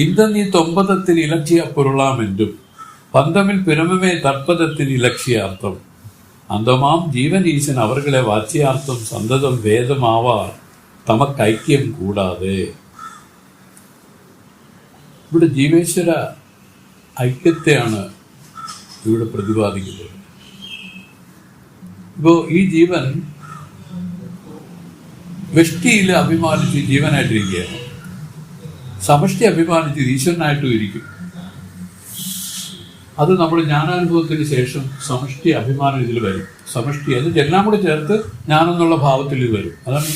இந்த நீ தொம்பதத்தில் இலட்சிய பொருளாம் என்றும் பந்தமில் பிரமமே தற்பதத்தில் இலட்சியார்த்தம் அந்தமாம் ജീവനീശൻ അവர்களെ വാച്യാർത്ഥം സന്തതം വേദമാവാർ തമക്ക് ഐക്യം കൂടാതെ. ഇവിടെ ജീവേശ്വര ഐക്യത്തെയാണ് ഇവിടെ പ്രതിപാദിക്കുന്നത്. ഇപ്പോൾ ഈ ജീവൻ വ്യഷ്ടിയിൽ അഭിമാനിച്ച് ജീവനായിട്ടിരിക്കുകയാണ്, സമഷ്ടി അഭിമാനിച്ച് ഈശ്വരനായിട്ടും ഇരിക്കും. അത് നമ്മൾ ജ്ഞാനാനുഭവത്തിന് ശേഷം സമഷ്ടി അഭിമാനം ഇതിൽ വരും. സമഷ്ടി അത് എല്ലാം കൂടെ ചേർത്ത് ഞാനെന്നുള്ള ഭാവത്തിൽ ഇത് വരും. അതാണ്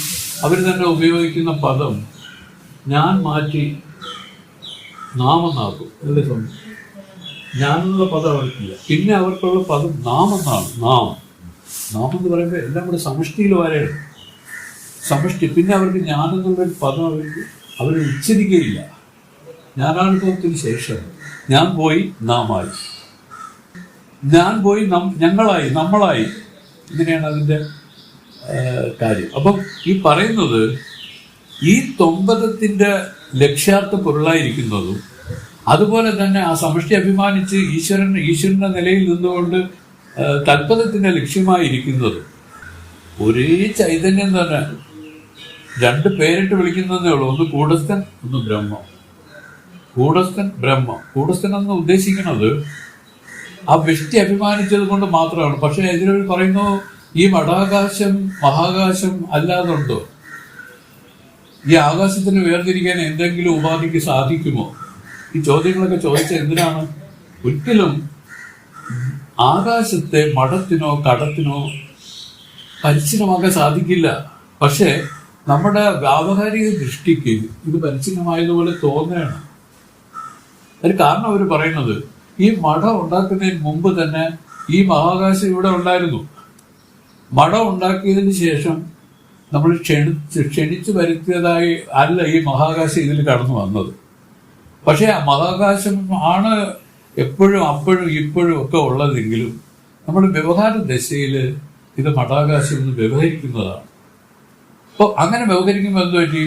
അവർ തന്നെ ഉപയോഗിക്കുന്ന പദം ഞാൻ മാറ്റി നാമെന്നാക്കും. അല്ലേ സമയം ഞാനെന്നുള്ള പദം അവർക്കില്ല. പിന്നെ അവർക്കുള്ള പദം നാമെന്നാണ്. നാം എന്ന് പറയുമ്പോൾ എല്ലാം കൂടെ സമഷ്ടിയിൽ വരെയാണ്. സമഷ്ടി. പിന്നെ അവർക്ക് ഞാനെന്നുള്ളൊരു പദം അവർ ഉച്ചരിക്കുകയില്ല. ജ്ഞാനാനുഭവത്തിന് ശേഷം ഞാൻ പോയി നാമായി, ഞാൻ പോയി ഞങ്ങളായി, നമ്മളായി. ഇങ്ങനെയാണ് അതിൻ്റെ കാര്യം. അപ്പം ഈ പറയുന്നത് ഈ തൊമ്പതത്തിൻ്റെ ലക്ഷ്യാർത്ഥ പൊരുളായിരിക്കുന്നതും അതുപോലെ തന്നെ ആ സമഷ്ടി അഭിമാനിച്ച് ഈശ്വരൻ്റെ നിലയിൽ നിന്നുകൊണ്ട് തൽപദത്തിൻ്റെ ലക്ഷ്യമായിരിക്കുന്നതും ഒരേ ചൈതന്യം തന്നെ. രണ്ട് പേരിട്ട് വിളിക്കുന്നതേ ഉള്ളൂ. ഒന്ന് കൂടസ്ഥൻ, ഒന്ന് ബ്രഹ്മം. കൂടസ്ഥൻ ബ്രഹ്മം. കൂടസ്ഥൻ എന്ന് ഉദ്ദേശിക്കുന്നത് ആ വ്യഷ്ടി അഭിമാനിച്ചത് കൊണ്ട് മാത്രമാണ്. പക്ഷെ ഇതിലൊരു പറയുന്നു ഈ മഠാകാശം മഹാകാശം അല്ലാതുണ്ടോ? ഈ ആകാശത്തിന് വേർതിരിക്കാൻ എന്തെങ്കിലും ഉപാധിക്ക് സാധിക്കുമോ? ഈ ചോദ്യങ്ങളൊക്കെ ചോദിച്ചാൽ എന്തിനാണ്? ഒരിക്കലും ആകാശത്തെ മഠത്തിനോ കടത്തിനോ പരിച്ഛിന്നമാക്കാൻ സാധിക്കില്ല. പക്ഷെ നമ്മുടെ വ്യാവഹാരിക ദൃഷ്ടിക്ക് ഇത് പരിച്ഛിന്നമായതുപോലെ തോന്നുകയാണ്. അതിന് കാരണം അവർ പറയുന്നത് ഈ മഠം ഉണ്ടാക്കുന്നതിന് മുമ്പ് തന്നെ ഈ മഹാകാശം ഇവിടെ ഉണ്ടായിരുന്നു. മഠം ഉണ്ടാക്കിയതിന് ശേഷം നമ്മൾ ക്ഷണിച്ചു വരുത്തിയതായി അല്ല ഈ മഹാകാശം ഇതിൽ കടന്നു വന്നത്. പക്ഷെ ആ മഹാകാശം ആണ് എപ്പോഴും അപ്പോഴും ഇപ്പോഴും ഒക്കെ ഉള്ളതെങ്കിലും നമ്മൾ വ്യവഹാര ദശയിൽ ഇത് മഠാകാശം എന്ന് വ്യവഹരിക്കുന്നതാണ്. അപ്പോൾ അങ്ങനെ വ്യവഹരിക്കുമ്പോൾ എന്ത് പറ്റി?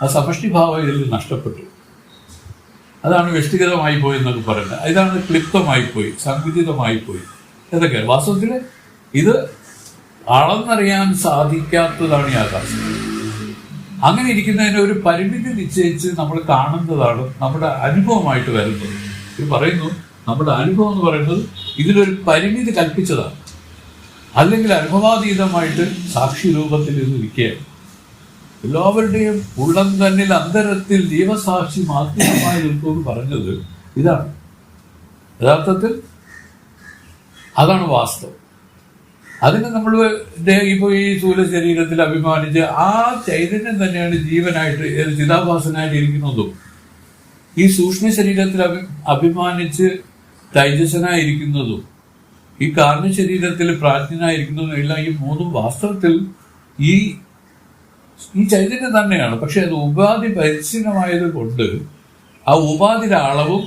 ആ സമഷ്ടിഭാവം ഇതിൽ നഷ്ടപ്പെട്ടു. അതാണ് വ്യക്തിഗതമായി പോയി എന്നൊക്കെ പറയുന്നത്. ഇതാണ് ക്ലിപ്തമായിപ്പോയി, സങ്കുചിതമായിപ്പോയി. ഇതൊക്കെ വാസ്തവത്തിൽ ഇത് അളന്നറിയാൻ സാധിക്കാത്തതാണ് ഈ ആകാശം. അങ്ങനെ ഇരിക്കുന്നതിന് ഒരു പരിമിതി നിശ്ചയിച്ച് നമ്മൾ കാണുന്നതാണ് നമ്മുടെ അനുഭവമായിട്ട് വരുന്നത്. ഇത് പറയുന്നു നമ്മുടെ അനുഭവം എന്ന് പറയുന്നത് ഇതിലൊരു പരിമിതി കൽപ്പിച്ചതാണ്. അല്ലെങ്കിൽ അനുഭവാതീതമായിട്ട് സാക്ഷി രൂപത്തിൽ ഇത് ഇരിക്കുകയാണ്. എല്ലാവരുടെയും ഉള്ളം തന്നിൽ അന്തരത്തിൽ ജീവസാക്ഷി മാധ്യമമായി നിൽക്കുമെന്ന് പറഞ്ഞത് ഇതാണ്. യഥാർത്ഥത്തിൽ അതാണ് വാസ്തവം. അതിന് നമ്മൾ ഇപ്പോൾ ഈ സ്ഥൂല ശരീരത്തിൽ അഭിമാനിച്ച് ആ ചൈതന്യം തന്നെയാണ് ജീവനായിട്ട് ചിതാഭാസനായിട്ട് ഇരിക്കുന്നതും ഈ സൂക്ഷ്മ ശരീരത്തിൽ അഭിമാനിച്ച് തൈജസനായിരിക്കുന്നതും ഈ കാരണ ശരീരത്തിൽ പ്രാജ്ഞനായിരിക്കുന്നതും എല്ലാം ഈ മൂന്നും വാസ്തവത്തിൽ ഈ ചൈതന്യം തന്നെയാണ്. പക്ഷെ അത് ഉപാധി പരിച്ഛിന്നമായത് കൊണ്ട് ആ ഉപാധിയുടെ അളവും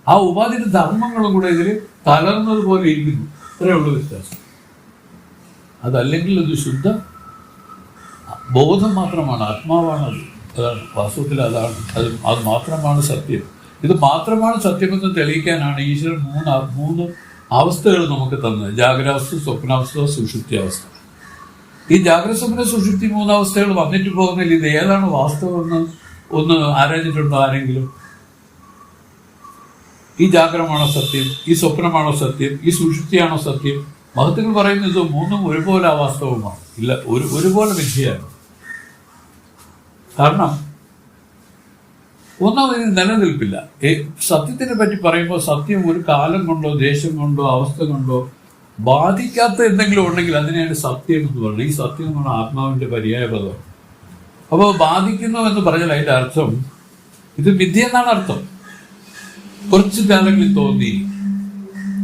ആ ഉപാധിയുടെ ധർമ്മങ്ങളും കൂടെ ഇതിൽ കലർന്നതുപോലെ ഇരിക്കുന്നു. ഇത്രയേ ഉള്ളൂ വ്യത്യാസം. അതല്ലെങ്കിൽ അത് ശുദ്ധ ബോധം മാത്രമാണ്, ആത്മാവാണത്. അതാണ് വാസ്തവത്തിൽ അതാണ്. അത് മാത്രമാണ് സത്യം. ഇത് മാത്രമാണ് സത്യമെന്ന് തെളിയിക്കാനാണ് ഈശ്വരൻ മൂന്ന് അവസ്ഥകൾ നമുക്ക് തന്നത്. ജാഗ്രാവസ്ഥ, സ്വപ്നാവസ്ഥ, സുഷുപ്തിയാവസ്ഥ. ഈ ജാഗ്രത, സ്വപ്ന, സുഷുപ്തി മൂന്നവസ്ഥകൾ വന്നിട്ട് പോകുന്നില്ല. ഇത് ഏതാണ് വാസ്തവമെന്ന് ഒന്ന് ആരാഞ്ഞിട്ടുണ്ടോ ആരെങ്കിലും? ഈ ജാഗ്രമാണോ സത്യം? ഈ സ്വപ്നമാണോ സത്യം? ഈ സുഷുപ്തിയാണോ സത്യം? മഹത്തുക്കൾ പറയുന്നത് ഇത് മൂന്നും ഒരുപോലെ അവാസ്തവമാണ്. ഇല്ല, ഒരുപോലെ വിദ്യയാണ്. കാരണം ഒന്നാമത് ഇത് നിലനിൽപ്പില്ല. സത്യത്തിനെ പറ്റി പറയുമ്പോൾ സത്യം ഒരു കാലം കൊണ്ടോ ദേശം കൊണ്ടോ അവസ്ഥ കൊണ്ടോ ബാധിക്കാത്ത എന്തെങ്കിലും ഉണ്ടെങ്കിൽ അതിനെയാണ് സത്യം എന്ന് പറയുന്നത്. ഈ സത്യം എന്ന് പറഞ്ഞാൽ ആത്മാവിന്റെ പര്യായ പദം. അപ്പോൾ ബാധിക്കുന്നു എന്ന് പറഞ്ഞാൽ അതിന്റെ അർത്ഥം ഇത് മിഥ്യ എന്നാണ് അർത്ഥം. കുറച്ച് കാലങ്ങളിൽ തോന്നി,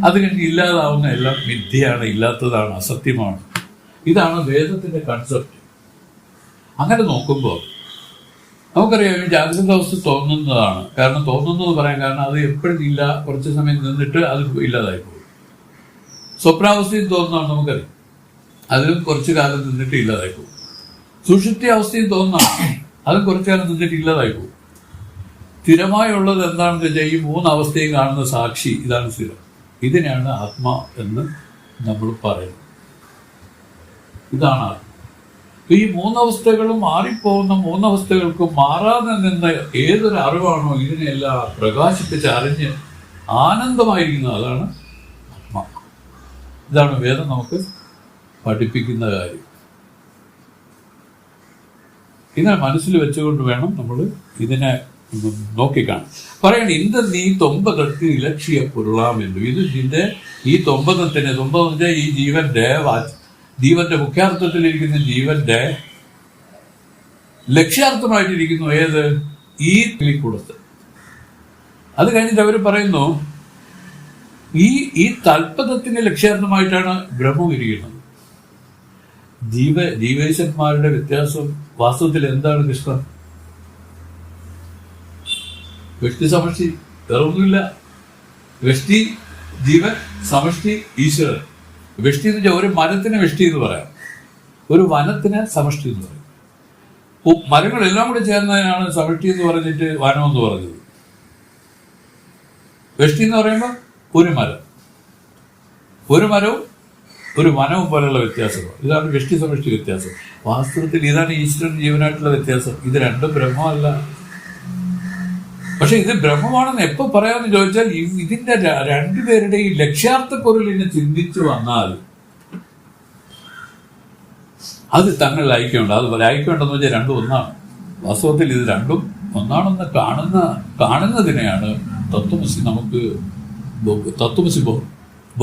അത് കഴിഞ്ഞ് ഇല്ലാതാവുന്ന എല്ലാം മിഥ്യയാണ്, ഇല്ലാത്തതാണ്, അസത്യമാണ്. ഇതാണ് വേദത്തിന്റെ കൺസെപ്റ്റ്. അങ്ങനെ നോക്കുമ്പോൾ നമുക്കറിയാം ജാഗ്രത അവസ്ഥ തോന്നുന്നതാണ്. കാരണം തോന്നുന്നത് പറയാൻ കാരണം അത് എപ്പോഴും ഇല്ല, കുറച്ച് സമയം നിന്നിട്ട് അത് ഇല്ലാതായി പോകും. സ്വപ്നാവസ്ഥയും തോന്നുന്നതാണ് നമുക്കറിയാം, അതിലും കുറച്ചു കാലം നിന്നിട്ട് ഇല്ലാതായി പോകും. സുഷുപ്തി അവസ്ഥയും തോന്നുന്നതാണ്, അതും കുറച്ചു കാലം നിന്നിട്ട് ഇല്ലാതായി പോകും. സ്ഥിരമായുള്ളത് എന്താണെന്ന് വെച്ചാൽ ഈ മൂന്നവസ്ഥയും കാണുന്ന സാക്ഷി, ഇതാണ് സ്ഥിരം. ഇതിനെയാണ് ആത്മാ എന്ന് നമ്മൾ പറയുന്നത്. ഇതാണ് ആത്മ. ഈ മൂന്നവസ്ഥകളും മാറിപ്പോകുന്ന മൂന്നവസ്ഥകൾക്കും മാറാതെ നിന്ന് ഏതൊരു അറിവാണോ ഇതിനെല്ലാം പ്രകാശിപ്പിച്ച് അറിഞ്ഞ് ആനന്ദമായിരിക്കുന്നത്, അതാണ് ആത്മാ. ഇതാണ് വേദം നമുക്ക് പഠിപ്പിക്കുന്ന കാര്യം. ഇതിനെ മനസ്സിൽ വെച്ചുകൊണ്ട് വേണം നമ്മൾ ഇതിനെ നോക്കിക്കാണാൻ. പറയണ ഇന്ത നീ തൊമ്പതற்கு ഇലക്ഷ്യ പൊരുളാമെന്നു. ഇത് ഇതിന്റെ ഈ തൊമ്പതത്തിന്, തൊമ്പതെന്ന് വെച്ചാൽ ഈ ജീവന്റെ മുഖ്യാർത്ഥത്തിലിരിക്കുന്ന ജീവന്റെ ലക്ഷ്യാർത്ഥമായിട്ടിരിക്കുന്നു. ഏത്? ഈ കിളിക്കൂടത്ത്. അത് കഴിഞ്ഞിട്ട് അവർ പറയുന്നു ഈ തൽപദത്തിന്റെ ലക്ഷ്യാർത്ഥമായിട്ടാണ് ബ്രഹ്മം ഇരിക്കുന്നത്. ജീവേശന്മാരുടെ വ്യത്യാസം വാസ്തവത്തിൽ എന്താണ് കൃഷ്ണൻ? വ്യഷ്ടി സമഷ്ടി, വേറൊന്നുമില്ല. വ്യഷ്ടി ജീവൻ, സമഷ്ടി ഈശ്വരൻ. വ്യഷ്ടി എന്ന് വെച്ചാൽ ഒരു മരത്തിന് വ്യഷ്ടി എന്ന് പറയാം, ഒരു വനത്തിന് സമഷ്ടി എന്ന് പറയും. മരങ്ങളെല്ലാം കൂടെ ചേർന്നതിനാണ് സമഷ്ടി എന്ന് പറഞ്ഞിട്ട് വനം എന്ന് പറഞ്ഞത്. വ്യഷ്ടി എന്ന് പറയുമ്പോൾ ഒരു മരവും ഒരു വനവും പോലെയുള്ള വ്യത്യാസമാണ്. ഇതാണ് വ്യഷ്ടി സമഷ്ടി വ്യത്യാസം. വാസ്തവത്തിൽ ഇതാണ് ഈശ്വരൻ ജീവനായിട്ടുള്ള വ്യത്യാസം. ഇത് രണ്ടും ബ്രഹ്മമല്ല. പക്ഷെ ഇത് ബ്രഹ്മമാണെന്ന് എപ്പോ പറയാമെന്ന് ചോദിച്ചാൽ ഇതിന്റെ രണ്ടുപേരുടെയും ലക്ഷ്യാർത്ഥ പൊരുളിനെ ചിന്തിച്ചു വന്നാൽ അത് തങ്ങളിൽ ഐക്യമുണ്ട്. അതുപോലെ ഐക്യമുണ്ടെന്ന് വെച്ചാൽ രണ്ടും ഒന്നാണ്. വാസ്തവത്തിൽ ഇത് രണ്ടും ഒന്നാണെന്ന് കാണുന്നതിനെയാണ് തത്വമസി നമുക്ക് തത്വമസി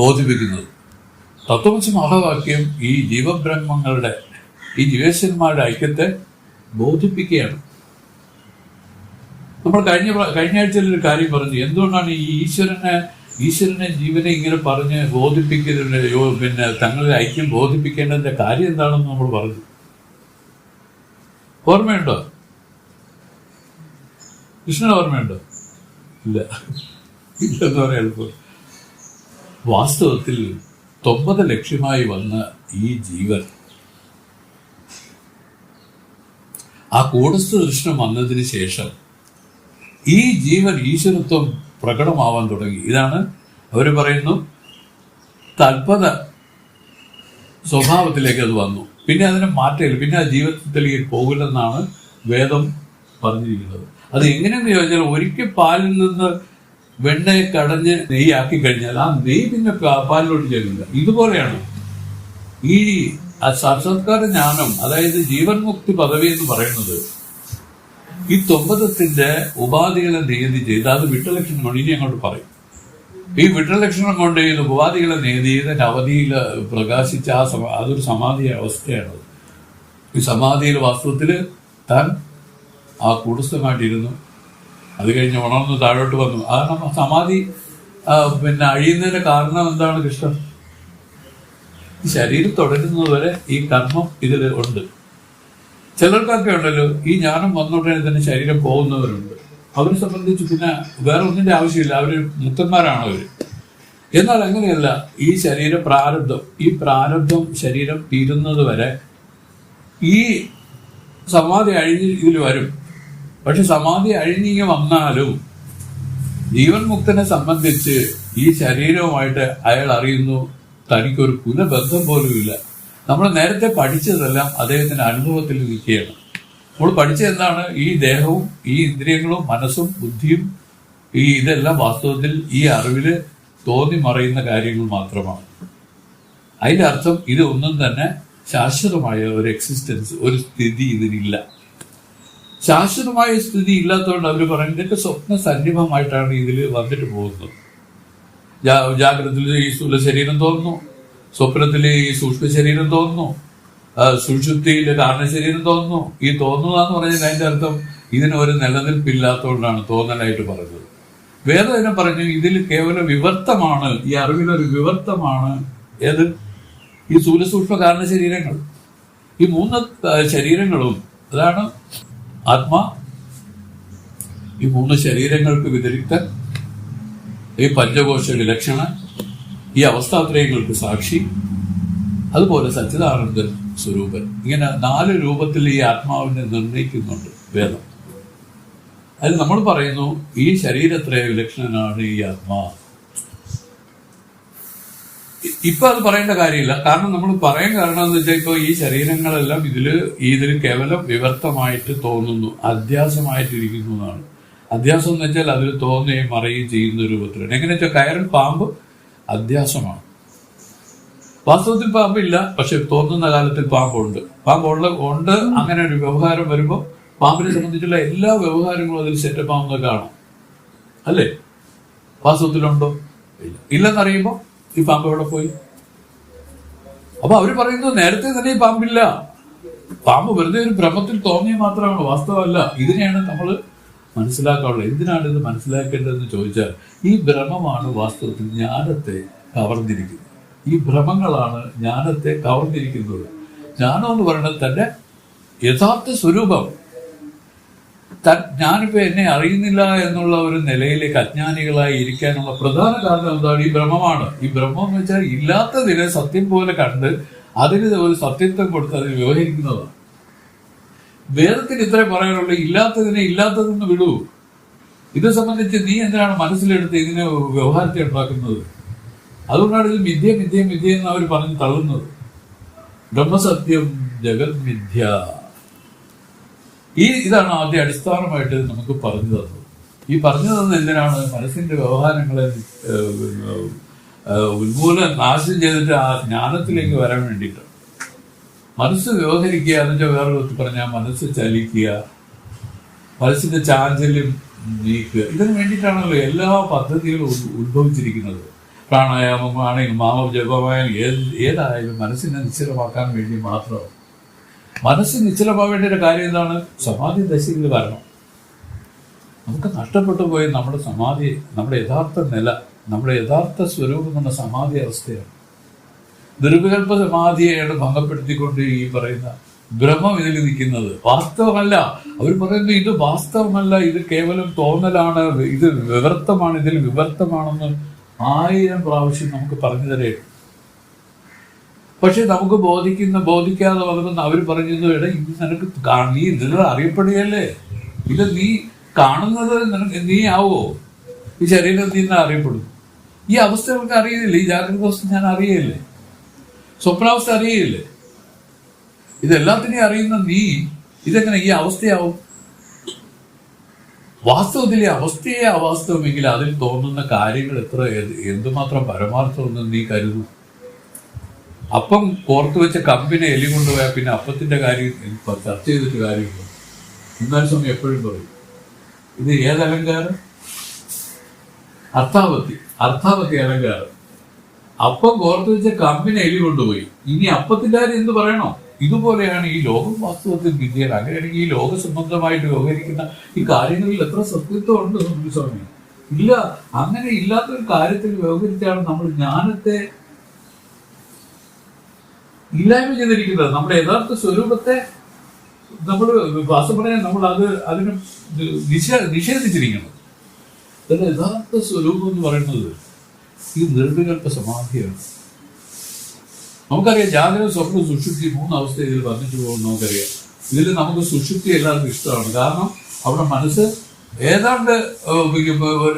ബോധിപ്പിക്കുന്നത്. തത്വമസി മഹാവാക്യം ഈ ജീവബ്രഹ്മങ്ങളുടെ, ഈ ജീവേശ്വരന്മാരുടെ ഐക്യത്തെ ബോധിപ്പിക്കുകയാണ്. നമ്മൾ കഴിഞ്ഞ ആഴ്ചയിൽ ഒരു കാര്യം പറഞ്ഞു. എന്തുകൊണ്ടാണ് ഈ ഈശ്വരനെ ജീവനെ ഇങ്ങനെ പറഞ്ഞ് ബോധിപ്പിക്കുന്നതിന്, പിന്നെ തങ്ങളുടെ ഐക്യം ബോധിപ്പിക്കേണ്ടതിന്റെ കാര്യം എന്താണെന്ന് നമ്മൾ പറഞ്ഞു. ഓർമ്മയുണ്ടോ? കൃഷ്ണൻ ഓർമ്മയുണ്ടോ? ഇല്ലെന്ന് പറയാൻ എളുപ്പം. വാസ്തവത്തിൽ 9 ലക്ഷ്യമായി വന്ന ഈ ജീവൻ ആ കൂടസ്ഥ ദർശനം വന്നതിന് ശേഷം ഈ ജീവൻ ഈശ്വരത്വം പ്രകടമാവാൻ തുടങ്ങി. ഇതാണ് അവർ പറയുന്നു തൽപത സ്വഭാവത്തിലേക്ക് അത് വന്നു. പിന്നെ അതിനെ മാറ്റില്ല, പിന്നെ ആ ജീവിതത്തിലേക്ക് പോകില്ലെന്നാണ് വേദം പറഞ്ഞിരിക്കുന്നത്. അത് എങ്ങനെയെന്ന് ചോദിച്ചാൽ, ഒരിക്കൽ പാലിൽ നിന്ന് വെണ്ണയെ കടഞ്ഞ് നെയ്യാക്കി കഴിഞ്ഞാൽ ആ നെയ്യ് പിന്നെ പാലിലോട്ട് ചെല്ലില്ല. ഇതുപോലെയാണ് ഈ സാക്ഷാത്കാര ജ്ഞാനം, അതായത് ജീവൻ മുക്തി പദവി എന്ന് പറയുന്നത്. ഈ 9 ഉപാധികളെ നിയതി ചെയ്ത്, അത് വിട്ടലക്ഷണം കൊണ്ട് ഇനി അങ്ങോട്ട് പറയും. ഈ വിട്ടലക്ഷണം കൊണ്ട് ഈ ഉപാധികളെ നിയതി ചെയ്ത് അവധിയിൽ പ്രകാശിച്ച അതൊരു സമാധി അവസ്ഥയാണ്. ഈ സമാധിയിൽ വാസ്തവത്തിൽ താൻ ആ കൂടസ്ഥമായിട്ടിരുന്നു. അത് കഴിഞ്ഞ് ഉണർന്ന് താഴോട്ട് വന്നു. കാരണം സമാധി പിന്നെ അഴിയുന്നതിന്റെ കാരണം എന്താണ്? കൃഷ്ണൻ ഈ ശരീരം തുടരുന്നത് വരെ ഈ കർമ്മം ഇതിൽ ഉണ്ട്. ചിലർക്കൊക്കെ ഉണ്ടല്ലോ, ഈ ജ്ഞാനം വന്നോടനെ തന്നെ ശരീരം പോകുന്നവരുണ്ട്. അവരെ സംബന്ധിച്ച് പിന്നെ വേറെ ഒന്നിന്റെ ആവശ്യമില്ല, അവര് മുക്തന്മാരാണ് അവര്. എന്നാൽ അങ്ങനെയല്ല. ഈ ശരീര പ്രാരബ്ധം ശരീരം തീരുന്നത് വരെ ഈ സമാധി അഴിഞ്ഞ് ഇതിൽ വരും. പക്ഷെ സമാധി അഴിഞ്ഞിങ്ങ് വന്നാലും ജീവൻ മുക്തനെ സംബന്ധിച്ച് ഈ ശരീരവുമായിട്ട് അയാൾ അറിയുന്നു തനിക്കൊരു പുനഃബന്ധം പോലും ഇല്ല. നമ്മൾ നേരത്തെ പഠിച്ചതെല്ലാം അദ്ദേഹത്തിന്റെ അനുഭവത്തിൽ നിൽക്കുകയാണ്. നമ്മൾ പഠിച്ചത് എന്താണ്? ഈ ദേഹവും ഈ ഇന്ദ്രിയങ്ങളും മനസ്സും ബുദ്ധിയും ഇതെല്ലാം വാസ്തവത്തിൽ ഈ അറിവില് തോന്നി മറയുന്ന കാര്യങ്ങൾ മാത്രമാണ്. അതിന്റെ അർത്ഥം ഇതൊന്നും തന്നെ ശാശ്വതമായ ഒരു എക്സിസ്റ്റൻസ്, ഒരു സ്ഥിതി ഇതിനില്ല. ശാശ്വതമായ സ്ഥിതി ഇല്ലാത്തതുകൊണ്ട് അവർ പറയുന്നത് ഇതൊക്കെ സ്വപ്ന സന്നിഭമായിട്ടാണ് ഇതിൽ വന്നിട്ട് പോകുന്നത്. ജാഗ്രതയിൽ ഈ സ്ഥൂല ശരീരം തോന്നുന്നു, സ്വപ്നത്തിൽ ഈ സൂക്ഷ്മ ശരീരം തോന്നുന്നു, സുഷുപ്തിയിൽ കാരണ ശരീരം തോന്നുന്നു. ഈ തോന്നുകയെന്ന് പറഞ്ഞാൽ അതിന്റെ അർത്ഥം ഇതിന് ഒരു നിലനിൽപ്പില്ലാത്തതുകൊണ്ടാണ് തോന്നലായിട്ട് പറഞ്ഞത്. വേദം എന്നെ പറഞ്ഞു ഇതിൽ കേവലം വിവർത്തമാണ്, ഈ അറിവിലൊരു വിവർത്തമാണ്. ഏത്? ഈ സ്ഥൂലസൂക്ഷ്മ കാരണ ശരീരങ്ങൾ. ഈ 3 ശരീരങ്ങളും, അതാണ് ആത്മാ. ഈ 3 ശരീരങ്ങൾക്ക് വ്യതിരിക്തൻ, ഈ പഞ്ചകോശ വിലക്ഷണൻ, ഈ അവസ്ഥാത്രയങ്ങൾക്ക് സാക്ഷി, അതുപോലെ സച്ചിദാനന്ദൻ സ്വരൂപൻ. ഇങ്ങനെ 4 രൂപത്തിൽ ഈ ആത്മാവിനെ നിർണയിക്കുന്നുണ്ട് വേദം. അതിൽ നമ്മൾ പറയുന്നു ഈ ശരീരത്തിലെ വിലക്ഷണനാണ് ഈ ആത്മാ. ഇപ്പൊ അത് പറയേണ്ട കാര്യമില്ല. കാരണം നമ്മൾ പറയാൻ കാരണം എന്ന് വെച്ചാൽ ഇപ്പൊ ഈ ശരീരങ്ങളെല്ലാം ഇതിൽ കേവലം വിവർത്തമായിട്ട് തോന്നുന്നു, അധ്യാസമായിട്ടിരിക്കുന്നു എന്നാണ്. അധ്യാസം എന്ന് വെച്ചാൽ അതിൽ തോന്നുകയും മറയുകയും ചെയ്യുന്ന രൂപത്തിലാണ്. എങ്ങനെ വെച്ചാൽ കയറിൽ പാമ്പ് അധ്യാസമാണ്. വാസ്തവത്തിൽ പാമ്പില്ല, പക്ഷെ തോന്നുന്ന കാലത്തിൽ പാമ്പുണ്ട്. പാമ്പുണ്ട്. അങ്ങനെ ഒരു വ്യവഹാരം വരുമ്പോൾ പാമ്പിനെ സംബന്ധിച്ചുള്ള എല്ലാ വ്യവഹാരങ്ങളും അതിൽ സെറ്റപ്പ് ആവുന്ന കാണാം, അല്ലേ? വാസ്തവത്തിലുണ്ടോ? ഇല്ല. ഇല്ലെന്നറിയുമ്പോൾ ഈ പാമ്പ് എവിടെ പോയി? അപ്പൊ അവര് പറയുന്നത് നേരത്തെ തന്നെ ഈ പാമ്പില്ല, പാമ്പ് വെറുതെ ഒരു ഭ്രമത്തിൽ തോന്നിയ മാത്രമാണ്, വാസ്തവമല്ല. ഇതിനെയാണ് നമ്മൾ മനസ്സിലാക്കാനുള്ളത്. എന്തിനാണ് ഇത് മനസ്സിലാക്കേണ്ടതെന്ന് ചോദിച്ചാൽ ഈ ഭ്രമമാണ് വാസ്തവത്തിൽ ജ്ഞാനത്തെ കവർന്നിരിക്കുന്നത്. ഈ ഭ്രമങ്ങളാണ് ജ്ഞാനത്തെ കവർന്നിരിക്കുന്നത്. ജ്ഞാനം എന്ന് പറയുന്നത് തന്റെ യഥാർത്ഥ സ്വരൂപം. ഞാനിപ്പോ എന്നെ അറിയുന്നില്ല എന്നുള്ള ഒരു നിലയിലേക്ക് അജ്ഞാനികളായി ഇരിക്കാനുള്ള പ്രധാന കാരണം എന്താണ്? ഈ ഭ്രമമാണ്. ഈ ഭ്രമം എന്ന് വെച്ചാൽ ഇല്ലാത്തതിനെ സത്യം പോലെ കണ്ട് അതിന് ഒരു സത്യത്വം കൊടുത്ത് അതിന് വ്യവഹരിക്കുന്നതാണ്. വേദത്തിന് ഇത്രേ പറയാനുള്ളൂ, ഇല്ലാത്തതിനെ ഇല്ലാത്തതെന്ന് വിടൂ. ഇത് സംബന്ധിച്ച് നീ എന്തിനാണ് മനസ്സിലെടുത്ത് ഇതിനെ വ്യവഹാരത്തെ ഉണ്ടാക്കുന്നത്? അതുകൊണ്ടാണ് ഇത് മിഥ്യ മിഥ്യ മിഥ്യ എന്ന് അവർ പറഞ്ഞ് തള്ളുന്നത്. ബ്രഹ്മസത്യം ജഗത് മിഥ്യ. ഇതാണ് ആദ്യം അടിസ്ഥാനമായിട്ട് നമുക്ക് പറഞ്ഞു തന്നത്. ഈ പറഞ്ഞു തന്നത് എന്തിനാണ്? മനസ്സിന്റെ വ്യവഹാരങ്ങളെ നാശം ചെയ്തിട്ട് ആ ജ്ഞാനത്തിലേക്ക് വരാൻ വേണ്ടിയിട്ടാണ്. മനസ്സ് വ്യവഹരിക്കുക എന്ന് വെച്ചാൽ വേറെ വിധത്തിൽ പറഞ്ഞാൽ മനസ്സ് ചലിക്കുക, മനസ്സിന്റെ ചാഞ്ചല്യം നീക്കുക. ഇതിനു വേണ്ടിയിട്ടാണല്ലോ എല്ലാ പദ്ധതികളും ഉത്ഭവിച്ചിരിക്കുന്നത്. പ്രാണായാമമാണെങ്കിലും മാമജപമായാലും ഏതായാലും മനസ്സിനെ നിശ്ചലമാക്കാൻ വേണ്ടി മാത്രമാണ്. മനസ്സ് നിശ്ചലമാവേണ്ട ഒരു കാര്യം എന്താണ്? സമാധി ദശയിൽ വരണം. നമുക്ക് നഷ്ടപ്പെട്ടു പോയ നമ്മുടെ സമാധി, നമ്മുടെ യഥാർത്ഥ നില, നമ്മുടെ യഥാർത്ഥ സ്വരൂപം എന്ന സമാധി അവസ്ഥയാണ്. ദുർവികൽപ്പ സമാധിയെയാണ് ഭംഗപ്പെടുത്തിക്കൊണ്ട് ഈ പറയുന്ന ബ്രഹ്മം ഇതിൽ നിൽക്കുന്നത്. വാസ്തവമല്ല. അവർ പറയുന്നത് ഇത് വാസ്തവമല്ല, ഇത് കേവലം തോന്നലാണ്, ഇത് വിവർത്തമാണ്, ഇതിൽ വിവർത്തമാണെന്ന് 1000 പ്രാവശ്യം നമുക്ക് പറഞ്ഞു തരേ. പക്ഷെ നമുക്ക് ബോധിക്കാതെ വളർന്ന അവർ പറഞ്ഞത്, എടാ ഇത് നിനക്ക് നീ ഇതിൽ അറിയപ്പെടുകയല്ലേ, ഇത് നീ കാണുന്നത് നീ ആവോ? ഈ ശരീരത്തിൽ നിന്ന് അറിയപ്പെടും. ഈ അവസ്ഥ നമുക്ക് അറിയുന്നില്ല. ഈ ജാഗ്രത അവസ്ഥ ഞാൻ അറിയില്ലേ, സ്വപ്നാവസ്ഥ അറിയില്ലേ, ഇതെല്ലാത്തിനെയും അറിയുന്ന നീ ഇതെങ്ങനെ ഈ അവസ്ഥയാവും? വാസ്തവത്തിൽ ഈ അവസ്ഥയെ അവാസ്തവമെങ്കിൽ അതിൽ തോന്നുന്ന കാര്യങ്ങൾ എന്തുമാത്രം പരമാർത്ഥമെന്ന് നീ കരുതും. അപ്പം കോർത്തു വെച്ച കമ്പിനെ എലി കൊണ്ടുപോയാൽ പിന്നെ അപ്പത്തിന്റെ കാര്യം ചർച്ച ചെയ്തിട്ട് കാര്യമില്ല. എന്നാൽ സമയം എപ്പോഴും പറയും, ഇത് ഏതലങ്കാരം? അർത്ഥാപത്തി അലങ്കാരം. അപ്പം കോർത്തു വെച്ച കമ്പിനെ എലി കൊണ്ടുപോയി. ഇനി അപ്പത്തിന്റെ കാര്യം എന്ത് പറയണോ? ഇതുപോലെയാണ് ഈ ലോകം വാസ്തവത്തിൽ വിദ്യയാണ്. അങ്ങനെയാണെങ്കിൽ ഈ ലോക സംബന്ധമായിട്ട് വ്യവഹരിക്കുന്ന ഈ കാര്യങ്ങളിൽ എത്ര സത്യത്വം ഉണ്ട് നമുക്ക് സ്വാമി? ഇല്ല. അങ്ങനെ ഇല്ലാത്തൊരു കാര്യത്തിൽ വ്യവഹരിച്ചാണ് നമ്മൾ ജ്ഞാനത്തെ ഇല്ലായ്മ ചെയ്തിരിക്കുന്നത്. നമ്മുടെ യഥാർത്ഥ സ്വരൂപത്തെ നമ്മൾ വാസം പറയാൻ നമ്മൾ അതിന് നിഷേധിച്ചിരിക്കണം. അതിന്റെ യഥാർത്ഥ സ്വരൂപം എന്ന് പറയുന്നത് ഈ നിർവികൽപ്പ സമാധിയാണ്. നമുക്കറിയാം ജാഗ്രത, സ്വപ്നം, സുഷുപ്തി 3 അവസ്ഥ ഇതിൽ വന്നിട്ട് പോകും. നമുക്കറിയാം ഇതിൽ നമുക്ക് സുഷുപ്തി എല്ലാവർക്കും ഇഷ്ടമാണ്. കാരണം അവിടെ മനസ്സ് ഏതാണ്ട്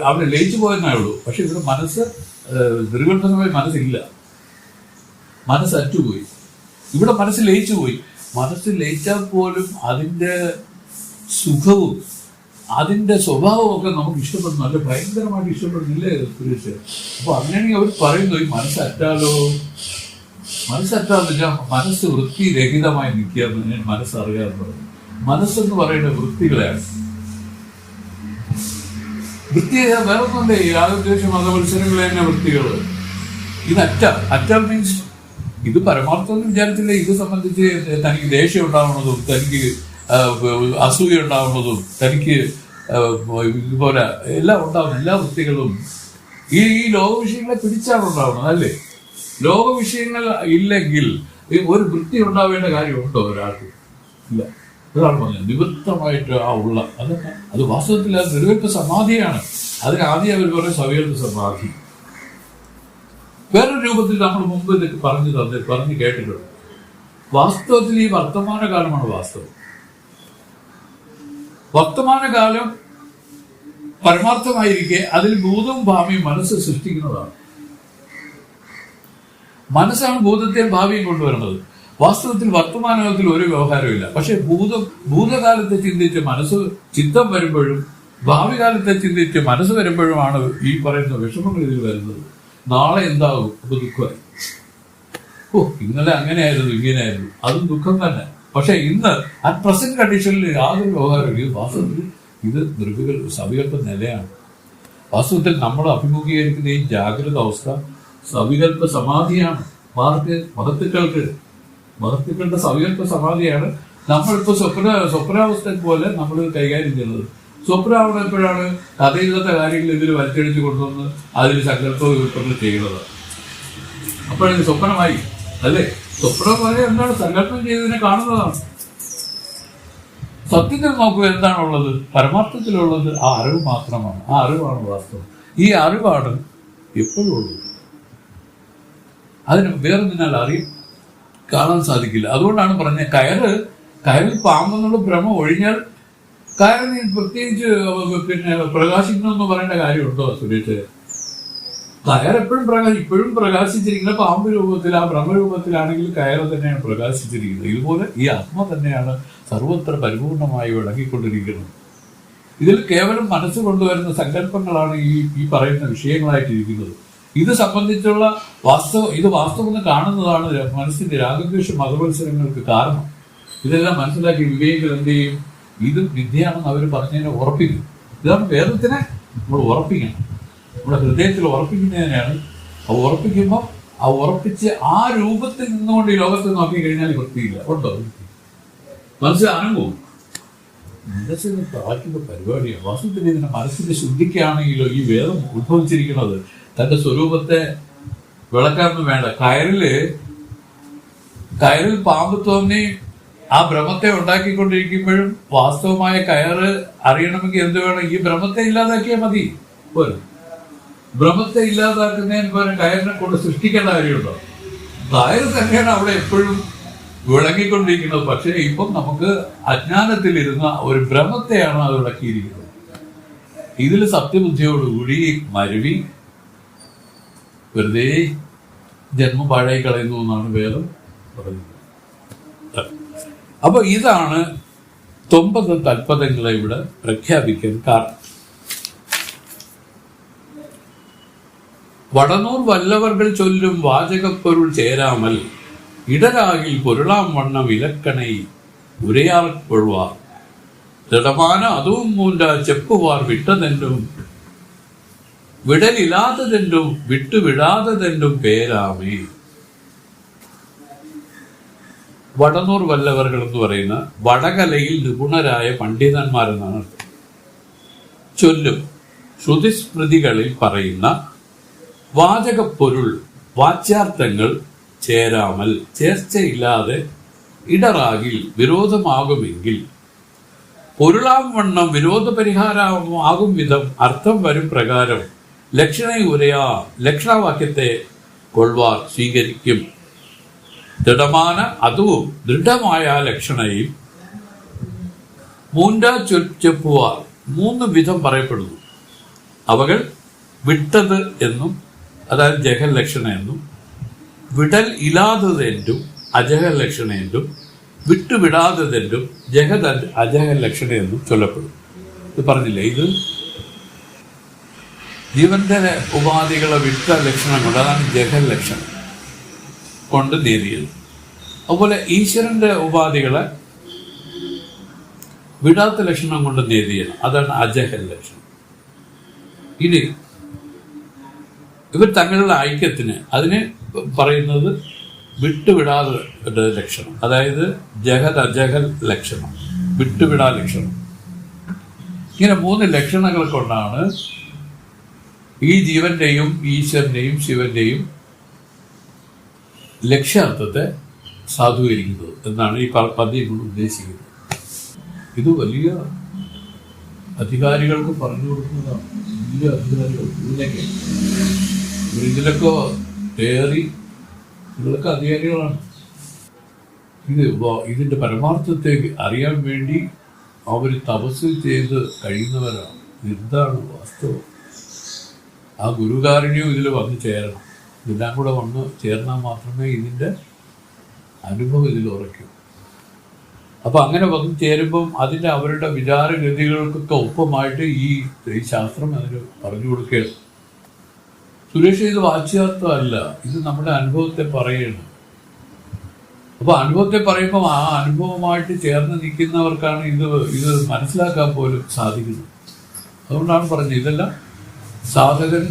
അവിടെ ലയിച്ചു പോയെന്നേ ഉള്ളൂ. പക്ഷെ ഇവിടെ മനസ്സ് നിർവികൽപ്പമായ മനസ്സില്ല, മനസ്സ് അറ്റുപോയി. ഇവിടെ മനസ്സ് ലയിച്ചു പോയി. മനസ്സ് ലയിച്ചാൽ പോലും അതിൻ്റെ സുഖവും അതിൻ്റെ സ്വഭാവവും ഒക്കെ നമുക്ക് ഇഷ്ടപ്പെടുന്നു, അല്ലെ? ഭയങ്കരമായിട്ട് ഇഷ്ടപ്പെടുന്നില്ലേ സുരേഷ്? അപ്പൊ അങ്ങനെയാണെങ്കിൽ അവർ പറയുന്നു ഈ മനസ്സറ്റാലോ, മനസ്സറ്റാന്ന് വെച്ചാൽ മനസ്സ് വൃത്തിരഹിതമായി നിൽക്കുകയെന്ന് ഞാൻ മനസ്സറിയാതെ പറഞ്ഞു. മനസ്സെന്ന് പറയുന്ന വൃത്തികളെയാണ്. വൃത്തി വേറെ ഒന്നുമില്ലേ? ഈ രാഗദ്വേഷ മതമത്സരങ്ങളെ തന്നെ വൃത്തികൾ. ഇത് അറ്റാൽ മീൻസ് ഇത് പരമാർത്ഥം വിചാരിച്ചില്ലേ? ഇത് സംബന്ധിച്ച് തനിക്ക് ദേഷ്യം ഉണ്ടാവുന്നതും, തനിക്ക് അസൂയ ഉണ്ടാവുന്നതും, തനിക്ക് ഇതുപോലെ എല്ലാം ഉണ്ടാവുന്ന എല്ലാ വൃത്തികളും ഈ ലോക വിഷയങ്ങളെ പിടിച്ചാണ് ഉണ്ടാവുന്നത്, അല്ലേ? ലോക വിഷയങ്ങൾ ഇല്ലെങ്കിൽ ഒരു വൃത്തി ഉണ്ടാവേണ്ട കാര്യമുണ്ടോ ഒരാൾക്ക്? ഇല്ല. ഒരാൾ പറഞ്ഞു നിവൃത്തമായിട്ട് അത് വാസ്തവത്തിൽ അത് നിർവികൽപ്പ സമാധിയാണ്. അതിന് ആദ്യം അവർ പറയും സവികൽപ്പ സമാധി. വേറൊരു രൂപത്തിൽ നമ്മൾ മുമ്പ് ഇതൊക്കെ പറഞ്ഞു കേട്ടിട്ടുണ്ട്. വാസ്തവത്തിൽ ഈ വർത്തമാനകാലമാണ് വാസ്തവം. വർത്തമാനകാലം പരമാർത്ഥമായിരിക്കെ അതിൽ ഭൂതവും ഭാവിയും മനസ്സ് സൃഷ്ടിക്കുന്നതാണ്. മനസ്സാണ് ഭൂതത്തെയും ഭാവിയും കൊണ്ടുവരുന്നത്. വാസ്തവത്തിൽ വർത്തമാനത്തിൽ ഒരു വ്യവഹാരമില്ല. പക്ഷെ ഭൂതകാലത്തെ ചിന്തിച്ച് മനസ്സ് ചിത്തം വരുമ്പോഴും ഭാവി കാലത്തെ ചിന്തിച്ച് മനസ്സ് വരുമ്പോഴുമാണ് ഈ പറയുന്ന വിഷമങ്ങൾ ഇതിൽ വരുന്നത്. നാളെ എന്താകും? അപ്പൊ ദുഃഖമായി. ഇന്നലെ അങ്ങനെയായിരുന്നു, ഇങ്ങനെയായിരുന്നു, അതും ദുഃഖം തന്നെ. പക്ഷെ ഇന്ന് അറ്റ് പ്രസന്റ് കണ്ടീഷനിൽ യാതൊരു വ്യവഹാരമില്ല. വാസ്തവത്തിൽ ഇത് സവികല്പ നിലയാണ്. വാസ്തവത്തിൽ നമ്മൾ അഭിമുഖീകരിക്കുന്ന ഈ ജാഗ്രത അവസ്ഥ സവികല്പ സമാധിയാണ്. മഹത്തുക്കളുടെ സവികല്പ സമാധിയാണ്. നമ്മളിപ്പോ സ്വപ്നാവസ്ഥ പോലെ നമ്മൾ കൈകാര്യം ചെയ്യുന്നത്. സ്വപ്നാവസ്ഥ എപ്പോഴാണ്? കഥയില്ലാത്ത കാര്യങ്ങൾ ഇതിൽ വലിച്ചടിച്ച് കൊണ്ടുവന്ന് അതിൽ സങ്കല്പ വികല്പങ്ങൾ ചെയ്യുന്നത്. അപ്പോഴത് സ്വപ്നമായി അല്ലേ? സ്വപ്നം പോലെ എന്താണ്? സങ്കല്പം ചെയ്തതിനെ കാണുന്നതാണ്. സത്യത്തിൽ നോക്കുക എന്താണുള്ളത്? പരമാർത്ഥത്തിലുള്ളത് ആ അറിവ് മാത്രമാണ്. ആ അറിവാണ് വാസ്തവം. ഈ അറിവാണ് എപ്പോഴും ഉള്ളത്. അതിന് വേറെ നിന്നാൽ കാണാൻ സാധിക്കില്ല. അതുകൊണ്ടാണ് പറഞ്ഞ കയറിൽ പാമ്പെന്നുള്ള ഭ്രമം ഒഴിഞ്ഞാൽ കയറിന് പ്രത്യേകിച്ച് പ്രകാശിക്കണമെന്ന് പറയേണ്ട കാര്യമുണ്ടോ സുരേഷ്? കയർ ഇപ്പോഴും പ്രകാശിച്ചിരിക്കുന്ന പാമ്പ് രൂപത്തിൽ, ആ ബ്രഹ്മരൂപത്തിലാണെങ്കിൽ കയർ തന്നെയാണ് പ്രകാശിച്ചിരിക്കുന്നത്. ഇതുപോലെ ഈ ആത്മ തന്നെയാണ് സർവത്ര പരിപൂർണമായി വിളങ്ങിക്കൊണ്ടിരിക്കുന്നത്. ഇതിൽ കേവലം മനസ്സ് കൊണ്ടുവരുന്ന സങ്കല്പങ്ങളാണ് ഈ പറയുന്ന വിഷയങ്ങളായിട്ടിരിക്കുന്നത്. ഇത് സംബന്ധിച്ചുള്ള വാസ്തവം കാണുന്നതാണ് മനസ്സിന്റെ രാഗദ്വേഷ മതമത്സരങ്ങൾക്ക് കാരണം. ഇതെല്ലാം മനസ്സിലാക്കി വിവേകികൾ എന്ത് ചെയ്യും? ഇത് വിദ്യയാണെന്ന് അവർ പറഞ്ഞതിനെ ഉറപ്പിക്കും. ഇതാണ് വേദത്തിനെ നമ്മൾ ഉറപ്പിക്കണം. നമ്മുടെ ഹൃദയത്തിൽ ഉറപ്പിക്കുന്നതിനാണ്. അത് ഉറപ്പിക്കുമ്പോൾ ആ ഉറപ്പിച്ച് ആ രൂപത്തിൽ നിന്നുകൊണ്ട് ഈ ലോകത്തെ നോക്കിക്കഴിഞ്ഞാൽ വൃത്തിയില്ല. ഉണ്ടോ? മനസ്സിൽ അനങ്ങും. മനസ്സിന് താഴ്ത്തുന്ന പരിപാടിയാണ്. വാസ്തവത്തിൽ ഇതിന്റെ മനസ്സിന്റെ ശുദ്ധിക്കാണെങ്കിലോ ഈ വേദം ഉത്ഭവിച്ചിരിക്കുന്നത് തന്റെ സ്വരൂപത്തെ വിളക്കാനൊന്നും വേണ്ട. കയറിൽ പാമ്പ് തോന്നി ആ ഭ്രമത്തെ ഉണ്ടാക്കിക്കൊണ്ടിരിക്കുമ്പോഴും വാസ്തവമായ കയറ് അറിയണമെങ്കിൽ എന്ത് വേണം? ഈ ഭ്രമത്തെ ഇല്ലാതാക്കിയാൽ മതി. പോലും ഭ്രമത്തെ ഇല്ലാതാക്കുന്നതിന് പകരം കയറിനെ കൊണ്ട് സൃഷ്ടിക്കേണ്ട കാര്യമുണ്ടോ? കയറ് തന്നെയാണ് അവിടെ എപ്പോഴും വിളങ്ങിക്കൊണ്ടിരിക്കുന്നത്. പക്ഷേ ഇപ്പം നമുക്ക് അജ്ഞാനത്തിലിരുന്ന ഒരു ഭ്രമത്തെയാണ് അത് വിളക്കിയിരിക്കുന്നത്. ഇതിൽ സത്യബുദ്ധിയോടുകൂടി മരുവി വെറുതെ ജന്മം പാഴായി കളയുന്നു എന്നാണ് വേദം പറയുന്നത്. അപ്പൊ ഇതാണ് 9 തൽപദങ്ങളെ ഇവിടെ പ്രഖ്യാപിക്കാൻ കാരണം. വടനൂർ വല്ലവർകൾ ചൊല്ലും വാചകപ്പൊരുൾ ചേരാമൽ ഇടരാകിൽ പൊരുളാം വണ്ണം ഇലക്കണൈ ഉരയാർ കൊള്ളുവാർ ദൃഢമാന അതും മൂണ്ട ചെപ്പുവാർ വിട്ടതെന്റും വിടലില്ലാത്തതെന്റും വിട്ടുവിടാത്തതെന്റും പേരാമേ. വടനൂർ വല്ലവർകൾ എന്ന് പറയുന്ന വടകലയിൽ നിപുണരായ പണ്ഡിതന്മാരെന്നാണ് അർത്ഥം. ചൊല്ലും ശ്രുതിസ്മൃതികളിൽ പറയുന്ന വാചകപ്പൊരുൾ വാച്യാർത്ഥങ്ങൾ ചേരാമൽ ചേർച്ചയില്ലാതെ ഇടറാകിൽ വിരോധമാകുമെങ്കിൽ പൊരുളാം വണ്ണം വിരോധ പരിഹാരമാകും വിധം അർത്ഥം വരും പ്രകാരം ലക്ഷണവാക്യത്തെ കൊള്ളുവാർ സ്വീകരിക്കും. ദൃഢമാന അതുവും ദൃഢമായ ലക്ഷണയും ചെപ്പുവാർ 3 വിധം പറയപ്പെടുന്നു. അവകൾ വിട്ടത് എന്നും, അതായത് ജഹൽ ലക്ഷണ എന്നും, വിടൽ ഇല്ലാത്തതെന്റും അജഹൽ ലക്ഷണ എന്നും, വിട്ടുവിടാത്തതെന്റും ജഹദ് അജഹൽ ലക്ഷണ എന്നും ചൊല്ലപ്പെടും. ഇത് പറഞ്ഞില്ലേ? ഇത് ജീവന്റെ ഉപാധികളെ വിട്ട ലക്ഷണം കൊണ്ട്, അതാണ് ജഹൽ ലക്ഷണം കൊണ്ട് നേടിയത്. അതുപോലെ ഈശ്വരന്റെ ഉപാധികളെ വിടാത്ത ലക്ഷണം കൊണ്ട് നേടിയത്, അതാണ് അജഹൽ ലക്ഷണം. ഇനി ഇവർ തങ്ങളുടെ ഐക്യത്തിന് അതിനെ പറയുന്നത് വിട്ടുവിടാതെ ലക്ഷണം, അതായത് ജഹദ് അജഹൽ ലക്ഷണം, വിട്ടുവിടാ ലക്ഷണം. ഇങ്ങനെ 3 ലക്ഷണങ്ങൾ കൊണ്ടാണ് ഈ ജീവന്റെയും ഈശ്വരന്റെയും ശിവന്റെയും ലക്ഷ്യാർത്ഥത്തെ സാധൂകരിക്കുന്നത് എന്നാണ് ഈ പദ്യം കൊണ്ട് ഉദ്ദേശിക്കുന്നത്. ഇത് വലിയ അധികാരികൾക്ക് പറഞ്ഞു കൊടുക്കുന്നതാണ്. വലിയ അധികാരികൾ ഇതിലൊക്കെ കയറി ഇവരൊക്കെ അധികാരികളാണ്. ഇതിന്റെ പരമാർത്ഥത്തെ അറിയാൻ വേണ്ടി അവർ തപസ് ചെയ്ത് കഴിയുന്നവരാണ്. എന്താണ് വാസ്തവം? ആ ഗുരുകാരുണ്യം ഇതിൽ വന്നു ചേരണം. ഇതെല്ലാം കൂടെ വന്ന് ചേർന്നാൽ മാത്രമേ ഇതിൻ്റെ അനുഭവം ഇതിൽ ഉറയ്ക്കൂ. അപ്പം അങ്ങനെ വന്ന് ചേരുമ്പം അതിൻ്റെ അവരുടെ വിചാരഗതികൾക്കൊക്കെ ഒപ്പമായിട്ട് ഈ ശാസ്ത്രം അതിന് പറഞ്ഞു കൊടുക്കുകയാണ്. സുരേഷ്, ഇത് വാച്യാർത്ഥമല്ല, ഇത് നമ്മുടെ അനുഭവത്തെ പറയണം. അപ്പോൾ അനുഭവത്തെ പറയുമ്പോൾ ആ അനുഭവമായിട്ട് ചേർന്ന് നിൽക്കുന്നവർക്കാണ് ഇത് മനസ്സിലാക്കാൻ പോലും സാധിക്കുന്നത്. അതുകൊണ്ടാണ് പറഞ്ഞത്, ഇതെല്ലാം സാധകൻ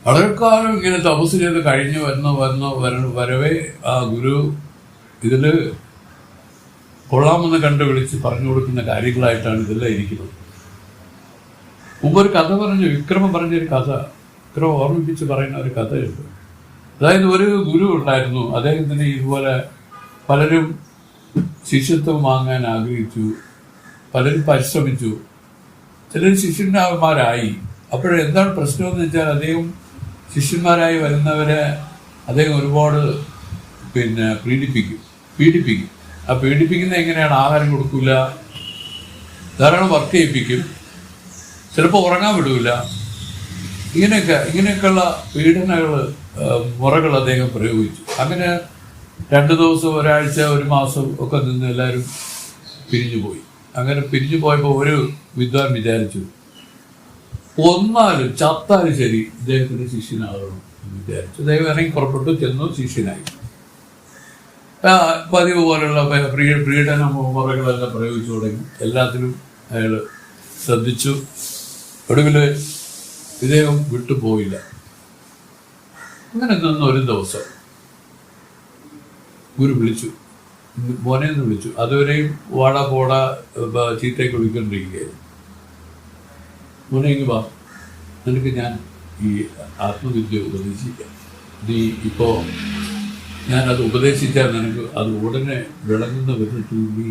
വളരെ കാലം ഇങ്ങനെ തപസ് ചെയ്ത് കഴിഞ്ഞ് വരവേ ആ ഗുരു ഇതിൽ കൊള്ളാമെന്ന് കണ്ടുപിടിച്ച് പറഞ്ഞു കൊടുക്കുന്ന കാര്യങ്ങളായിട്ടാണ് ഇതെല്ലാം ഇരിക്കുന്നത്. മുമ്പൊരു കഥ പറഞ്ഞു, വിക്രമൻ പറഞ്ഞൊരു കഥ, വിക്രമം ഓർമ്മിപ്പിച്ച് പറയുന്ന ഒരു കഥയുണ്ട്. അതായത് ഒരു ഗുരു ഉണ്ടായിരുന്നു, അദ്ദേഹത്തിന് ഇതുപോലെ പലരും ശിഷ്യത്വം വാങ്ങാൻ ആഗ്രഹിച്ചു, പലരും പരിശ്രമിച്ചു, ചിലർ ശിഷ്യന്മാരായി. അപ്പോഴെന്താണ് പ്രശ്നമെന്ന് വെച്ചാൽ, അദ്ദേഹം ശിഷ്യന്മാരായി വരുന്നവരെ അദ്ദേഹം ഒരുപാട് പീഡിപ്പിക്കും. ആ പീഡിപ്പിക്കുന്ന എങ്ങനെയാണ്? ആഹാരം കൊടുക്കില്ല, ധാരാളം വർക്ക് ചെയ്യിപ്പിക്കും, ചിലപ്പോൾ ഉറങ്ങാൻ വിടില്ല. ഇങ്ങനെയൊക്കെയുള്ള മുറകൾ അദ്ദേഹം പ്രയോഗിച്ചു. അങ്ങനെ 2 ദിവസം, ഒരാഴ്ച, 1 മാസം ഒക്കെ നിന്ന് എല്ലാവരും പിരിഞ്ഞുപോയി. അങ്ങനെ പിരിഞ്ഞു പോയപ്പോൾ ഒരു വിദ്വാൻ വിചാരിച്ചു, ഒന്നാലും ചത്താലും ശരി ഇദ്ദേഹത്തിന് ശിഷ്യനാകണം എന്ന് വിചാരിച്ചു. അദ്ദേഹം ഇറങ്ങി പുറപ്പെട്ടു, ചെന്നു, ശിഷ്യനായി. പതിവ് പോലുള്ള പ്രീഡന മുറകളെല്ലാം പ്രയോഗിച്ചു തുടങ്ങി. എല്ലാത്തിലും അയാൾ ശ്രദ്ധിച്ചു. ഒടുവിൽ ഇദ്ദേഹം വിട്ടുപോയില്ല. അങ്ങനെ നിന്ന് ഒരു ദിവസം ഗുരു വിളിച്ചു, മോനെന്ന് വിളിച്ചു. അതുവരെയും വാടാ പോടാ ചീത്തയൊക്കെ വിളിക്കൊണ്ടിരിക്കുകയായിരുന്നു. മോനെ ഇങ്ങ് വാ, നിനക്ക് ഞാൻ ഈ ആത്മവിദ്യ ഉപദേശിക്കാം. നീ ഇപ്പോൾ ഞാനത് ഉപദേശിച്ചാൽ നിനക്ക് അത് ഉടനെ വിളങ്ങുന്ന വിധത്തിൽ നീ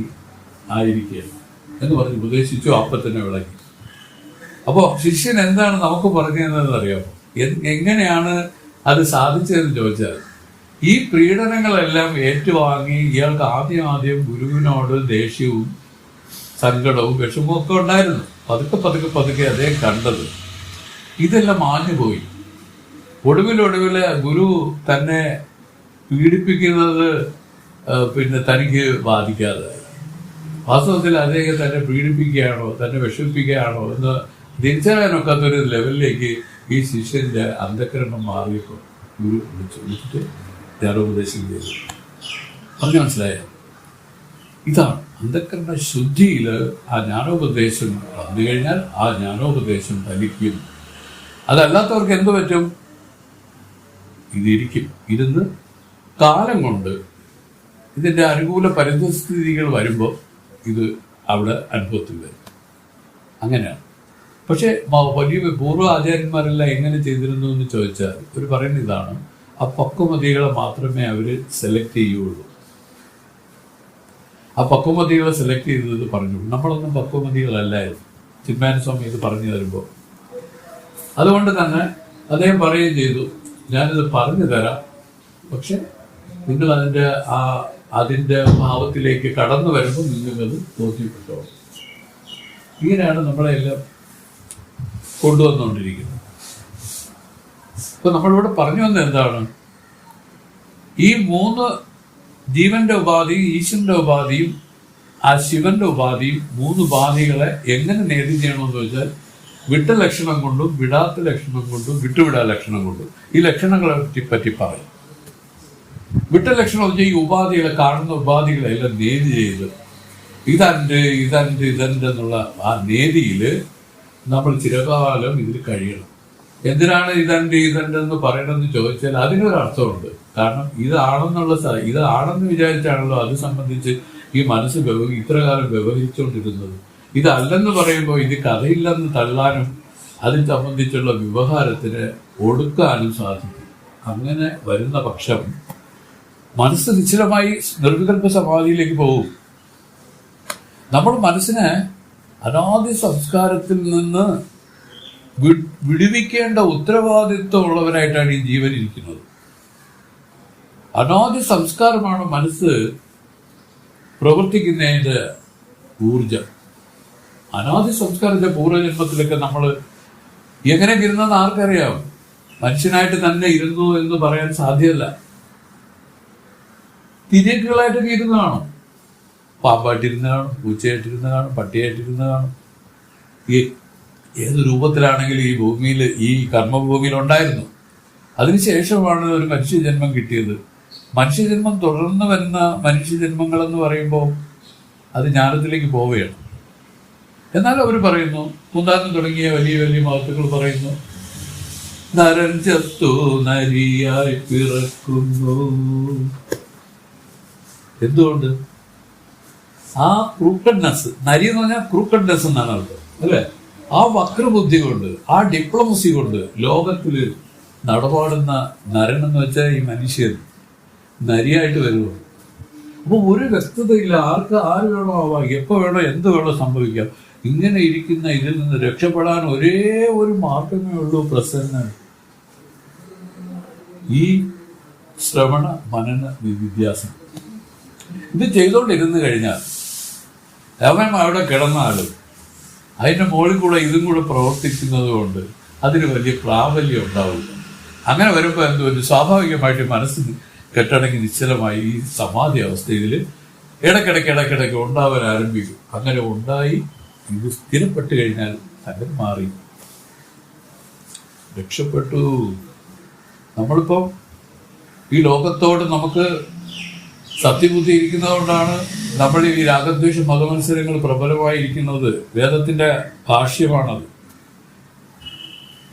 ആയിരിക്കുകയാണ് എന്ന് പറഞ്ഞ് ഉപദേശിച്ചു. അപ്പം തന്നെ വിളങ്ങി. അപ്പോൾ ശിഷ്യൻ എന്താണ് നമുക്ക് പറഞ്ഞു തന്നതെന്ന് അറിയാമോ? എങ്ങനെയാണ് അത് സാധിച്ചതെന്ന് ചോദിച്ചാൽ, ഈ പീഡനങ്ങളെല്ലാം ഏറ്റുവാങ്ങി ഇയാൾക്ക് ആദ്യം ഗുരുവിനോട് ദേഷ്യവും സങ്കടവും വിഷമവും ഒക്കെ ഉണ്ടായിരുന്നു. പതുക്കെ അദ്ദേഹം കണ്ടത് ഇതെല്ലാം മാഞ്ഞുപോയി. ഒടുവിൽ ഗുരു തന്നെ പീഡിപ്പിക്കുന്നത് തനിക്ക് ബാധിക്കാതെ, വാസ്തവത്തിൽ അദ്ദേഹം തന്നെ പീഡിപ്പിക്കുകയാണോ, തന്നെ വിഷമിപ്പിക്കുകയാണോ എന്ന് തിരിച്ചറിയാനൊക്കാത്തൊരു ലെവലിലേക്ക് ഈ ശിഷ്യന്റെ അന്ധകരണം മാറിയപ്പോൾ ഗുരു വിളിച്ചിട്ട് ജ്ഞാനോപദേശം ചെയ്തു. പറഞ്ഞു മനസ്സിലായോ? ഇതാണ് അന്ധകരണ ശുദ്ധിയിൽ ആ ജ്ഞാനോപദേശം വന്നു കഴിഞ്ഞാൽ ആ ജ്ഞാനോപദേശം ഫലിക്കും. അതല്ലാത്തവർക്ക് എന്ത് പറ്റും? ഇതിരിക്കും. ഇരുന്ന് കാലം കൊണ്ട് ഇതിൻ്റെ അനുകൂല പരിതസ്ഥിതികൾ വരുമ്പോൾ ഇത് അവിടെ അനുഭവത്തിൽ വരും. അങ്ങനെയാണ്. പക്ഷേ വലിയ പൂർവ്വ ആചാര്യന്മാരെല്ലാം എങ്ങനെ ചെയ്തിരുന്നു എന്ന് ചോദിച്ചാൽ അവർ പറയുന്ന ഇതാണ്, ആ പക്വമതികളെ മാത്രമേ അവർ സെലക്ട് ചെയ്യുള്ളൂ. ആ പക്വമതികളെ സെലക്ട് ചെയ്തത് പറഞ്ഞു. നമ്മളൊന്നും പക്വമതികളല്ലായിരുന്നു. ചിന്മയാനസ്വാമി ഇത് പറഞ്ഞു തരുമ്പോൾ അതുകൊണ്ട് തന്നെ അദ്ദേഹം പറയുകയും ചെയ്തു, ഞാനിത് പറഞ്ഞു തരാം, പക്ഷെ നിങ്ങൾ അതിൻ്റെ ഭാവത്തിലേക്ക് കടന്നു വരുമ്പോൾ നിങ്ങൾക്കത് ബോധ്യപ്പെട്ടോ. ഇങ്ങനെയാണ് നമ്മളെല്ലാം കൊണ്ടുവന്നുകൊണ്ടിരിക്കുന്നത്. ഇപ്പൊ നമ്മളിവിടെ പറഞ്ഞു വന്നത് എന്താണ്? ഈ 3 ജീവന്റെ ഉപാധി, ഈശ്വരന്റെ ഉപാധിയും ആ ശിവന്റെ ഉപാധിയും 3 ഉപാധികളെ എങ്ങനെ നേതി ചെയ്യണമെന്ന് വെച്ചാൽ വിട്ട ലക്ഷണം കൊണ്ടും വിടാത്ത ലക്ഷണം കൊണ്ടും വിട്ടുവിടാ ലക്ഷണം കൊണ്ടും ഈ ലക്ഷണങ്ങളെ പറ്റി പറയും. വിട്ട ലക്ഷണം വെച്ചാൽ ഈ ഉപാധികളെ, കാണുന്ന ഉപാധികളെല്ലാം നേതി ചെയ്ത് ഇതെന്റെ എന്നുള്ള ആ നേതിയിൽ നമ്മൾ ചിരകാലം ഇതിൽ കഴിയണം. എന്തിനാണ് ഇതെന്റെ എന്ന് പറയണമെന്ന് ചോദിച്ചാൽ അതിനൊരർത്ഥമുണ്ട്. കാരണം ഇതാണെന്ന് വിചാരിച്ചാണല്ലോ അത് സംബന്ധിച്ച് ഈ മനസ്സ് ഇത്ര കാലം വ്യവഹരിച്ചുകൊണ്ടിരുന്നത്. ഇതല്ലെന്ന് പറയുമ്പോൾ ഇത് കഥയില്ലെന്ന് തള്ളാനും അതിനെ സംബന്ധിച്ചുള്ള വ്യവഹാരത്തിന് ഒടുക്കാനും സാധിക്കും. അങ്ങനെ വരുന്ന പക്ഷം മനസ്സ് നിശ്ചലമായി നിർവികൽപ്പ സമാധിയിലേക്ക് പോകും. നമ്മൾ മനസ്സിനെ അനാദി സംസ്കാരത്തിൽ നിന്ന് വിടുവിക്കേണ്ട ഉത്തരവാദിത്വമുള്ളവരായിട്ടാണ് ഈ ജീവൻ ഇരിക്കുന്നത്. അനാദി സംസ്കാരമാണ് മനസ്സ് പ്രവർത്തിക്കുന്നതിൻ്റെ ഊർജം. അനാദി സംസ്കാരത്തെ പൂർവ്വജന്മത്തിലൊക്കെ നമ്മൾ എങ്ങനെ ഇരുന്നെന്ന് ആർക്കറിയാം? മനുഷ്യനായിട്ട് തന്നെ ഇരുന്നു എന്ന് പറയാൻ സാധ്യമല്ല. തിരികളായിട്ടൊക്കെ ഇരുന്ന് കാണും. പാമ്പായിട്ടിരുന്ന് കാണും, പൂച്ചയായിട്ടിരുന്ന് കാണും, പട്ടിയായിട്ടിരുന്ന് കാണും. ഏത് രൂപത്തിലാണെങ്കിലും ഈ ഭൂമിയിൽ, ഈ കർമ്മഭൂമിയിൽ ഉണ്ടായിരുന്നു. അതിനുശേഷമാണ് ഒരു മനുഷ്യജന്മം കിട്ടിയത്. മനുഷ്യജന്മം തുടർന്ന് വരുന്ന മനുഷ്യജന്മങ്ങളെന്ന് പറയുമ്പോൾ അത് ജ്ഞാനത്തിലേക്ക് പോവുകയാണ്. എന്നാൽ അവർ പറയുന്നു, കുന്താനം തുടങ്ങിയ വലിയ വലിയ മഹത്തുക്കൾ പറയുന്നു, നരൻ ചത്തു നരിയായി പിറക്കുന്നു. എന്തുകൊണ്ട്? ആ ക്രൂക്കഡ്നെസ്, നരി എന്ന് പറഞ്ഞാൽ ക്രൂക്കഡ്നെസ് എന്നാണ് അർത്ഥം, അല്ലെ? ആ വക്രബുദ്ധി കൊണ്ട്, ആ ഡിപ്ലോമസി കൊണ്ട് ലോകത്തില് നടപാടുന്ന നരൻ എന്ന് വെച്ചാൽ ഈ മനുഷ്യൻ നരിയായിട്ട് വരുമോ? അപ്പൊ ഒരു വ്യക്തതയില്ല. ആര് വേണോ ആവാം, എപ്പോ വേണോ എന്ത് വേണോ സംഭവിക്കാം. ഇങ്ങനെ ഇരിക്കുന്ന ഇതിൽ നിന്ന് രക്ഷപ്പെടാൻ ഒരേ ഒരു മാർഗമേ ഉള്ളൂ, പ്രസന്ന. ഈ ശ്രവണ മനന വിദ്യാസം ഇത് ചെയ്തോണ്ടിരുന്നു കഴിഞ്ഞാൽ അവൻ അവിടെ കിടന്നാലും അതിന്റെ മുകളിൽ കൂടെ ഇതും കൂടെ പ്രവർത്തിക്കുന്നത് കൊണ്ട് അതിന് വലിയ പ്രാബല്യം ഉണ്ടാവില്ല. അങ്ങനെ വരുമ്പോൾ എന്തുകൊണ്ട് സ്വാഭാവികമായിട്ട് മനസ്സിന് കെട്ടടങ്ങി നിശ്ചലമായി ഈ സമാധി അവസ്ഥയിൽ ഇടയ്ക്കിടയ്ക്ക് ഉണ്ടാവാൻ ആരംഭിക്കും. അങ്ങനെ ഉണ്ടായി ഇത് സ്ഥിരപ്പെട്ട് കഴിഞ്ഞാൽ അങ്ങനെ മാറി രക്ഷപ്പെട്ടു. നമ്മളിപ്പോൾ ഈ ലോകത്തോട് നമുക്ക് സത്യബുദ്ധി ഇരിക്കുന്നതുകൊണ്ടാണ് നമ്മൾ ഈ രാഗദ്വേഷ മതമത്സരങ്ങൾ പ്രബലമായിരിക്കുന്നത്. വേദത്തിന്റെ ഭാഷ്യമാണത്.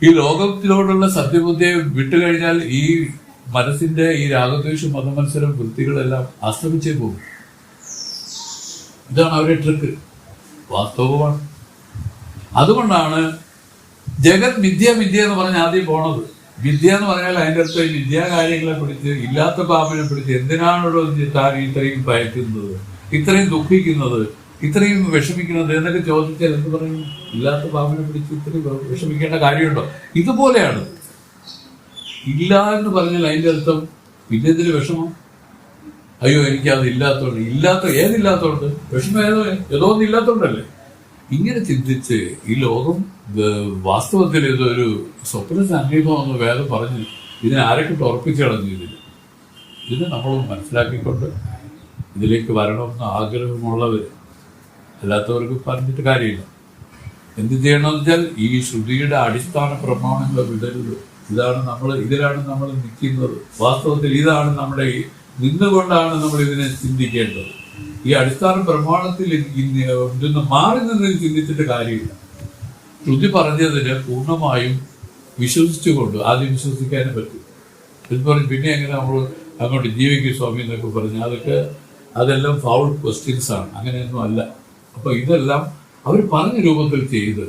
ഈ ലോകത്തിലോടുള്ള സത്യബുദ്ധിയെ വിട്ടുകഴിഞ്ഞാൽ ഈ മനസ്സിന്റെ ഈ രാഗദ്വേഷ മതമത്സരം വൃത്തികളെല്ലാം അസ്തമിച്ചേ പോകും. ഇതാണ് അവരുടെ ട്രിക്ക്. വാസ്തവമാണ്. അതുകൊണ്ടാണ് ജഗത് മിഥ്യ എന്ന് പറഞ്ഞ് ആദ്യം പോണത്. വിദ്യ എന്ന് പറഞ്ഞാൽ അതിൻ്റെ അടുത്ത് വിദ്യാകാര്യങ്ങളെ പിടിച്ച്, ഇല്ലാത്ത പാമ്പിനെ പിടിച്ച് എന്തിനാണല്ലോ താൻ ഇത്രയും ഭയക്കുന്നത്, ഇത്രയും ദുഃഖിക്കുന്നത്, ഇത്രയും വിഷമിക്കുന്നത് എന്നൊക്കെ ചോദിച്ചാൽ എന്ത് പറയും? ഇല്ലാത്ത പാമ്പിനെ പിടിച്ച് ഇത്രയും വിഷമിക്കേണ്ട കാര്യമുണ്ടോ? ഇതുപോലെയാണ്. ഇല്ല എന്ന് പറഞ്ഞാൽ അതിൻ്റെ അർത്ഥം പിന്നെ എന്തിന് വിഷമം? അയ്യോ എനിക്കത് ഇല്ലാത്തോണ്ട്. ഏതില്ലാത്തോണ്ട്? വിഷമം ഏതോ ഒന്നും ഇല്ലാത്തോണ്ടല്ലേ? ഇങ്ങനെ ചിന്തിച്ച് ഈ ലോകം വാസ്തവത്തിൽ ഇതൊരു സ്വപ്ന സംഗീതമെന്ന് വേദം പറഞ്ഞ് ഇതിനെ ആരൊക്കെ ഉറപ്പിച്ചു കളഞ്ഞു. ഇതിനെ നമ്മൾ മനസ്സിലാക്കിക്കൊണ്ട് ഇതിലേക്ക് വരണമെന്ന് ആഗ്രഹമുള്ളവർ, അല്ലാത്തവർക്ക് പറഞ്ഞിട്ട് കാര്യമില്ല. എന്ത് ചെയ്യണമെന്ന് വെച്ചാൽ ഈ ശ്രുതിയുടെ അടിസ്ഥാന പ്രമാണങ്ങൾ വിടരുത്. ഇതിലാണ് നമ്മൾ നിൽക്കുന്നത്. വാസ്തവത്തിൽ ഇതാണ് നമ്മുടെ നിന്നുകൊണ്ടാണ് നമ്മൾ ഇതിനെ ചിന്തിക്കേണ്ടത്. ഈ അടിസ്ഥാന പ്രമാണത്തിൽ ഇന്ന് മാറി നിന്ന് ചിന്തിച്ചിട്ട് കാര്യമില്ല. ശ്രുതി പറഞ്ഞതിന് പൂർണ്ണമായും വിശ്വസിച്ചുകൊണ്ട് ആദ്യം വിശ്വസിക്കാനേ പറ്റും. പിന്നെ എങ്ങനെ നമ്മൾ അങ്ങോട്ട് ജീവിക്കും സ്വാമി എന്നൊക്കെ പറഞ്ഞ് അതെല്ലാം ഫൗൾ ക്വസ്റ്റ്യൻസ് ആണ്. അങ്ങനെയൊന്നും അല്ല. അപ്പൊ ഇതെല്ലാം അവർ പറഞ്ഞ രൂപത്തിൽ ചെയ്ത്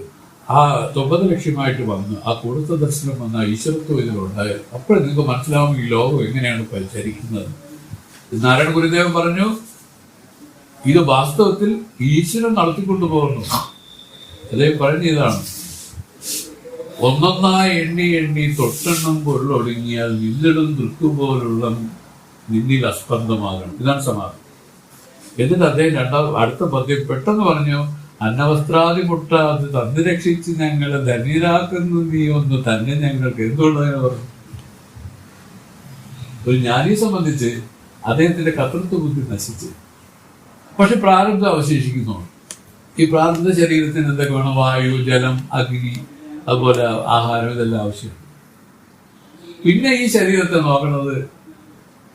ആ 9 ലക്ഷ്യമായിട്ട് വന്ന് ആ കൊടുത്ത ദർശനം വന്ന ഈശ്വരത്വം ഇതിലുണ്ടായാൽ അപ്പോഴും നിങ്ങൾക്ക് മനസ്സിലാവും ഈ ലോകം എങ്ങനെയാണ് പരിചരിക്കുന്നത്. നാരായണ ഗുരുദേവൻ പറഞ്ഞു, ഇത് വാസ്തവത്തിൽ ഈശ്വരൻ നടത്തിക്കൊണ്ടു പോകുന്നു. അദ്ദേഹം പറഞ്ഞതാണ്, ഒന്നൊന്നായി എണ്ണി തൊട്ടെണ്ണം പൊരുളൊടുങ്ങിയാൽ നിന്നിടും ദൃക്കുപോലുള്ള നിന്നിൽ അസ്പന്ദമാകണം. ഇതാണ് സമാധാനം. എന്നിട്ട് അദ്ദേഹം അടുത്ത പദ്യം പെട്ടെന്ന് പറഞ്ഞു, അന്നവസ്ത്രാദി മുട്ടാതെ തന്നു രക്ഷിച്ച് ഞങ്ങളെ ധന്യരാക്കുന്നു നീ ഒന്ന് തന്നെ ഞങ്ങൾക്ക്. എന്തുകൊണ്ടങ്ങനെ പറഞ്ഞു? ഒരു ജ്ഞാനിയെ സംബന്ധിച്ച് അദ്ദേഹത്തിന്റെ കർത്തൃത്വ ബുദ്ധി നശിച്ച്, പക്ഷെ പ്രാരബ്ധം അവശേഷിക്കുന്നു. ഈ പ്രാരബ്ധ ശരീരത്തിന് എന്തൊക്കെ വേണം? വായു, ജലം, അഗ്നി, അതുപോലെ ആഹാരം, ഇതെല്ലാം ആവശ്യമാണ്. പിന്നെ ഈ ശരീരത്തെ നോക്കുന്നത്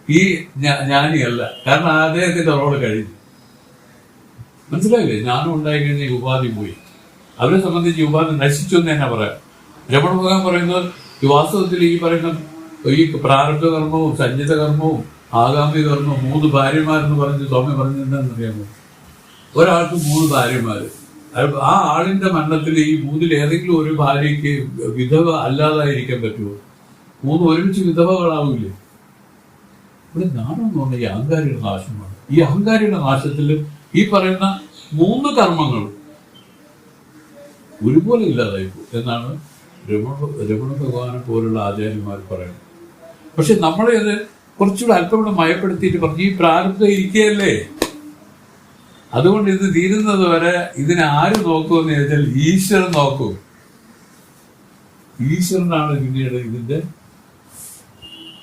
ഈ ജ്ഞാനിയല്ല. കാരണം അദ്ദേഹത്തിന്റെ റോള് കഴിഞ്ഞു. മനസ്സിലായില്ലേ? ജ്ഞാനം ഉണ്ടായി കഴിഞ്ഞ ഈ ഉപാധി പോയി. അവരെ സംബന്ധിച്ച് ഈ ഉപാധി നശിച്ചു എന്ന് തന്നെ പറയാം. രമണ ഭഗവാൻ പറയുന്നത് ഈ വാസ്തവത്തിൽ ഈ പറയുന്ന ഈ പ്രാരബ്ധ കർമ്മവും സഞ്ചിത കർമ്മവും ആഗാമി കർമ്മവും 3 ഭാര്യമാരെന്ന് പറഞ്ഞ് സ്വാമി പറഞ്ഞെന്താണെന്നറിയാമോ? ഒരാൾക്ക് 3 ഭാര്യമാര്. ആ ആളിന്റെ മരണത്തിൽ ഈ 3-ൽ ഏതെങ്കിലും ഒരു ഭാര്യയ്ക്ക് വിധവ അല്ലാതായിരിക്കാൻ പറ്റുമോ? 3 ഒരുമിച്ച് വിധവകളാവില്ലേ? ഇവിടെ ജ്ഞാനം എന്ന് പറഞ്ഞാൽ ഈ അഹങ്കാരിയുടെ നാശമാണ്. ഈ അഹങ്കാരിയുടെ നാശത്തിൽ ഈ പറയുന്ന 3 കർമ്മങ്ങളും ഒരുപോലെ ഇല്ലാതായിപ്പോ എന്നാണ് രമണ ഭഗവാനെ പോലുള്ള ആചാര്യന്മാർ പറയുന്നത്. പക്ഷെ നമ്മളെ അത് കുറച്ചുകൂടെ അല്പം കൂടെ മയപ്പെടുത്തിയിട്ട് പറഞ്ഞു, ഈ പ്രാരബ്ധം ഇരിക്കുകയല്ലേ, അതുകൊണ്ട് ഇത് തീരുന്നത് വരെ ഇതിനെ ആര് നോക്കുമെന്ന് ചോദിച്ചാൽ ഈശ്വരൻ നോക്കൂ. ഈശ്വരനാണ് പിന്നീട് ഇതിന്റെ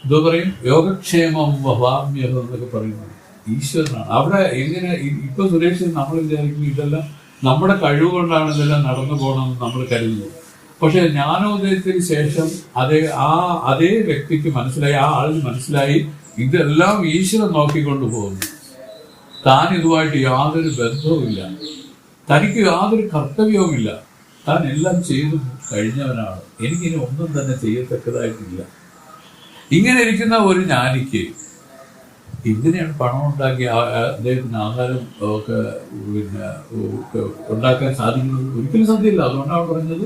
എന്തോ പറയും, യോഗക്ഷേമം വഹാമ്യം എന്നൊക്കെ പറയുന്നത് ഈശ്വരനാണ്. അവിടെ എങ്ങനെ ഇപ്പൊ സുരേഷ് നമ്മൾ വിചാരിക്കും ഇതെല്ലാം നമ്മുടെ കഴിവ് കൊണ്ടാണ് ഇതെല്ലാം നടന്നു പോകണമെന്ന് നമ്മൾ കരുതുന്നു. പക്ഷെ ജ്ഞാനോദയത്തിന് ശേഷം അതേ വ്യക്തിക്ക് മനസ്സിലായി, ആ ആളിന് മനസ്സിലായി ഇതെല്ലാം ഈശ്വരൻ നോക്കിക്കൊണ്ടു പോകുന്നു. താൻ ഇതുമായിട്ട് യാതൊരു ബന്ധവുമില്ല, തനിക്ക് യാതൊരു കർത്തവ്യവുമില്ല, താൻ എല്ലാം ചെയ്തു കഴിഞ്ഞവനാണ്, എനിക്കിനി ഒന്നും തന്നെ ചെയ്യത്തക്കതായിട്ടില്ല. ഇങ്ങനെ ഇരിക്കുന്ന ഒരു ജ്ഞാനിക്ക് ഇങ്ങനെയാണ് പണം ഉണ്ടാക്കി അദ്ദേഹത്തിന് ആഹാരം ഒക്കെ ഉണ്ടാക്കാൻ സാധിക്കുന്നത് ഒരിക്കലും സാധ്യമല്ല. അതുകൊണ്ടാണ് പറഞ്ഞത്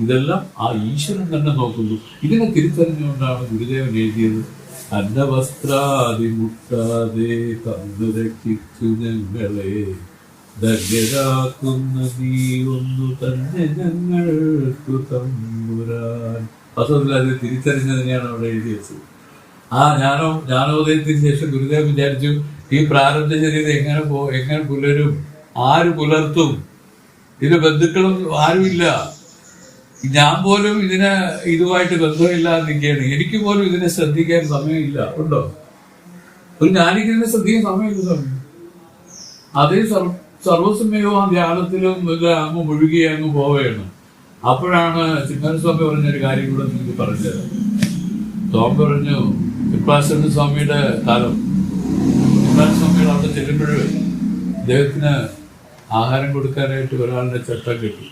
ഇതെല്ലാം ആ ഈശ്വരൻ തന്നെ നോക്കുന്നു. ഇതിനെ തിരിച്ചറിഞ്ഞുകൊണ്ടാണ് ഗുരുദേവൻ എഴുതിയത്, അന്നവസ്ത്രാദി മുട്ടാതെ തന്നു രക്ഷിച്ചു ഞങ്ങളെ ധന്യരാക്കുന്ന നീ ഒന്നു തന്നെ ഞങ്ങൾക്കു തമ്പുരാൻ. വാസ്തവത്തിൽ അത് തിരിച്ചറിഞ്ഞതിനെയാണ് അവിടെ എഴുതി വെച്ചത്. ജ്ഞാനോദയത്തിന് ശേഷം ഗുരുദേവൻ വിചാരിച്ചു ഈ പ്രാരബ്ധ ശരീരം എങ്ങനെ പുലരും, ആര് പുലർത്തും, ഇതിന്റെ ബന്ധുക്കളും ആരുമില്ല, ഞാൻ പോലും ഇതുമായിട്ട് ബന്ധമില്ലാതെ നിൽക്കുകയാണ്, എനിക്ക് പോലും ഇതിനെ ശ്രദ്ധിക്കാൻ സമയമില്ല. ഉണ്ടോ? ഒരു ജ്ഞാനിക്ക് ഇതിനെ ശ്രദ്ധിക്കാൻ സമയമില്ല. സമയം അതേ സർവസമയവും ആ ധ്യാനത്തിലും അങ്ങ് മുഴുകി അങ്ങ് പോവുകയാണ്. അപ്പോഴാണ് ചിന്മയസ്വാമി പറഞ്ഞൊരു കാര്യം കൂടെ നിങ്ങൾക്ക് പറഞ്ഞത്. സ്വാമി പറഞ്ഞു, കൃപാനന്ദ സ്വാമിയുടെ കാലം, ചിന്മയസ്വാമിയുടെ അവിടെ ചെല്ലുമ്പോഴും അദ്ദേഹത്തിന് ആഹാരം കൊടുക്കാനായിട്ട് ഒരാളുടെ ചട്ടം കിട്ടി.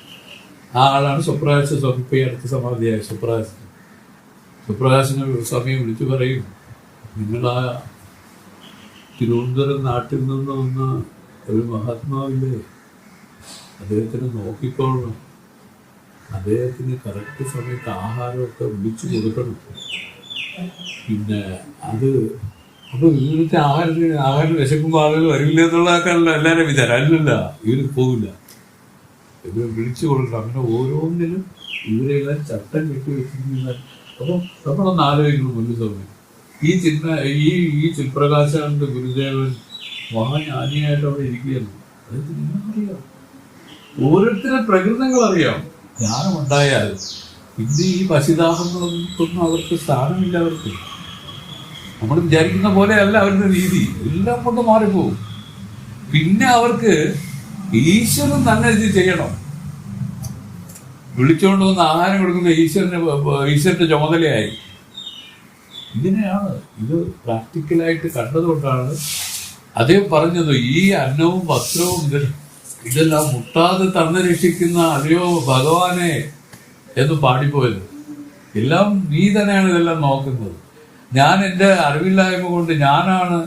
ആ ആളാണ് സുപ്രകാശ സ്വാമി. ഇപ്പൊ ഈ അടുത്ത സമാധിയായ സുപ്രകാശന് സ്വാമിയെ വിളിച്ചു പറയും, നിങ്ങളാ തിരുവനന്തപുരം നാട്ടിൽ നിന്ന് വന്ന ഒരു മഹാത്മാവില്ലേ, അദ്ദേഹത്തിന് നോക്കിക്കോളണം, അദ്ദേഹത്തിന് കറക്റ്റ് സമയത്ത് ആഹാരമൊക്കെ വിളിച്ചു കൊടുക്കണം. പിന്നെ അപ്പൊ ഇവിടുത്തെ ആഹാരം വിശക്കുമ്പോൾ ആളുകൾ വരില്ല എന്നുള്ള ആക്കാനല്ല എല്ലാവരും വിചാരം. അല്ലല്ല, ഇവർ പോകില്ല, ഇവർ വിളിച്ചു കൊടുക്കണം. അങ്ങനെ ഓരോന്നിനും ഇവരെല്ലാം ചട്ടം കെട്ടി വെച്ചിരിക്കുന്ന. അപ്പം നമ്മളൊന്ന് ആലോചിക്കണം, മുന്നിൽ സമയം ഈ ചിൽപ്രകാശാനന്ദ ഗുരുദേവൻ മഹാജ്ഞാനിയായിട്ട് അവിടെ ഇരിക്കുകയാണ്. അതായത് നിങ്ങൾക്കറിയാം, ഓരോരുത്തരുടെ പ്രകൃതങ്ങൾ അറിയാം. ജ്ഞാനമുണ്ടായാൽ പിന്നെ ഈ പശുദാഹങ്ങളൊന്നും അവർക്ക് സ്ഥാനമില്ല. അവർക്ക് നമ്മൾ വിചാരിക്കുന്ന പോലെയല്ല അവരുടെ രീതി, എല്ലാം കൊണ്ട് മാറിപ്പോവും. പിന്നെ അവർക്ക് ഈശ്വരൻ തന്നെ ഇത് ചെയ്യണം. വിളിച്ചുകൊണ്ട് വന്ന് ആഹാരം കൊടുക്കുന്ന ഈശ്വരന്റെ ചുമതലയായി. ഇങ്ങനെയാണ് ഇത് പ്രാക്ടിക്കലായിട്ട് കണ്ടതുകൊണ്ടാണ് അദ്ദേഹം പറഞ്ഞത്, ഈ അന്നവും വസ്ത്രവും ഇതെല്ലാം മുട്ടാതെ തന്നു രക്ഷിക്കുന്ന അല്ലയോ ഭഗവാനെ എന്ന് പാടിപ്പോയത്. എല്ലാം നീ തന്നെയാണ് ഇതെല്ലാം നോക്കുന്നത്. ഞാൻ എൻ്റെ അറിവില്ലായ്മ കൊണ്ട് ഞാനാണ്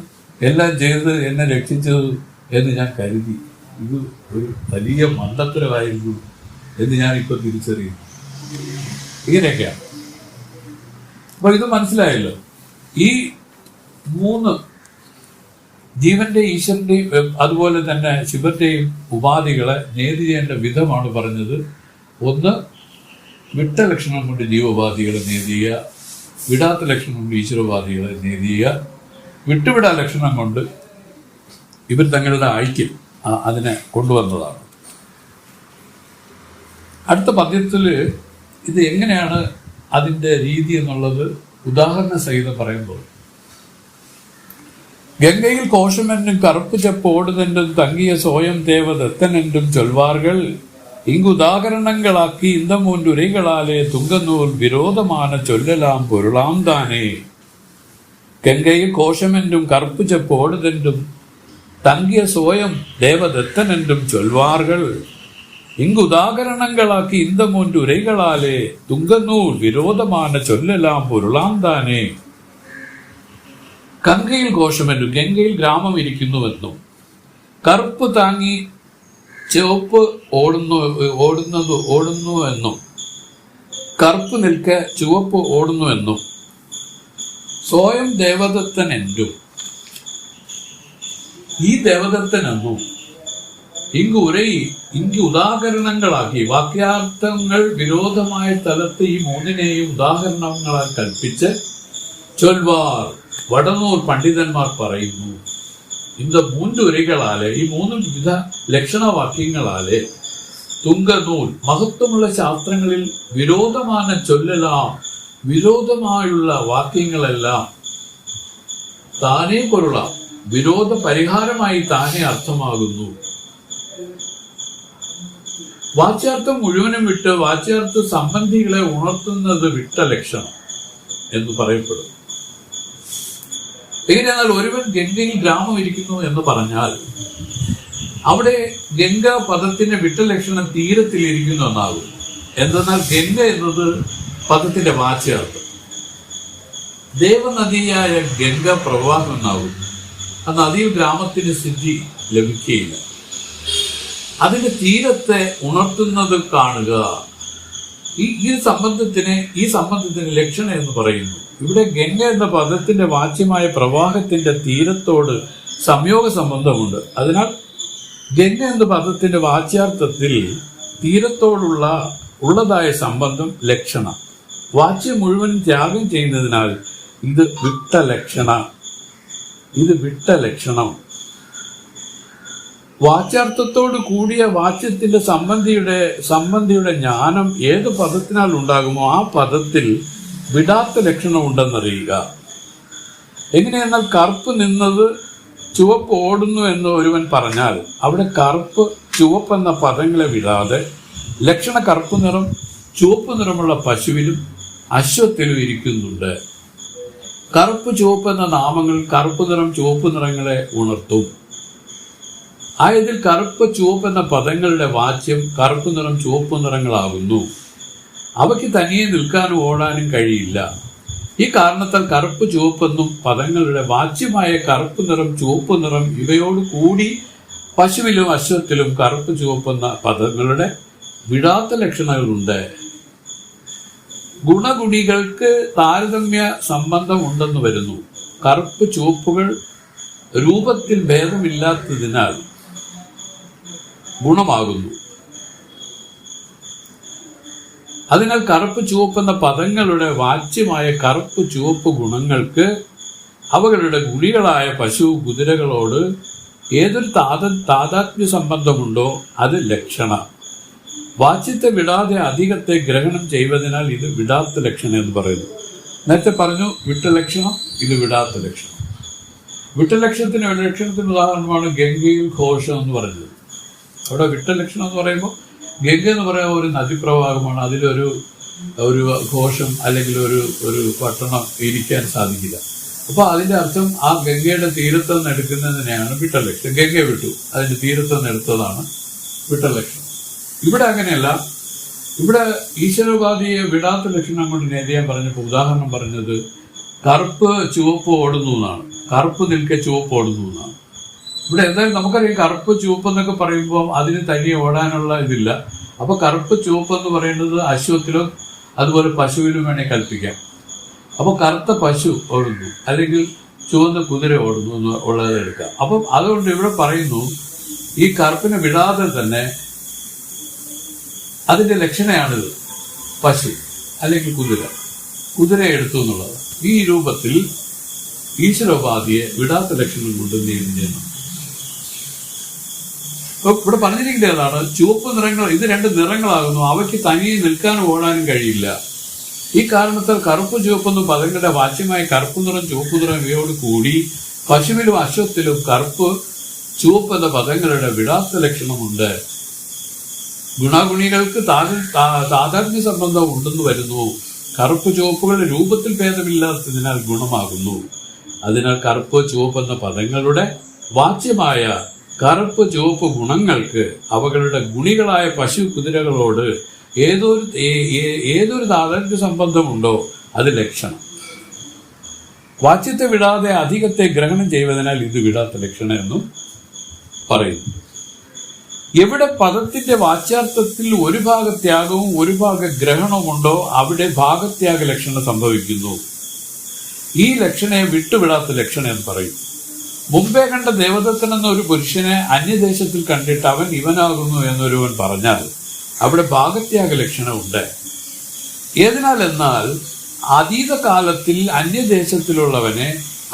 എല്ലാം ചെയ്ത് എന്നെ രക്ഷിച്ചത് എന്ന് ഞാൻ കരുതി. ഇത് ഒരു വലിയ മണ്ടത്തരമായിരുന്നു എന്ന് ഞാനിപ്പോൾ തിരിച്ചറിയുന്നു. ഇങ്ങനെയൊക്കെയാണ്. അപ്പൊ ഇത് മനസ്സിലായല്ലോ. ഈ മൂന്ന് ജീവന്റെ, ഈശ്വരന്റെയും അതുപോലെ തന്നെ ശിവന്റെയും ഉപാധികളെ നേതി ചെയ്യേണ്ട വിധമാണ് പറഞ്ഞത്. ഒന്ന്, വിട്ട ലക്ഷണം കൊണ്ട് ജീവോപാധികളെ നേതി ചെയ്യുക, വിടാത്ത ലക്ഷണം കൊണ്ട് ഈശ്വരോപാധികളെ നേതി ചെയ്യുക, വിട്ടുവിടാ ലക്ഷണം കൊണ്ട് ഇവർ തങ്ങളുടെ ഐക്യം അതിനെ കൊണ്ടുവന്നതാണ്. അടുത്ത പദ്യത്തിൽ ഇത് എങ്ങനെയാണ് അതിൻ്റെ രീതി എന്നുള്ളത് ഉദാഹരണ സഹിതം പറയുമ്പോൾ, ഗംഗയിൽ കോശമെന്നും കറുപ്പ് ചെപ്പോടുതെന്നും തങ്ങിയ സോയം ദേവദത്തനെന്നും ചൊൽവാർകൾ ഇങ്ങുദാഹരണങ്ങളാക്കി இந்த മൂന്നുരകളാലെ തുങ്കനൂൽ വിരോധமான ചൊല്ലലാം പൊരുളാം താനേ. ഗംഗയിൽ കോശമെന്നും കറുപ്പ് ചെപ്പോടുതെന്നും തങ്ങിയ സോയം ദേവദത്തനെന്നും ചൊൽവാർകൾ ഇങ്ങുദാഹരണങ്ങളാക്കി இந்த മൂന്നുരകളാലെ തുങ്കനൂൽ വിരോധமான ചൊല്ലലാം പൊരുളാം താനേ. ഗംഗയിൽ കോശമെന്നും, ഗംഗയിൽ ഗ്രാമം ഇരിക്കുന്നുവെന്നും, കറുപ്പ് താങ്ങി ചുവപ്പ് ഓടുന്നുവെന്നും, കറുപ്പ് നിൽക്കെ ചുവപ്പ് ഓടുന്നുവെന്നും, സ്വയം ദേവദത്തനെന്നും, ഈ ദേവദത്തനെന്നും ഇങ്ങ് ഉദാഹരണങ്ങളാക്കി വാക്യാർത്ഥങ്ങൾ വിരോധമായ സ്ഥലത്ത് ഈ മൂന്നിനെയും ഉദാഹരണങ്ങളാൽ കൽപ്പിച്ച് ചൊൽവാർ വടനൂർ പണ്ഡിതന്മാർ പറയുന്നു. இந்த 3 വരികളാലെ, ഈ 3 വിവിധ ലക്ഷണവാക്യങ്ങളാലെ തുങ്കനൂൽ മഹത്വമുള്ള ശാസ്ത്രങ്ങളിൽ വിരോധമാണ് ചൊല്ലലാം, വിരോധമായുള്ള വാക്യങ്ങളെല്ലാം താനേ കൊള്ളാം, വിരോധ പരിഹാരമായി താനേ അർത്ഥമാകുന്നു. വാച്യാർത്ഥം മുഴുവനും വിട്ട് വാച്യാർത്ഥ സംബന്ധികളെ ഉണർത്തുന്നത് വിട്ട ലക്ഷണം എന്ന് പറയപ്പെടും. എങ്ങനെയാൽ ഒരുവൻ ഗംഗയിൽ ഗ്രാമം ഇരിക്കുന്നു എന്ന് പറഞ്ഞാൽ അവിടെ ഗംഗ പദത്തിന്റെ വിട്ടലക്ഷണം തീരത്തിൽ ഇരിക്കുന്നു എന്നാകും. എന്തെന്നാൽ ഗംഗ എന്നത് പദത്തിന്റെ വാച്യാർത്ഥം. ദേവനദിയായ ഗംഗ പ്രവാഹം എന്നാകും. ആ നദിയിൽ ഗ്രാമത്തിന് സ്ഥിതി ലഭിക്കുകയില്ല. അതിന്റെ തീരത്തെ ഉണർത്തുന്നത് കാണുക. ഈ സംബന്ധത്തിന് ലക്ഷണം എന്ന് പറയുന്നു. ഇവിടെ ഗംഗ എന്ന പദത്തിന്റെ വാച്യമായ പ്രവാഹത്തിന്റെ തീരത്തോട് സംയോഗ സംബന്ധമുണ്ട്. അതിനാൽ ഗംഗ എന്ന പദത്തിന്റെ വാച്യാർത്ഥത്തിൽ തീരത്തോടുള്ളതായ സംബന്ധം ലക്ഷണം. വാച്യം മുഴുവനും ത്യാഗം ചെയ്യുന്നതിനാൽ ഇത് വിട്ട ലക്ഷണം. വാച്യാർത്ഥത്തോട് കൂടിയ വാച്യത്തിന്റെ സംബന്ധിയുടെ ജ്ഞാനം ഏത് പദത്തിനാൽ ഉണ്ടാകുമോ ആ പദത്തിൽ വിടാത്ത ലക്ഷണം ഉണ്ടെന്നറിയുക. എങ്ങനെയെന്നാൽ കറുപ്പ് നിന്നത് ചുവപ്പ് ഓടുന്നു എന്ന് ഒരുവൻ പറഞ്ഞാൽ അവിടെ കറുപ്പ് ചുവപ്പ് എന്ന പദങ്ങളെ വിടാതെ ലക്ഷണ കറുപ്പ് നിറം ചുവപ്പ് നിറമുള്ള പശുവിലും അശ്വത്തിലും ഇരിക്കുന്നുണ്ട്. കറുപ്പ് ചുവപ്പ് എന്ന നാമങ്ങൾ കറുപ്പ് നിറം ചുവപ്പ് നിറങ്ങളെ ഉണർത്തും. ആയതിൽ കറുപ്പ് ചുവപ്പ് എന്ന പദങ്ങളുടെ വാച്യം കറുപ്പ് നിറം ചുവപ്പ് നിറങ്ങളാകുന്നു. അവയ്ക്ക് തനിയെ നിൽക്കാനും ഓടാനും കഴിയില്ല. ഈ കാരണത്താൽ കറുപ്പ് ചുവപ്പെന്നും പദങ്ങളുടെ വാച്യമായ കറുപ്പ് നിറം ചുവപ്പ് നിറം ഇവയോട് കൂടി പശുവിലും അശ്വത്തിലും കറുപ്പ് ചുവപ്പെന്ന പദങ്ങളുടെ വിടാത്ത ലക്ഷണങ്ങളുണ്ട്. ഗുണഗുണികൾക്ക് താരതമ്യ സംബന്ധം ഉണ്ടെന്ന് വരുന്നു. കറുപ്പ് ചുവപ്പുകൾ രൂപത്തിൽ ഭേദമില്ലാത്തതിനാൽ ഗുണമാകുന്നു. അതിനാൽ കറുപ്പ് ചുവപ്പ് എന്ന പദങ്ങളുടെ വാച്യമായ കറുപ്പ് ചുവപ്പ് ഗുണങ്ങൾക്ക് അവകളുടെ ഗുണികളായ പശു കുതിരകളോട് ഏതൊരു താതാത്മ്യ സംബന്ധമുണ്ടോ അത് ലക്ഷണ. വാച്യത്തെ വിടാതെ അധികത്തെ ഗ്രഹണം ചെയ്യുന്നതിനാൽ ഇത് വിടാത്ത ലക്ഷണം എന്ന് പറയുന്നു. നേരത്തെ പറഞ്ഞു വിട്ട ലക്ഷണം, ഇത് വിടാത്ത ലക്ഷണം. ലക്ഷണത്തിന് ഉദാഹരണമാണ് ഗംഗയിൽ ഘോഷം എന്ന് പറഞ്ഞത്. അവിടെ വിട്ട ലക്ഷണം എന്ന് പറയുമ്പോൾ ഗംഗ എന്ന് പറയുന്ന ഒരു നദീപ്രവാഹമാണ്. അതിലൊരു ഘോഷം അല്ലെങ്കിൽ ഒരു പട്ടണം ഇരിക്കാൻ സാധിക്കില്ല. അപ്പൊ അതിന്റെ അർത്ഥം ആ ഗംഗയുടെ തീരത്ത് നിന്ന് എടുക്കുന്നതിനെയാണ് വിട്ടലക്ഷണം. ഗംഗ വിട്ടു, അതിന്റെ തീരത്ത് നിന്ന് എടുത്തതാണ് വിട്ടലക്ഷണം. ഇവിടെ അങ്ങനെയല്ല. ഇവിടെ ഈശ്വരോപാധിയെ വിടാത്ത ലക്ഷണം കൊണ്ട് നേരത്തെ ഞാൻ പറഞ്ഞപ്പോൾ ഉദാഹരണം പറഞ്ഞത് കറുപ്പ് ചുവപ്പ് ഓടുന്നു എന്നാണ്. കറുപ്പ് നിൽക്കെ ചുവപ്പ് ഓടുന്നു എന്നാണ്. ഇവിടെ എന്തായാലും നമുക്കറിയാം കറുപ്പ് ചുവപ്പ് എന്നൊക്കെ പറയുമ്പോൾ അതിന് തനിയെ ഓടാനുള്ള ഇതില്ല. അപ്പൊ കറുപ്പ് ചുവപ്പ് എന്ന് പറയുന്നത് അശ്വത്തിലും അതുപോലെ പശുവിലും വേണേൽ കൽപ്പിക്കാം. അപ്പൊ കറുത്ത പശു ഓടുന്നു അല്ലെങ്കിൽ ചുവന്ന കുതിര ഓടുന്നു എന്ന് ഉള്ളത് എടുക്കാം. അപ്പം അതുകൊണ്ട് ഇവിടെ പറയുന്നു ഈ കറുപ്പിനെ വിടാതെ തന്നെ അതിന്റെ ലക്ഷണയാണിത്. പശു അല്ലെങ്കിൽ കുതിര എടുത്തു എന്നുള്ളത്. ഈ രൂപത്തിൽ ഈശ്വരോപാധിയെ വിടാത്ത ലക്ഷണം കൊണ്ട് ചെയ്യണം. ഇവിടെ പറഞ്ഞിരിക്കുന്നത് ഏതാണ്? ചുവപ്പ് നിറങ്ങൾ, ഇത് 2 നിറങ്ങളാകുന്നു. അവയ്ക്ക് തനിയെ നിൽക്കാനും ഓടാനും കഴിയില്ല. ഈ കാരണത്താൽ കറുപ്പ് ചുവപ്പെന്നും പദങ്ങളുടെ വാച്യമായ കറുപ്പ് നിറം ചുവപ്പ് നിറം ഇവയോട് കൂടി പശുവിലും അശ്വത്തിലും കറുപ്പ് ചുവപ്പ് എന്ന പദങ്ങളുടെ വിടാത്ത ലക്ഷണമുണ്ട്. ഗുണഗുണികൾക്ക് താതാത്മ്യ സംബന്ധം ഉണ്ടെന്ന് വരുന്നു. കറുപ്പ് ചുവപ്പുകളുടെ രൂപത്തിൽ ഭേദമില്ലാത്തതിനാൽ ഗുണമാകുന്നു. അതിനാൽ കറുപ്പ് ചുവപ്പ് എന്ന പദങ്ങളുടെ വാച്യമായ കറുപ്പ് ചുവപ്പ് ഗുണങ്ങൾക്ക് അവകളുടെ ഗുണികളായ പശു കുതിരകളോട് ഏതൊരു താതാത്മ്യ സംബന്ധമുണ്ടോ അത് ലക്ഷണം. വാച്യത്തെ വിടാതെ അധികത്തെ ഗ്രഹണം ചെയ്യുന്നതിനാൽ ഇത് വിടാത്ത ലക്ഷണം എന്നും പറയുന്നു. എവിടെ പദത്തിന്റെ വാച്യാർത്ഥത്തിൽ ഒരു ഭാഗത്യാഗവും ഒരു ഭാഗ ഗ്രഹണവും ഉണ്ടോ അവിടെ ഭാഗത്യാഗ ലക്ഷണം സംഭവിക്കുന്നു. ഈ ലക്ഷണയെ വിട്ടുവിടാത്ത ലക്ഷണം എന്ന് പറയും. മുമ്പേ കണ്ട ദേവദത്തൻ എന്ന ഒരു പുരുഷനെ അന്യദേശത്തിൽ കണ്ടിട്ട് അവൻ ഇവനാകുന്നു എന്നൊരുവൻ പറഞ്ഞാൽ അവിടെ ഭാഗത്യാഗ ലക്ഷണമുണ്ട്. ഏതിനാൽ എന്നാൽ അതീത കാലത്തിൽ അന്യദേശത്തിലുള്ളവനെ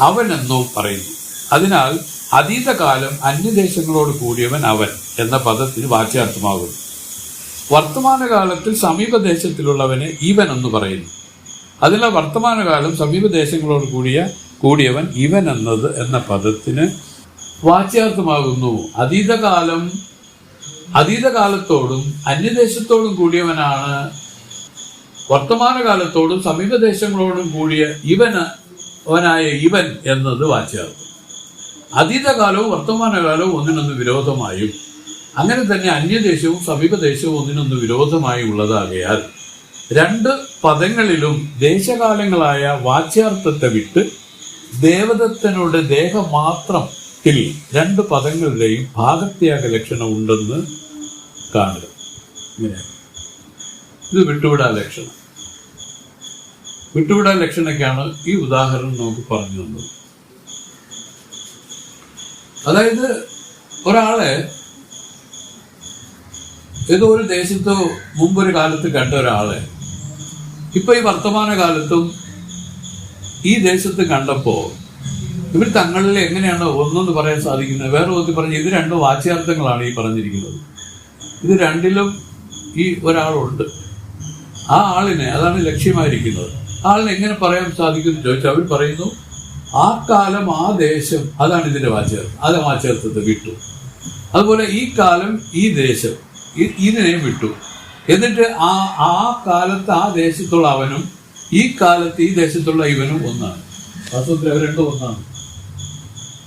അവനെന്നോ പറയുന്നു. അതിനാൽ അതീതകാലം അന്യദേശങ്ങളോട് കൂടിയവൻ അവൻ എന്ന പദത്തിന് വാച്യാർത്ഥമാകുന്നു. വർത്തമാനകാലത്തിൽ സമീപദേശത്തിലുള്ളവനെ ഇവൻ എന്ന് പറയുന്നു. അതിനാൽ വർത്തമാനകാലം സമീപദേശങ്ങളോട് കൂടിയവൻ ഇവൻ എന്ന പദത്തിന് വാച്യാർത്ഥമാകുന്നു. അതീതകാലത്തോടും അന്യദേശത്തോടും കൂടിയവനാണ് വർത്തമാനകാലത്തോടും സമീപദേശങ്ങളോടും കൂടിയ അവനായ ഇവൻ എന്നത് വാച്യാർത്ഥം. അതീതകാലവും വർത്തമാനകാലവും ഒന്നിനൊന്ന് വിരോധമായും അങ്ങനെ തന്നെ അന്യദേശവും സമീപദേശവും ഒന്നിനൊന്ന് വിരോധമായും ഉള്ളതാകയാൽ രണ്ട് പദങ്ങളിലും ദേശകാലങ്ങളായ വാച്യാർത്ഥത്തെ വിട്ട് ദേവദത്തനുടെ ദേഹമാത്രത്തിൽ രണ്ട് പദങ്ങളുടെയും ഭാഗത്യാഗ ലക്ഷണം ഉണ്ടെന്ന് കാണുക. ഇങ്ങനെയാണ് ഇത് വിട്ടുവിടാ ലക്ഷണം. വിട്ടുവിടാ ലക്ഷണക്കാണ് ഈ ഉദാഹരണം നമുക്ക് പറഞ്ഞു തന്നത്. അതായത് ഒരാളെ ഏതോ ഒരു ദേശത്തോ മുമ്പൊരു കാലത്ത് കണ്ട ഒരാളെ ഇപ്പൊ ഈ വർത്തമാന കാലത്തും ഈ ദേശത്ത് കണ്ടപ്പോ ഇവർ തങ്ങളിൽ എങ്ങനെയാണ് ഒന്നെന്ന് പറയാൻ സാധിക്കുന്നത്? വേറെ ഒത്തി പറഞ്ഞ് ഇത് രണ്ടും വാച്യാർത്ഥങ്ങളാണ് ഈ പറഞ്ഞിരിക്കുന്നത്. ഇത് രണ്ടിലും ഈ ഒരാളുണ്ട്. ആ ആളിനെ, അതാണ് ലക്ഷ്യമായിരിക്കുന്നത്. ആളിനെ എങ്ങനെ പറയാൻ സാധിക്കും ചോദിച്ചാൽ അവർ പറയുന്നു ആ കാലം ആ ദേശം, അതാണ് ഇതിന്റെ വാച്യാർത്ഥം. അത് വാച്യാർത്ഥത്തെ വിട്ടു. അതുപോലെ ഈ കാലം ഈ ദേശം ഇതിനെ വിട്ടു. എന്നിട്ട് ആ കാലത്ത് ആ ദേശത്തുള്ള അവനും ഈ കാലത്ത് ഈ ദേശത്തുള്ള ഇവനും ഒന്നാണ്. വാസ്തവത്തിൽ അവർ രണ്ടും ഒന്നാണ്.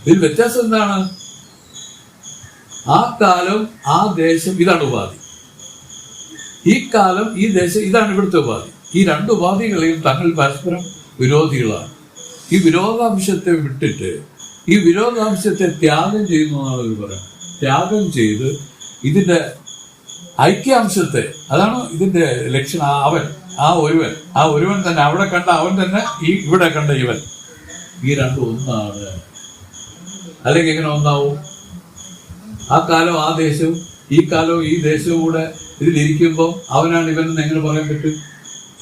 ഇതിൽ വ്യത്യാസം എന്താണ്? ആ കാലം ആ ദേശം ഇതാണ് ഉപാധി. ഈ കാലം ഈ ദേശം ഇതാണ് ഇവിടുത്തെ ഉപാധി. ഈ രണ്ട് ഉപാധികളെയും തങ്ങൾ പരസ്പരം വിരോധികളാണ്. ഈ വിരോധാംശത്തെ വിട്ടിട്ട് ഈ വിരോധാംശത്തെ ത്യാഗം ചെയ്യുന്നു എന്നാണ് അവർ പറയുന്നത്. ത്യാഗം ചെയ്ത് ഇതിന്റെ ഐക്യാംശത്തെ, അതാണ് ഇതിന്റെ ലക്ഷണം. ആ ഒരുവൻ തന്നെ, അവിടെ കണ്ട അവൻ തന്നെ ഇവിടെ കണ്ട ഇവൻ, ഈ രണ്ടും ഒന്നാണ്. അല്ലെങ്കിൽ എങ്ങനെ ഒന്നാവും? ആ കാലം ആ ദേശവും ഈ കാലവും ഈ ദേശവും കൂടെ ഇതിലിരിക്കുമ്പോൾ അവനാണ് ഇവനെന്ന് എങ്ങനെ പറയാൻ പറ്റും?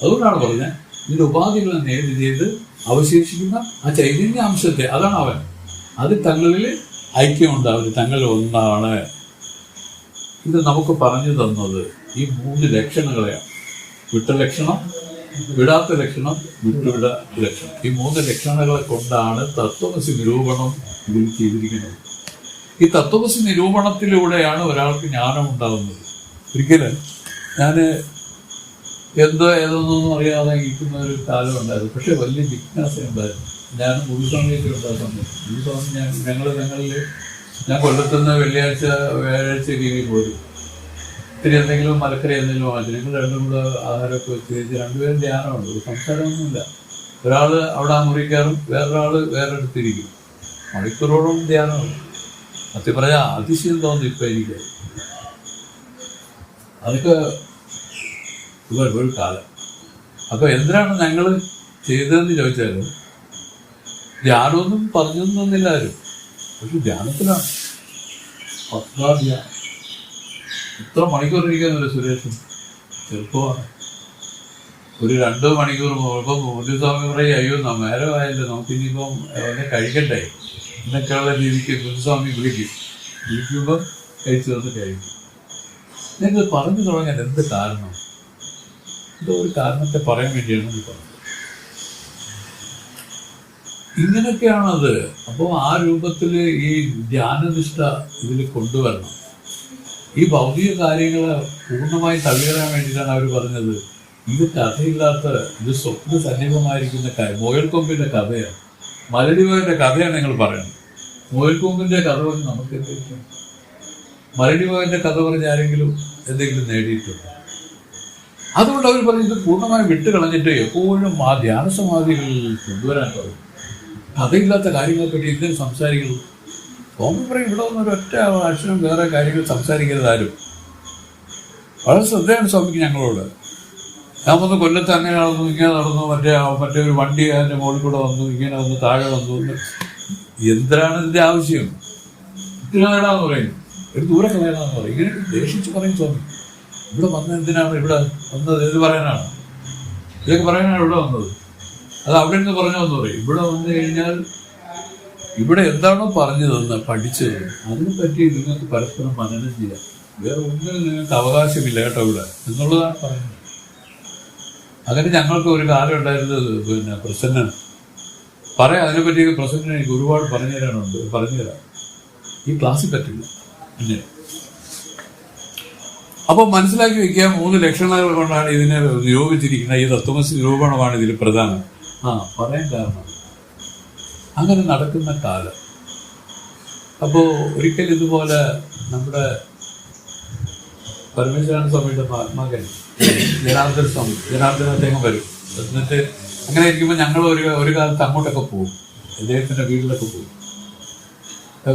അതുകൊണ്ടാണ് പറഞ്ഞത് ഇതിന്റെ ഉപാധികളെ നേടി ചെയ്ത് അവശേഷിക്കുന്ന ആ ചൈതന്യാംശത്തെ, അതാണ് അവൻ. അത് തങ്ങളിൽ ഐക്യമുണ്ട്, അവർ തങ്ങളിൽ ഒന്നാണ്. ഇത് നമുക്ക് പറഞ്ഞു തന്നത് ഈ മൂന്ന് ലക്ഷണങ്ങളെയാണ്. വിട്ട ലക്ഷണം, വിടാത്ത ലക്ഷണം, വിട്ടുവിട ലക്ഷണം. ഈ മൂന്ന് ലക്ഷണങ്ങളെ കൊണ്ടാണ് തത്വമസി നിരൂപണം ഇതിൽ ചെയ്തിരിക്കുന്നത്. ഈ തത്വമസി നിരൂപണത്തിലൂടെയാണ് ഒരാൾക്ക് ജ്ഞാനം ഉണ്ടാകുന്നത്. ഒരിക്കലും ഞാൻ ഏതൊന്നും അറിയാതെ ഇരിക്കുന്ന ഒരു കാലം ഉണ്ടായിരുന്നു. പക്ഷെ വലിയ ജിജ്ഞാസ ഉണ്ടായിരുന്നു. ഞാൻ ഗുരുസ്വാമിയൊക്കെയുണ്ടായിരുന്നു. ഗുരുസ്വാമി ഞാൻ കൊല്ലത്തുനിന്ന് വ്യാഴാഴ്ച കീഴിൽ പോരും. ഇത്തിരി എന്തെങ്കിലും മലക്കറി എന്തെങ്കിലും വാങ്ങിച്ചു. ഞങ്ങൾ രണ്ടും കൂടെ ആഹാരമൊക്കെ വെച്ച് രണ്ടുപേരും ധ്യാനമുണ്ട്. സംസാരമൊന്നുമില്ല. ഒരാൾ അവിടെ ആ മുറിക്കാറും വേറൊരാൾ വേറെടുത്തിരിക്കും. മണിക്കൂറോളം ധ്യാനമുണ്ട്. സത്യം പറയാ അതിശയം തോന്നി ഇപ്പം എനിക്ക്. അതൊക്കെ ഒരു കാലം. അപ്പൊ എന്തിനാണ് ഞങ്ങൾ ചെയ്തതെന്ന് ചോദിച്ചാൽ ധ്യാനമൊന്നും പറഞ്ഞു തന്നില്ല ആരും. പക്ഷെ ധ്യാനത്തിലാണ് ധ്യാനം. ഇത്ര മണിക്കൂർ ഇരിക്കുന്നില്ല സുരേഷൻ, ചെറുപ്പമാണ്. ഒരു 2 മണിക്കൂർ ഇപ്പം മുരുസ്വാമി പറയും അയ്യോ നേരമായല്ലോ, നമുക്ക് ഇനിയിപ്പം കഴിക്കണ്ടേ എന്നൊക്കെയുള്ള രീതിക്ക് മുരുസ്വാമി വിളിക്കുമ്പോൾ കഴിച്ചു വന്ന് കഴിക്കും. ഞങ്ങൾ പറഞ്ഞു തുടങ്ങാൻ എന്ത് കാരണം? എന്തോ ഒരു കാരണത്തെ പറയാൻ വേണ്ടിയാണ് ഇത് പറഞ്ഞത്. ഇങ്ങനെയൊക്കെയാണത്. അപ്പോൾ ആ രൂപത്തിൽ ഈ ധ്യാനനിഷ്ഠ ഇതിൽ കൊണ്ടുവരണം. ഈ ഭൗതിക കാര്യങ്ങളെ പൂർണ്ണമായി തള്ളിയിടാൻ വേണ്ടിയിട്ടാണ് അവർ പറഞ്ഞത് ഇത് കഥയില്ലാത്ത, ഇത് സ്വപ്ന സന്നിധമായിരിക്കുന്ന കാര്യം. മുയൽക്കൊമ്പിന്റെ കഥയാണ്, മലടിവാവിന്റെ കഥയാണ് നിങ്ങൾ പറയുന്നത്. മുയൽക്കൊമ്പിന്റെ കഥ പറഞ്ഞ് നമുക്ക് എന്തെങ്കിലും, മലടിവാവിന്റെ കഥ പറഞ്ഞ് ആരെങ്കിലും എന്തെങ്കിലും നേടിയിട്ടുണ്ട്? അതുകൊണ്ട് അവർ പറഞ്ഞത് പൂർണ്ണമായും വിട്ടുകളഞ്ഞിട്ട് എപ്പോഴും ആ ധ്യാന സമാധികളിൽ കൊണ്ടുവരാൻ പറയും. കഥയില്ലാത്ത കാര്യങ്ങളെ പറ്റി എന്തിനും സംസാരിക്കുന്നു? സ്വാമി പറയും ഇവിടെ വന്നൊരു ഒറ്റ അക്ഷരം വേറെ കാര്യങ്ങൾ സംസാരിക്കരുത് ആരും. വളരെ ശ്രദ്ധയാണ് സ്വാമിക്ക് ഞങ്ങളോട്. ഞാൻ വന്ന് കൊല്ലത്ത് അങ്ങനെ നടന്നു, ഇങ്ങനെ നടന്നു, മറ്റേ ഒരു വണ്ടി അതിൻ്റെ മുകളിൽ കൂടെ വന്നു, ഇങ്ങനെ വന്ന് താഴെ വന്നു. എന്തിനാണ് ഇതിൻ്റെ ആവശ്യം? നേടാന്ന് പറയും, ഒരു ദൂരൊക്കെ നേടാന്ന് പറയും. ഇങ്ങനെ ദേഷിച്ച് പറയും സ്വാമി. ഇവിടെ വന്ന എന്തിനാണ്? ഇവിടെ വന്നത് എന്ത് പറയാനാണ്? ഇതൊക്കെ പറയാനാണ് ഇവിടെ വന്നത്. അത് അവിടെ നിന്ന് പറഞ്ഞു വന്നു പറയും. ഇവിടെ വന്നു കഴിഞ്ഞാൽ ഇവിടെ എന്താണോ പറഞ്ഞതെന്ന് പഠിച്ചത് അതിനെപ്പറ്റി നിങ്ങൾക്ക് പരസ്പരം മനനം ചെയ്യാം. വേറെ ഒന്നിനും നിങ്ങൾക്ക് അവകാശമില്ല കേട്ടോ ഇവിടെ എന്നുള്ളതാണ് പറയുന്നത്. അങ്ങനെ ഞങ്ങൾക്ക് ഒരു കാലം ഉണ്ടായിരുന്നത് പ്രസന്നൻ പറയാം. അതിനെപ്പറ്റി പ്രസന്നൻ എനിക്ക് ഒരുപാട് പറഞ്ഞുതരാം. ഈ ക്ലാസ്സിൽ പറ്റില്ല പിന്നെ. അപ്പൊ മനസ്സിലാക്കി വെക്കുക, 3 ലക്ഷണങ്ങൾ കൊണ്ടാണ് ഇതിനെ നിരൂപിച്ചിരിക്കുന്നത്. ഈ തത്വമസി നിരൂപണമാണ് ഇതിൽ പ്രധാനം. പറയാൻ കാരണം അങ്ങനെ നടക്കുന്ന കാലം. അപ്പോ ഒരിക്കൽ ഇതുപോലെ നമ്മുടെ പരമേശ്വരൻ സ്വാമിയുടെ മകൻ ജനാർദ്ദന അദ്ദേഹം വരും. എന്നിട്ട് അങ്ങനെ ഇരിക്കുമ്പോൾ ഞങ്ങൾ ഒരു കാലത്ത് അങ്ങോട്ടൊക്കെ പോകും, അദ്ദേഹത്തിന്റെ വീട്ടിലൊക്കെ പോകും.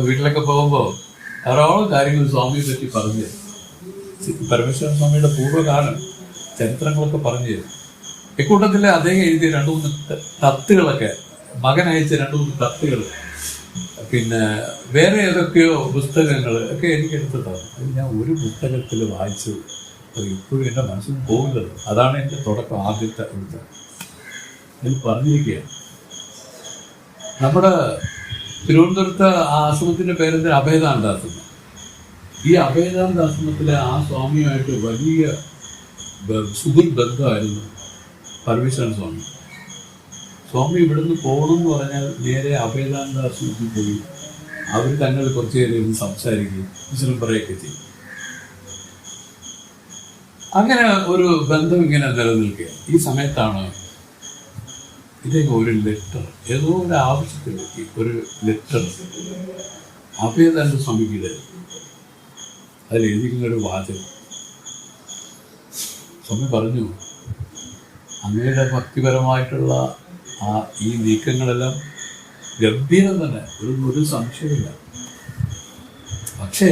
വീട്ടിലൊക്കെ പോകുമ്പോൾ ധാരാളം കാര്യങ്ങൾ സ്വാമിയെ പറ്റി പറഞ്ഞു തരും. പരമേശ്വരൻ സ്വാമിയുടെ പൂർവ്വകാലം ചരിത്രങ്ങളൊക്കെ പറഞ്ഞു തരും. ഇക്കൂട്ടത്തിൽ അദ്ദേഹം എഴുതിയ 2-3 കത്തുകളൊക്കെ, മകൻ അയച്ച 2-3 കത്തുകൾ, പിന്നെ വേറെ ഏതൊക്കെയോ പുസ്തകങ്ങൾ ഒക്കെ എനിക്ക് എടുത്തിട്ടാണ്. അത് ഞാൻ ഒരു പുസ്തകത്തിൽ വായിച്ചു, അത് ഇപ്പോഴും എൻ്റെ മനസ്സിൽ പോകുന്നത്. അതാണ് എൻ്റെ തുടക്കം, ആദ്യത്തെ എഴുത്ത്. ഞാൻ പറഞ്ഞിരിക്കുകയാണ്, നമ്മുടെ തിരുവനന്തപുരത്ത് ആ ആശ്രമത്തിൻ്റെ പേരെന്താ, അഭയദാനദാശ്രമം. ഈ അഭയദാനദാശ്രമത്തിലെ ആ സ്വാമിയുമായിട്ട് വലിയ സുഹൃത്ത് ബന്ധമായിരുന്നു പരമേശ്വരൻ സ്വാമി. സ്വാമി ഇവിടുന്ന് പോകണമെന്ന് പറഞ്ഞാൽ നേരെ അഭയദാനദാശ്രമത്തിൽ പോയി അവർ തങ്ങൾ കുറച്ചു നേരം ഇരുന്ന് സംസാരിക്കുകയും വിശ്രം പറയുകയൊക്കെ ചെയ്യും. അങ്ങനെ ഒരു ബന്ധം ഇങ്ങനെ നിലനിൽക്കുക. ഈ സമയത്താണ് ഇദ്ദേഹം ഒരു ലെറ്റർ, ഏതോ ഒരു ആവശ്യത്തിൽ ഒരു ലെറ്റർ അഭയദാന സ്വാമിക്ക് അതിൽ എഴുതിക്കുന്ന ഒരു വാചകം. സ്വാമി പറഞ്ഞു, അങ്ങയുടെ ഭക്തിപരമായിട്ടുള്ള ഈ നീക്കങ്ങളെല്ലാം ഗംഭീരം തന്നെ, ഒരു സംശയമില്ല. പക്ഷേ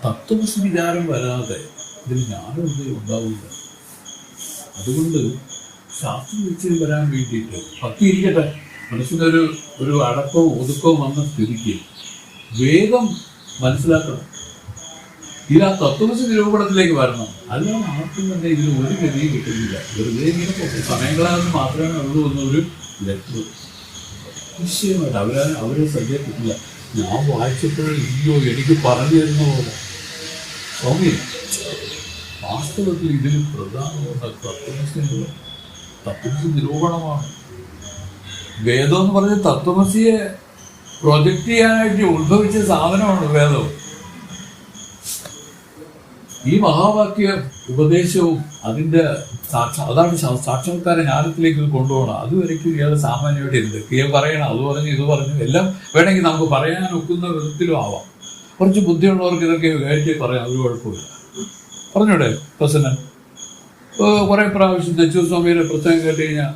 തത്വമസി വിചാരം വരാതെ ഇതിൽ ജ്ഞാനോദയം ഉണ്ടാവില്ല. അതുകൊണ്ട് ശാസ്ത്രം വെച്ച് വരാൻ വേണ്ടിയിട്ട് ഭക്തി ഇരിക്കട്ടെ, മനസ്സിനൊരു അടക്കവും ഒതുക്കവും വന്ന സ്ഥിതിക്ക് വേഗം മനസ്സിലാക്കണം. ഇത് ആ തത്വമസി നിരൂപണത്തിലേക്ക് വരണം. അല്ലാതെ ആർക്കും തന്നെ ഇതിന് ഒരു ഗതിയും കിട്ടുന്നില്ല. വെറുതെ ഇങ്ങനെ സമയങ്ങളാണെന്ന് മാത്രമേ ഉള്ളൂ എന്നൊരു ലെറ്റർ നിശ്ചയമായിട്ട് അവരെ ശ്രദ്ധയിട്ടില്ല. ഞാൻ വായിച്ചപ്പോഴും എനിക്ക് പറഞ്ഞു തരുന്ന പോലെ സ്വാമി, വാസ്തവത്തിൽ ഇതിൽ പ്രധാനപ്പെട്ട തത്വമസി നിരൂപണമാണ്. വേദം എന്ന് പറഞ്ഞ തത്വമസിയെ പ്രൊജക്റ്റ് ചെയ്യാനായിട്ട് ഉത്ഭവിച്ച സാധനമാണ് വേദം. ഈ മഹാവാക്യ ഉപദേശവും അതിൻ്റെ അതാണ് സാക്ഷാത്കാര ജ്ഞാനത്തിലേക്ക് കൊണ്ടുപോകണം. അതുവരയ്ക്കും ഇയാൾ സാമാന്യമായിട്ട് എന്തൊക്കെയോ പറയണം, അത് പറഞ്ഞു ഇത് പറഞ്ഞു എല്ലാം വേണമെങ്കിൽ നമുക്ക് പറയാൻ ഒക്കുന്ന വിധത്തിലും ആവാം. കുറച്ച് ബുദ്ധിയുള്ളവർക്ക് ഇതൊക്കെ കയറ്റി പറയാം, ഒരു കുഴപ്പമില്ല. പറഞ്ഞൂടെ പ്രസന്നൻ? കുറേ പ്രാവശ്യം നെച്ചൂർ സ്വാമിയുടെ പ്രസംഗം കേട്ട് കഴിഞ്ഞാൽ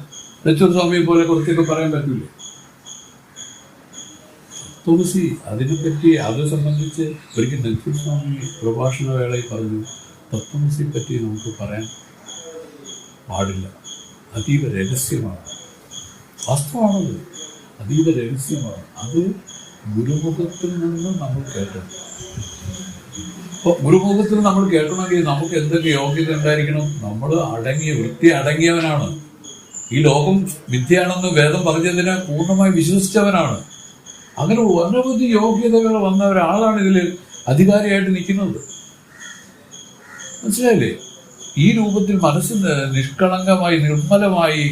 നെച്ചൂർ സ്വാമിയെ പോലെ കുറച്ചൊക്കെ പറയാൻ പറ്റില്ലേ? തുളസി അതിനെപ്പറ്റി അത് സംബന്ധിച്ച് ഒരിക്കൽ നെച്ചൂർ സ്വാമി പ്രഭാഷണ വേളയിൽ പറഞ്ഞു, തത്വമസിയെ പറ്റി നമുക്ക് പറയാൻ പാടില്ല, അതീവ രഹസ്യമാണ്. വാസ്തവമാണത്, അതീവ രഹസ്യമാണ്. അത് ഗുരുമുഖത്തിൽ നിന്ന് നമ്മൾ കേട്ടണം. അപ്പോൾ ഗുരുമുഖത്തിൽ നമ്മൾ കേൾക്കണമെങ്കിൽ നമുക്ക് എന്തൊക്കെ യോഗ്യത ഉണ്ടായിരിക്കണം? നമ്മൾ വൃത്തി അടങ്ങിയവനാണ്. ഈ ലോകം മിഥ്യയാണെന്ന് വേദം പറഞ്ഞതിനെ പൂർണ്ണമായി വിശ്വസിച്ചവനാണ്. അങ്ങനെ അനവധി യോഗ്യതകൾ വന്ന ഒരാളാണ് ഇതിൽ അധികാരിയായിട്ട് നിൽക്കുന്നത്. മനസ്സിലായില്ലേ? ഈ രൂപത്തിൽ മനസ്സിന് നിഷ്കളങ്കമായി നിർമ്മലമായി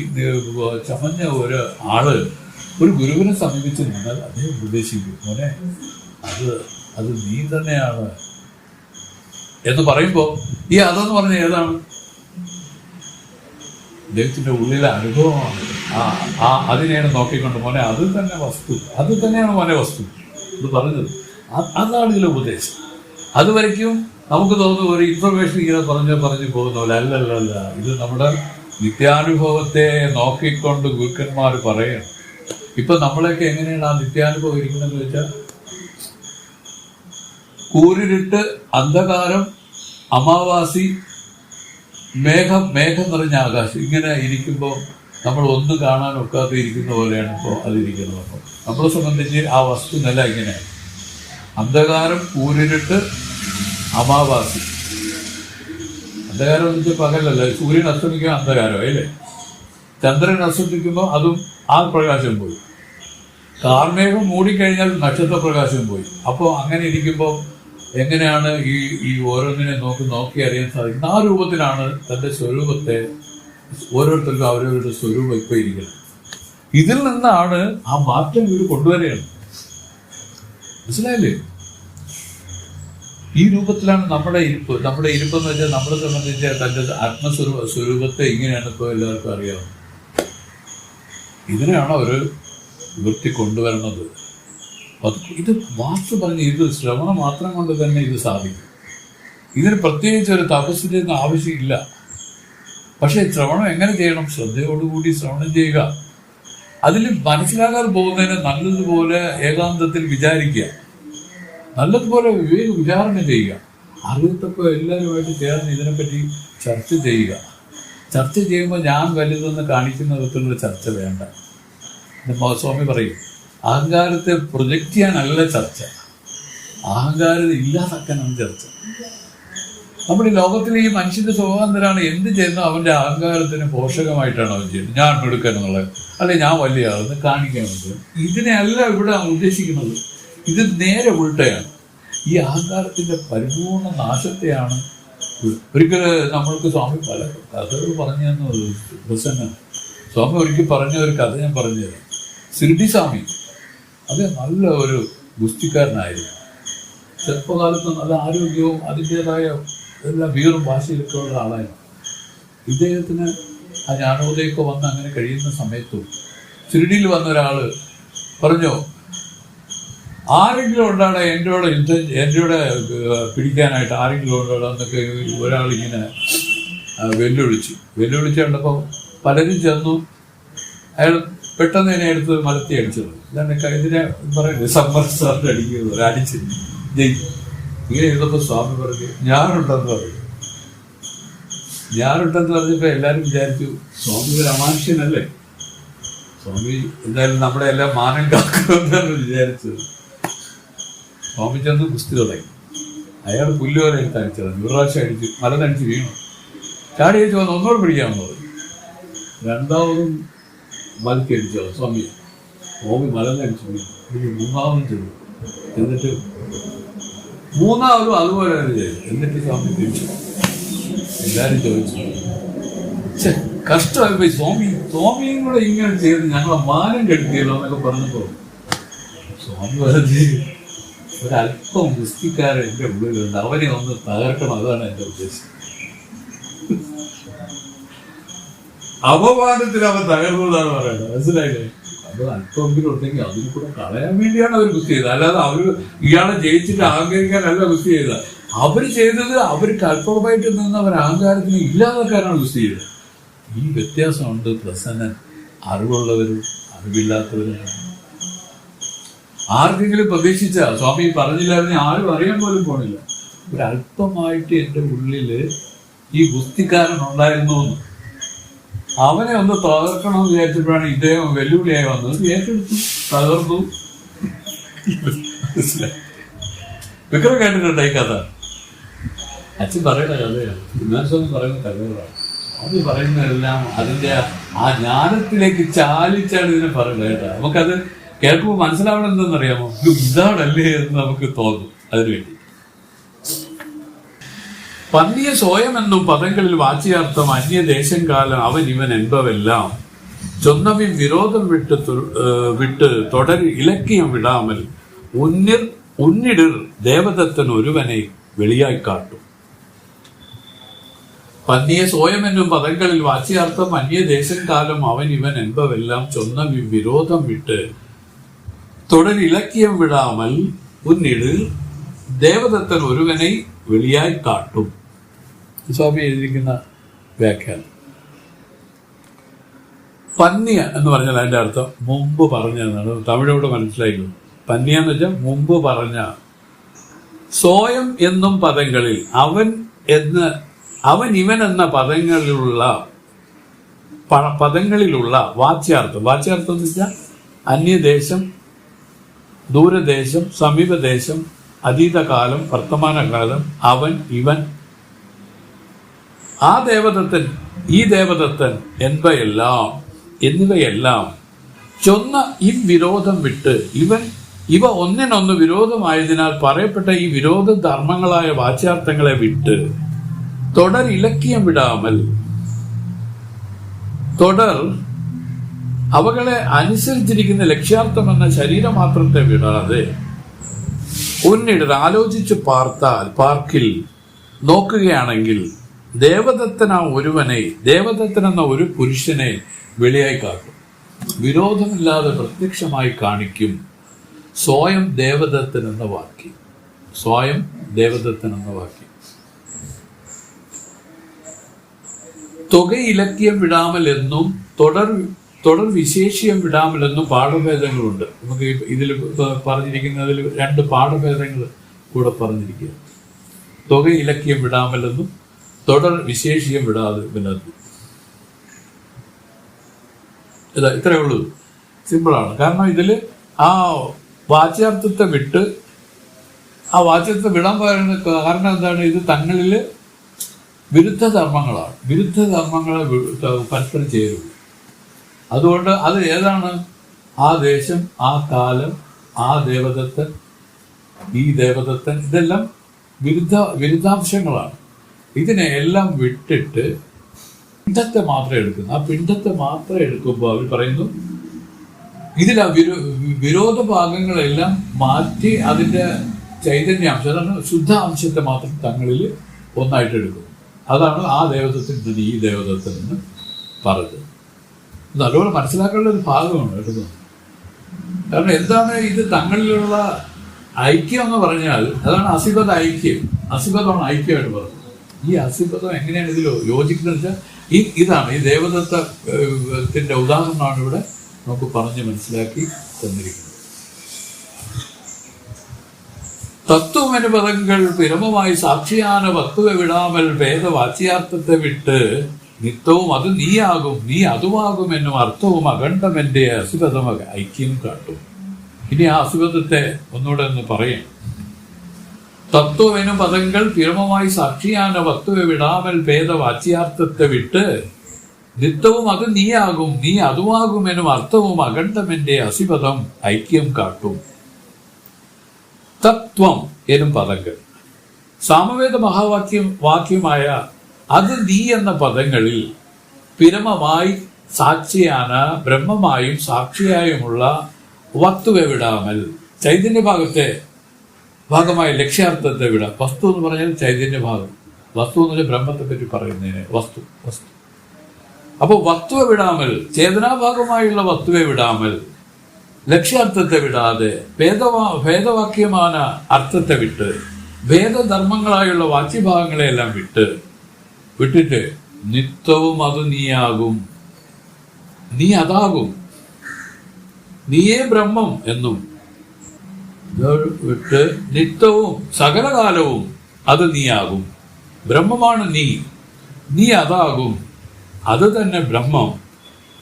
ചമഞ്ഞ ഒരു ആള് ഒരു ഗുരുവിനെ സമീപിച്ച് നിന്നാൽ അദ്ദേഹം ഉപദേശിക്കും, മോനെ അത് നീ തന്നെയാണ് എന്ന് പറയുമ്പോൾ ഈ അതെന്ന് പറഞ്ഞ ഏതാണ്? അദ്ദേഹത്തിന്റെ ഉള്ളിലെ അനുഭവമാണ്. അതിനെയാണ് നോക്കിക്കൊണ്ട് മോനെ അത് തന്നെ വസ്തു, അത് തന്നെയാണ് മോനെ വസ്തു ഇത് പറഞ്ഞത്. അതാണ് ഇതിലെ ഉപദേശം. അതുവരയ്ക്കും നമുക്ക് തോന്നുന്നു ഒരു ഇൻഫർമേഷൻ ഇങ്ങനെ പറഞ്ഞു പോകുന്ന പോലെ. അല്ലല്ല, ഇത് നമ്മുടെ നിത്യാനുഭവത്തെ നോക്കിക്കൊണ്ട് ഗുരുക്കന്മാർ പറയണം. ഇപ്പൊ നമ്മളൊക്കെ എങ്ങനെയാണ് ആ നിത്യാനുഭവം ഇരിക്കുന്നതെന്ന് വെച്ചാൽ, കൂരിരുട്ട്, അന്ധകാരം, അമാവാസി, മേഘം നിറഞ്ഞ ആകാശം, ഇങ്ങനെ ഇരിക്കുമ്പോൾ നമ്മൾ ഒന്നും കാണാൻ ഒക്കാതെ ഇരിക്കുന്ന പോലെയാണ് ഇപ്പോൾ അതിരിക്കുന്നത്. അപ്പോൾ നമ്മളെ സംബന്ധിച്ച് ആ വസ്തു നില ഇങ്ങനെയാണ്: അന്ധകാരം, കൂരിരുട്ട്, അമാവാസി. അന്ധകാരം എന്ന് വെച്ചാൽ പകലല്ല, സൂര്യൻ അസ്തമിക്കുമ്പോൾ അന്ധകാരം അല്ലേ? ചന്ദ്രൻ അസ്തമിക്കുമ്പോൾ അതും ആ പ്രകാശം പോയി. കാർമേഘം മൂടിക്കഴിഞ്ഞാൽ നക്ഷത്രപ്രകാശം പോയി. അപ്പോൾ അങ്ങനെ ഇരിക്കുമ്പോൾ എങ്ങനെയാണ് ഈ ഓരോന്നിനെ നോക്കി അറിയാൻ സാധിക്കുന്നത്? ആ രൂപത്തിലാണ് തന്റെ സ്വരൂപത്തെ ഓരോരുത്തർക്കും അവരവരുടെ സ്വരൂപം ഇപ്പൊ ഇരിക്കുന്നത്. ഇതിൽ നിന്നാണ് ആ മാറ്റം ഇവർ കൊണ്ടുവരികയാണ്. മനസ്സിലായില്ലേ? ഈ രൂപത്തിലാണ് നമ്മുടെ ഇരിപ്പ്. നമ്മുടെ ഇരിപ്പെന്ന് വെച്ചാൽ നമ്മളെ സംബന്ധിച്ച് തന്റെ സ്വരൂപത്തെ ഇങ്ങനെയാണ് ഇപ്പോൾ എല്ലാവർക്കും അറിയാവുന്നത്. ഇതിനെയാണ് അവർ വൃത്തി കൊണ്ടുവരുന്നത്. ഇത് വാസ്തു പറഞ്ഞ് ഇത് ശ്രവണം മാത്രം കൊണ്ട് തന്നെ ഇത് സാധിക്കും. ഇതിന് പ്രത്യേകിച്ച് ഒരു തപസ്സിന്റെ ഒന്നും ആവശ്യമില്ല. പക്ഷെ ശ്രവണം എങ്ങനെ ചെയ്യണം? ശ്രദ്ധയോടുകൂടി ശ്രവണം ചെയ്യുക. അതിൽ മനസ്സിലാകാതെ പോകുന്നതിന് നല്ലതുപോലെ ഏകാന്തത്തിൽ വിചാരിക്കുക, നല്ലതുപോലെ വിവേക വിചാരണ ചെയ്യുക. അറിയത്തപ്പോൾ എല്ലാവരുമായിട്ട് ചേർന്ന് ഇതിനെപ്പറ്റി ചർച്ച ചെയ്യുക. ചർച്ച ചെയ്യുമ്പോൾ ഞാൻ വലുതെന്ന് കാണിക്കുന്ന വിധത്തിലുള്ള ചർച്ച വേണ്ട. സ്വാമി പറയും, അഹങ്കാരത്തെ പ്രൊജക്റ്റ് ചെയ്യാനല്ല ചർച്ച, അഹങ്കാരത്തെ ഇല്ലാതാക്കാനാണ് ചർച്ച. നമ്മുടെ ഈ ലോകത്തിലെ ഈ മനുഷ്യന്റെ സ്വഭാവം എന്ത് ചെയ്യുന്നോ അവന്റെ അഹങ്കാരത്തിന് പോഷകമായിട്ടാണ് അവൻ ചെയ്യുന്നത്. ഞാൻ എടുക്കാൻ എന്നുള്ളത്, അല്ലെ ഞാൻ വലിയ ആളെന്ന് കാണിക്കാൻ പറ്റും. ഇതിനെയല്ല ഇവിടെ ഉദ്ദേശിക്കുന്നത്. ഇത് നേരെ ഉൾട്ടയാണ്. ഈ അഹങ്കാരത്തിന്റെ പരിപൂർണ നാശത്തെയാണ്. ഒരിക്കൽ നമ്മൾക്ക് സ്വാമി പല കഥകൾ പറഞ്ഞു തന്നത് പ്രസന്ന സ്വാമി ഒരിക്കൽ പറഞ്ഞ ഒരു കഥ ഞാൻ പറഞ്ഞുതരാം. സിർഡി സ്വാമി അത് നല്ല ഒരു ഗുസ്തിക്കാരനായിരുന്നു. ചെറുപ്പകാലത്ത് നല്ല ആരോഗ്യവും അതിൻ്റെതായ എല്ലാ വീറും ഭാഷയിലൊക്കെ ഉള്ള ആളായിരുന്നു. ഇദ്ദേഹത്തിന് ആ ജ്ഞാനോദയൊക്കെ വന്ന് അങ്ങനെ കഴിയുന്ന സമയത്തും സിർഡിയിൽ വന്ന ഒരാള് പറഞ്ഞു, ആരെങ്കിലും ഉണ്ടാടെ എൻ്റെ പിടിക്കാനായിട്ട് ആരെങ്കിലും ഉണ്ടാടാന്നൊക്കെ ഒരാളിങ്ങനെ വെല്ലുവിളിച്ച് കണ്ടപ്പോൾ പലരും ചെന്നു. അയാൾ പെട്ടെന്ന് ഇതിനെ എടുത്ത് മലത്തി അടിച്ചത്. ഇതാണ് ഇതിനെ പറയുന്നത് സമ്മർദ്ദം അടിക്കുന്നത്, അടിച്ച് ജയിക്കും. ഇങ്ങനെ എഴുതുമ്പോൾ സ്വാമി പറഞ്ഞു ഞാനുണ്ടെന്ന് പറയും. ഞാനുണ്ടെന്ന് പറഞ്ഞപ്പോൾ എല്ലാവരും വിചാരിച്ചു സ്വാമി ഒരു അമാനുഷ്യനല്ലേ, സ്വാമി എന്തായാലും നമ്മുടെ എല്ലാം മാനം കാക്കുമെന്നാണ് വിചാരിച്ചത്. സ്വാമി ചെന്ന് കുസ്തി തുടങ്ങി. അയാൾ പുല്ലുപോലെ എടുത്ത് അടിച്ചത്. ഒരു പ്രാവശ്യം അടിച്ച് മലനടിച്ച് വീണു. ചാടി അടിച്ച് വന്ന് ഒന്നോട് പിടിക്കാമെന്ന് പറഞ്ഞു. രണ്ടാമതും മലത്തി അടിച്ചോ സ്വാമി മലനടിച്ച് വീണു. മൂന്നാമതും ചെന്നു. എന്നിട്ട് മൂന്നാമതും അതുപോലെ തന്നെ ചെയ്തു. എന്നിട്ട് സ്വാമി തിരിച്ചു. എല്ലാരും ചോദിച്ചു, കഷ്ടമായി പോയി സ്വാമിയും കൂടെ ഇങ്ങനെ ചെയ്ത് ഞങ്ങളെ മാനം കെടുത്തിയല്ലോ എന്നൊക്കെ പറഞ്ഞപ്പോ സ്വാമി പറഞ്ഞ് ഒരല്പം ഗുസ്തിക്കാരൻ എന്റെ ഉള്ളിലുണ്ട്, അവനെ ഒന്ന് തകർക്കണം, അതാണ് എന്റെ ഉദ്ദേശം. അപമാനത്തിൽ അവൻ തകർന്നതാണ് പറയുന്നത്. മനസ്സിലായില്ലേ? അത് അല്പമെങ്കിലും ഉണ്ടെങ്കിൽ അതിന് കൂടെ കളയാൻ വേണ്ടിയാണ് അവർ ഗുസ്തി ചെയ്തത്. അല്ലാതെ അവര് ഇയാളെ ജയിച്ചിട്ട് അഹങ്കരിക്കാനല്ല ഗുസ്തി ചെയ്തത്. അവർ ചെയ്തത് അവർക്ക് അല്പമായിട്ട് നിന്ന് അവർ അഹങ്കാരത്തിന് ഇല്ലാതാക്കാനാണ് ഗുസ്തി ചെയ്തത്. ഈ വ്യത്യാസമുണ്ട് പ്രസന്നൻ അറിവുള്ളവരും അറിവില്ലാത്തവരും. ആർക്കെങ്കിലും പ്രതീക്ഷിച്ച സ്വാമി പറഞ്ഞില്ലായിരുന്നു ആരും അറിയാൻ പോലും പോണില്ല. ഒരല്പമായിട്ട് എൻ്റെ ഉള്ളില് ഈ ഗുസ്തിക്കാരൻ ഉണ്ടായിരുന്നു എന്ന് അവനെ ഒന്ന് തകർക്കണം വിചാരിച്ചപ്പോഴാണ് ഇദ്ദേഹം വെല്ലുവിളിയായി വന്നത്. ഏറ്റെടുത്തു, തകർന്നു. വിക്രം കേട്ടിട്ടുണ്ട് ഈ കഥ. അച്ഛൻ പറയുന്ന കഥയാണ്, സ്വാമി പറയുന്ന കഥകളാണ്. അത് പറയുന്നതെല്ലാം അതിന്റെ ആ ജ്ഞാനത്തിലേക്ക് ചാലിച്ചാണ് ഇതിനെ പറയുന്നത് കേട്ടോ. നമുക്കത് കേൾക്കുമ്പോൾ മനസ്സിലാവണം എന്തെന്നറിയാമോ? ഇതാണല്ലേ എന്ന് നമുക്ക് തോന്നും. അതിനുവേണ്ടി പന്നിയ സ്വയം എന്നും പദങ്ങളിൽ വാച്യാർത്ഥം അന്യദേശം കാലം അവൻ ഇവൻ என்பவெல்லாம் ചൊന്നവിൻ വിരോധം വിട്ട് തുടരി ഇലക്കിയം വിടാമൽ ഉന്നിടിർ ദേവദത്തൻ ഒരുവനെ വെളിയായി കാട്ടും. പന്നിയ സ്വയം എന്നും പദങ്ങളിൽ വാച്യാർത്ഥം അന്യദേശം കാലം അവൻ ഇവൻ என்பவெல்லாம் ചൊന്നവിൻ വിരോധം വിട്ട് തുടരി ഇലക്കിയം വിടാമൽ ഉന്നിടിർ ദേവദത്തൻ ഒരുവനെ വെളിയായി കാട്ടും. സ്വാമി എഴുതിയിരിക്കുന്ന വ്യാഖ്യാനം. പന്നിയ എന്ന് പറഞ്ഞാൽ അതിന്റെ അർത്ഥം മുമ്പ് പറഞ്ഞതാണ്. തമിഴോട് മനസ്സിലായില്ലോ. പന്നിയ എന്ന് വെച്ചാൽ മുമ്പ് പറഞ്ഞ. സ്വയം എന്നും പദങ്ങളിൽ അവൻ ഇവൻ എന്ന പദങ്ങളിലുള്ള വാച്യാർത്ഥം എന്ന് വെച്ചാൽ അന്യദേശം, ദൂരദേശം, സമീപദേശം, അതീതകാലം, വർത്തമാനകാലം, അവൻ ഇവൻ, ആ ദേവദത്തൻ, ഈ ദേവദത്തൻ എന്നിവയെല്ലാം ചൊന്ന വിരോധം വിട്ട് ഇവ ഒന്നിനൊന്ന് വിരോധമായതിനാൽ പറയപ്പെട്ട ഈ വിരോധ ധർമ്മങ്ങളായ വാച്യാർത്ഥങ്ങളെ വിട്ട് തുടർ ഇലക്കിയം വിടാമൽ, തുടർ അവകളെ അനുസരിച്ചിരിക്കുന്ന ലക്ഷ്യാർത്ഥമെന്ന ശരീരമാത്രത്തെ വിടാതെ ഉന്നിടർ ആലോചിച്ച് പാർക്കിൽ നോക്കുകയാണെങ്കിൽ ദേവദത്തൻ എന്ന ഒരു പുരുഷനെ വെളിയായി കാട്ടും, വിരോധമില്ലാതെ പ്രത്യക്ഷമായി കാണിക്കും. സ്വയം ദേവദത്തൻ എന്ന വാക്യം, തുക ഇലക്കിയം വിടാമൽ എന്നും തുടർ വിശേഷ്യം വിടാമലെന്നും പാഠഭേദങ്ങളുണ്ട്. നമുക്ക് ഇതിൽ പറഞ്ഞിരിക്കുന്നതിൽ 2 പാഠഭേദങ്ങൾ കൂടെ പറഞ്ഞിരിക്കുക. തുക ഇലക്കിയം വിടാമലെന്നും തുടർ വിശേഷ്യം വിടാതെ വിലതും. ഇത്രയേ ഉള്ളൂ, സിമ്പിളാണ്. കാരണം ഇതിൽ ആ വാച്യാർത്ഥത്തെ വിട്ട് ആ വാച്യാർത്ഥത്തെ വിടാൻ പറയുന്ന കാരണം എന്താണ്? ഇത് തങ്ങളിൽ വിരുദ്ധ ധർമ്മങ്ങളാണ്. വിരുദ്ധ ധർമ്മങ്ങളെ പരസ്പരം ചേരും. അതുകൊണ്ട് അത് ഏതാണ്? ആ ദേശം, ആ കാലം, ആ ദേവദത്തൻ, ഈ ദേവദത്തൻ, ഇതെല്ലാം വിരുദ്ധാംശങ്ങളാണ്. ഇതിനെ എല്ലാം വിട്ടിട്ട് പിണ്ഡത്തെ മാത്രം എടുക്കുന്നു. ആ പിണ്ഡത്തെ മാത്രം എടുക്കുമ്പോൾ അവർ പറയുന്നു ഇതിൽ ആ വിരോധ ഭാഗങ്ങളെല്ലാം മാറ്റി അതിൻ്റെ ചൈതന്യാംശം, അതാണ് ശുദ്ധ അംശത്തെ മാത്രം തങ്ങളിൽ ഒന്നായിട്ട് എടുക്കും. അതാണ് ആ ദേവദത്തൻ ഈ ദേവദത്തൻ എന്ന് പറഞ്ഞത്. നല്ലപോലെ മനസ്സിലാക്കാനുള്ള ഒരു ഭാഗമാണ് എടുക്കുന്നത്. കാരണം എന്താണ് ഇത് തങ്ങളിലുള്ള ഐക്യം എന്ന് പറഞ്ഞാൽ അതാണ് അസിബദ്ധ ഐക്യം. അസിബദ്ധമാണ് ഐക്യമായിട്ട് പറഞ്ഞത്. ഈ അസിബദ്ധം എങ്ങനെയാണ് ഇതിൽ യോജിക്കുന്നത് വെച്ചാൽ ഇതാണ് ഈ ദേവദത്തത്തിന്റെ ഉദാഹരണമാണ് ഇവിടെ നമുക്ക് പറഞ്ഞ് മനസ്സിലാക്കി തന്നിരിക്കുന്നത്. തത്വമനുപദങ്ങൾ പിരമമായി സാക്ഷിയാന വസ്തുവ വിടാമൽ ഭേദവാച്യാർത്ഥത്തെ വിട്ട് നിത്യവും അത് നീയാകും നീ അതുമാകും എന്നും അർത്ഥവും അഖണ്ഡമെന്റെ അസുഖതമ ഐക്യം കാട്ടും. ഇനി ആ അസുഖത്തെ ഒന്നുകൂടെ ഒന്ന് പറയാം. തത്വമെനും പദങ്ങൾ പിരമമായി സാക്ഷിയാന വസ്തുവ വിടാമൽ ഭേദവാച്യാർത്ഥത്തെ വിട്ട് നിത്യവും അത് നീയാകും നീ അതുമാകും എന്നും അർത്ഥവും അഖണ്ഡമെന്റെ അസിപദം ഐക്യം കാട്ടും. തത്വം എനും പദങ്ങൾ സാമവേദ വാക്യമായ അത് നീ എന്ന പദങ്ങളിൽ പിരമമായി സാക്ഷിയാന ബ്രഹ്മമായും സാക്ഷിയായുമുള്ള വസ്തുവെ വിടാമൽ, ചൈതന്യ ഭാഗമായ ലക്ഷ്യാർത്ഥത്തെ വിടാം. വസ്തു എന്ന് പറഞ്ഞാൽ ചൈതന്യ ഭാഗം, വസ്തു എന്ന് പറഞ്ഞാൽ ബ്രഹ്മത്തെ പറ്റി പറയുന്നതിന് വസ്തു. അപ്പോൾ വസ്തുവെ വിടാമൽ, ചേതനാഭാഗമായുള്ള വസ്തുവെ വിടാമൽ, ലക്ഷ്യാർത്ഥത്തെ വിടാതെ ഭേദവാക്യமான അർത്ഥത്തെ വിട്ട് ഭേദധർമ്മങ്ങളായുള്ള വാച്യഭാഗങ്ങളെല്ലാം വിട്ടിട്ട് നിത്യവും അത് നീയാകും നീ അതാകും നീയേ ബ്രഹ്മം എന്നും വിട്ട് നിത്യവും സകലകാലവും അത് നീയാകും, ബ്രഹ്മമാണ് നീ അതാകും, അത് തന്നെ ബ്രഹ്മം,